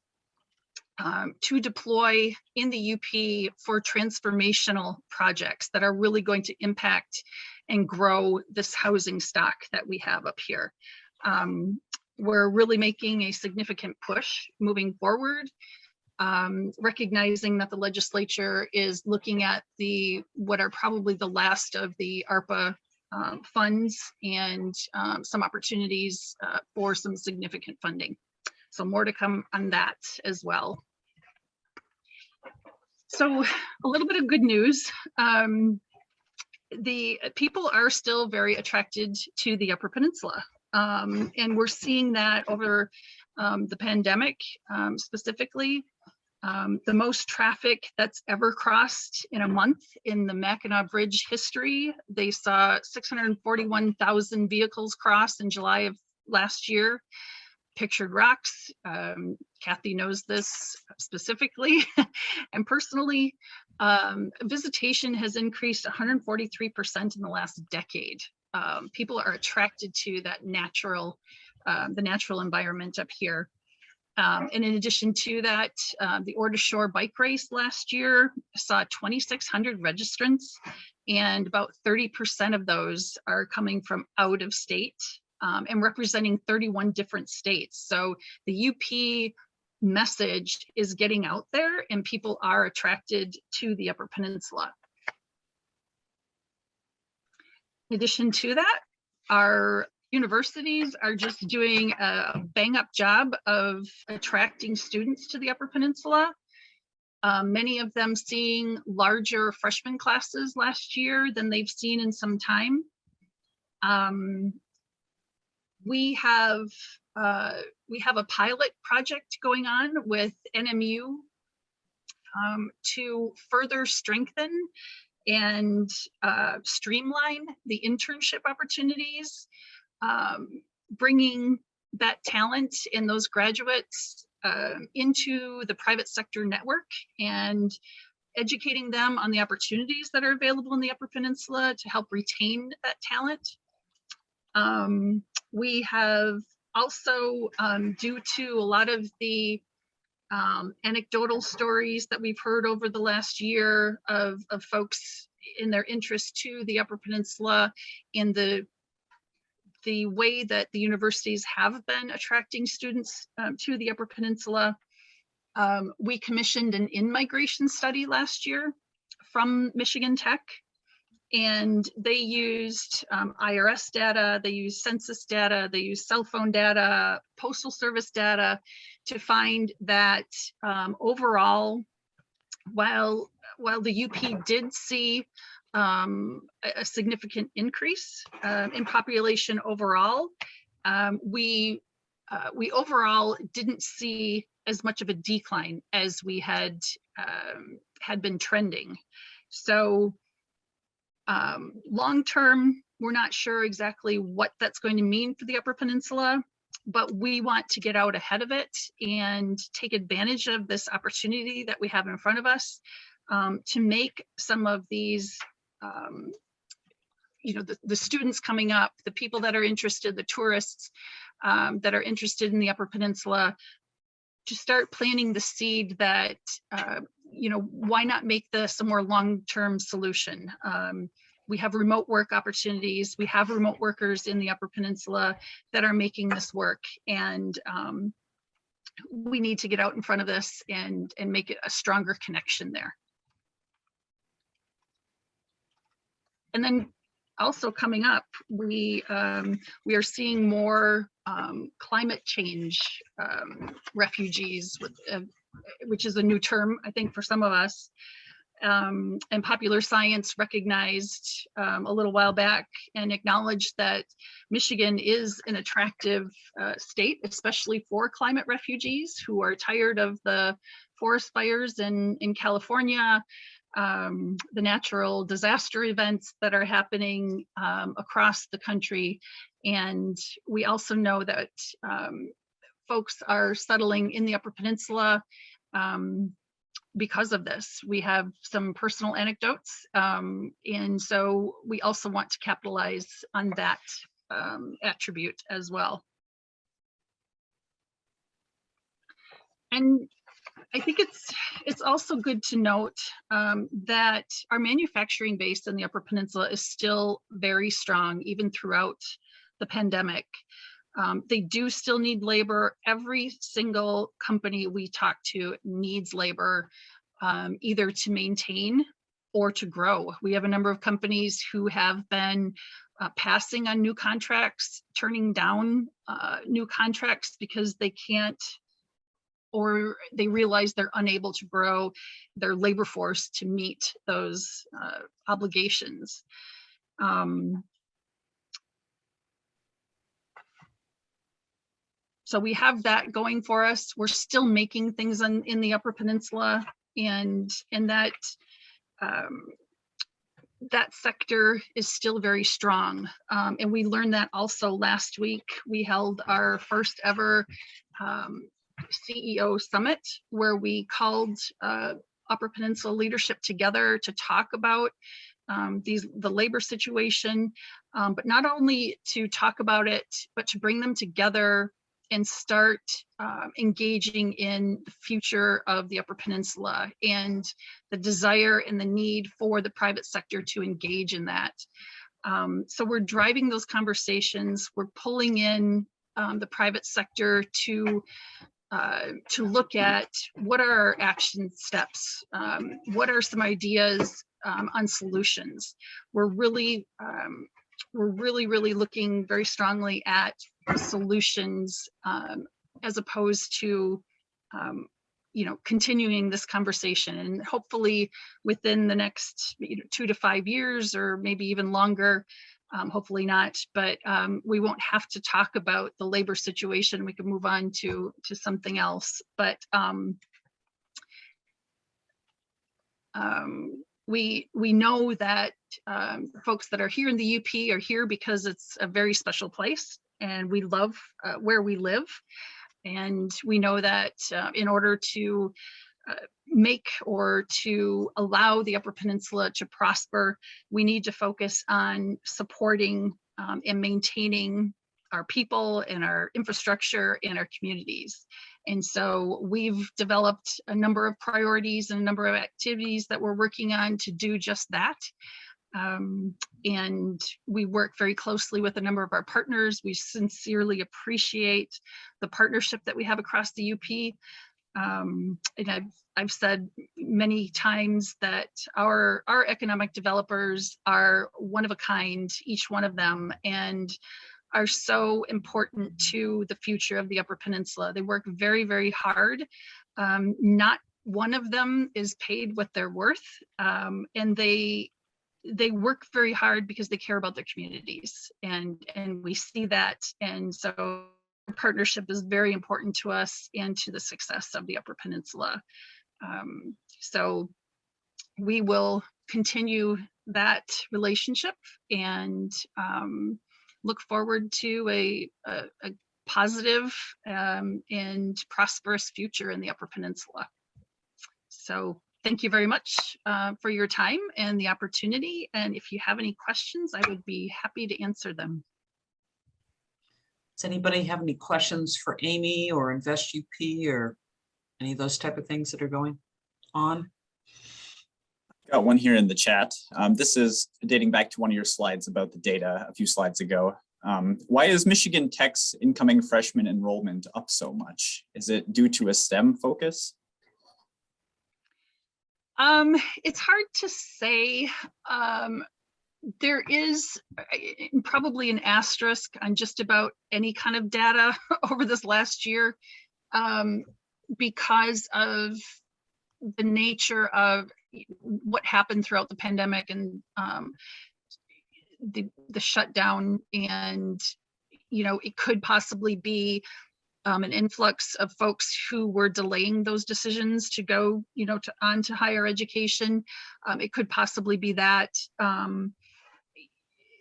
Speaker 8: deploy in the UP for transformational projects that are really going to impact and grow this housing stock that we have up here. We're really making a significant push moving forward, recognizing that the legislature is looking at what are probably the last of the ARPA funds and some opportunities for some significant funding. So more to come on that as well. So a little bit of good news. The people are still very attracted to the Upper Peninsula. And we're seeing that over the pandemic specifically. The most traffic that's ever crossed in a month in the Mackinac Bridge history. They saw 641,000 vehicles cross in July of last year. Pictured rocks. Kathy knows this specifically and personally. Visitation has increased 143% in the last decade. People are attracted to that natural, the natural environment up here. And in addition to that, the Ore to Shore bike race last year saw 2,600 registrants, and about 30% of those are coming from out of state. And representing 31 different states. So the UP message is getting out there and people are attracted to the Upper Peninsula. In addition to that, our universities are just doing a bang up job of attracting students to the Upper Peninsula. Many of them seeing larger freshman classes last year than they've seen in some time. We have a pilot project going on with NMU to further strengthen and streamline the internship opportunities, bringing that talent and those graduates into the private sector network and educating them on the opportunities that are available in the Upper Peninsula to help retain that talent. We have also, due to a lot of the anecdotal stories that we've heard over the last year of folks in their interest to the Upper Peninsula, and the way that the universities have been attracting students to the Upper Peninsula, we commissioned an in-migration study last year from Michigan Tech. And they used IRS data, they used census data, they used cell phone data, postal service data to find that overall, while the UP did see a significant increase in population overall, we overall didn't see as much of a decline as we had been trending. So long term, we're not sure exactly what that's going to mean for the Upper Peninsula, but we want to get out ahead of it and take advantage of this opportunity that we have in front of us to make some of these, the students coming up, the people that are interested, the tourists that are interested in the Upper Peninsula, to start planting the seed that, why not make this a more long-term solution? We have remote work opportunities. We have remote workers in the Upper Peninsula that are making this work. And we need to get out in front of this and make it a stronger connection there. And then also coming up, we are seeing more climate change refugees, which is a new term, I think, for some of us. And Popular Science recognized a little while back and acknowledged that Michigan is an attractive state, especially for climate refugees who are tired of the forest fires in California, the natural disaster events that are happening across the country. And we also know that folks are settling in the Upper Peninsula because of this. We have some personal anecdotes, and so we also want to capitalize on that attribute as well. And I think it's also good to note that our manufacturing base in the Upper Peninsula is still very strong, even throughout the pandemic. They do still need labor. Every single company we talk to needs labor, either to maintain or to grow. We have a number of companies who have been passing on new contracts, turning down new contracts because they can't, or they realize they're unable to grow their labor force to meet those obligations. So we have that going for us. We're still making things in the Upper Peninsula, and that that sector is still very strong. And we learned that also last week. We held our first ever CEO summit, where we called Upper Peninsula leadership together to talk about the labor situation, but not only to talk about it, but to bring them together and start engaging in the future of the Upper Peninsula and the desire and the need for the private sector to engage in that. So we're driving those conversations. We're pulling in the private sector to look at what are our action steps, what are some ideas on solutions. We're really looking very strongly at solutions as opposed to continuing this conversation. And hopefully within the next 2 to 5 years, or maybe even longer, hopefully not, but we won't have to talk about the labor situation. We can move on to something else. But we know that folks that are here in the UP are here because it's a very special place, and we love where we live. And we know that in order to make or to allow the Upper Peninsula to prosper, we need to focus on supporting and maintaining our people and our infrastructure and our communities. And so we've developed a number of priorities and a number of activities that we're working on to do just that. And we work very closely with a number of our partners. We sincerely appreciate the partnership that we have across the UP. And I've said many times that our economic developers are one of a kind, each one of them, and are so important to the future of the Upper Peninsula. They work very, very hard. Not one of them is paid what they're worth, and they work very hard because they care about their communities, and we see that. And so partnership is very important to us and to the success of the Upper Peninsula. So we will continue that relationship and look forward to a positive and prosperous future in the Upper Peninsula. So thank you very much for your time and the opportunity. And if you have any questions, I would be happy to answer them.
Speaker 1: Does anybody have any questions for Amy or Invest UP or any of those type of things that are going on?
Speaker 3: Got one here in the chat. This is dating back to one of your slides about the data a few slides ago. Why is Michigan Tech's incoming freshman enrollment up so much? Is it due to a STEM focus?
Speaker 8: It's hard to say. There is probably an asterisk on just about any kind of data over this last year because of the nature of what happened throughout the pandemic and the shutdown. And it could possibly be an influx of folks who were delaying those decisions to go, on to higher education. It could possibly be that.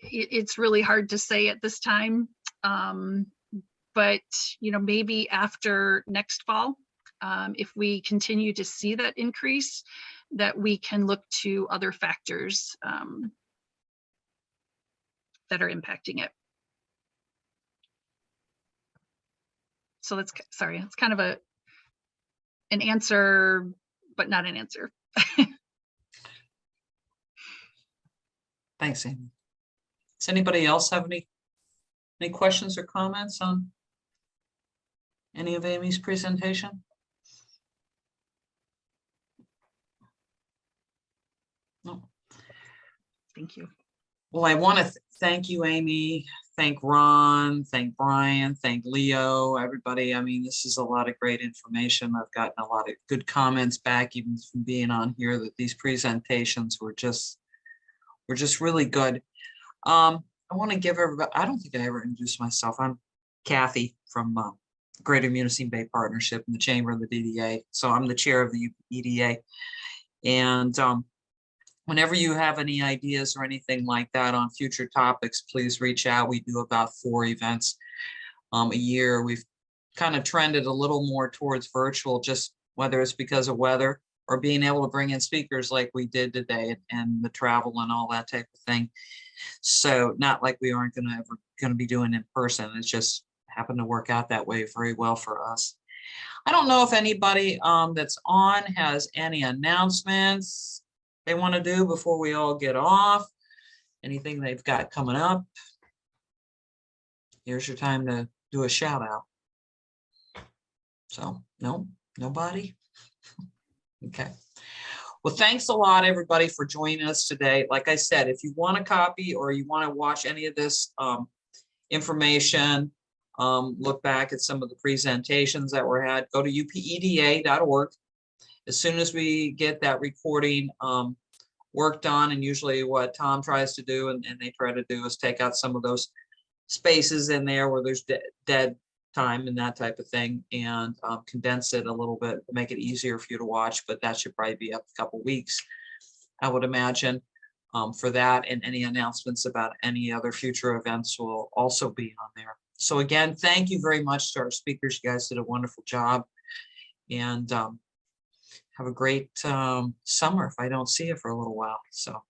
Speaker 8: It's really hard to say at this time. But, maybe after next fall, if we continue to see that increase, that we can look to other factors that are impacting it. So that's, sorry, it's kind of an answer, but not an answer.
Speaker 1: Thanks, Amy. Does anybody else have any questions or comments on any of Amy's presentation? No.
Speaker 8: Thank you.
Speaker 1: Well, I want to thank you, Amy. Thank Ron, thank Brian, thank Leo, everybody. I mean, this is a lot of great information. I've gotten a lot of good comments back, even from being on here, that these presentations were just really good. I want to give everybody, I don't think I ever introduced myself. I'm Kathy from Greater Munising Bay Partnership in the Chamber of the DDA. So I'm the chair of the UPEDA. And whenever you have any ideas or anything like that on future topics, please reach out. We do about 4 events a year. We've kind of trended a little more towards virtual, just whether it's because of weather or being able to bring in speakers like we did today, and the travel and all that type of thing. So not like we aren't going to be doing in person. It's just happened to work out that way very well for us. I don't know if anybody that's on has any announcements they want to do before we all get off. Anything they've got coming up. Here's your time to do a shout out. So no, nobody. Okay. Well, thanks a lot, everybody, for joining us today. Like I said, if you want a copy or you want to watch any of this information, look back at some of the presentations that were had, go to upeda.org. As soon as we get that recording worked on, and usually what Tom tries to do and they try to do is take out some of those spaces in there where there's dead time and that type of thing, and condense it a little bit to make it easier for you to watch. But that should probably be up a couple weeks, I would imagine, for that. And any announcements about any other future events will also be on there. So again, thank you very much to our speakers. You guys did a wonderful job, and have a great summer if I don't see you for a little while. So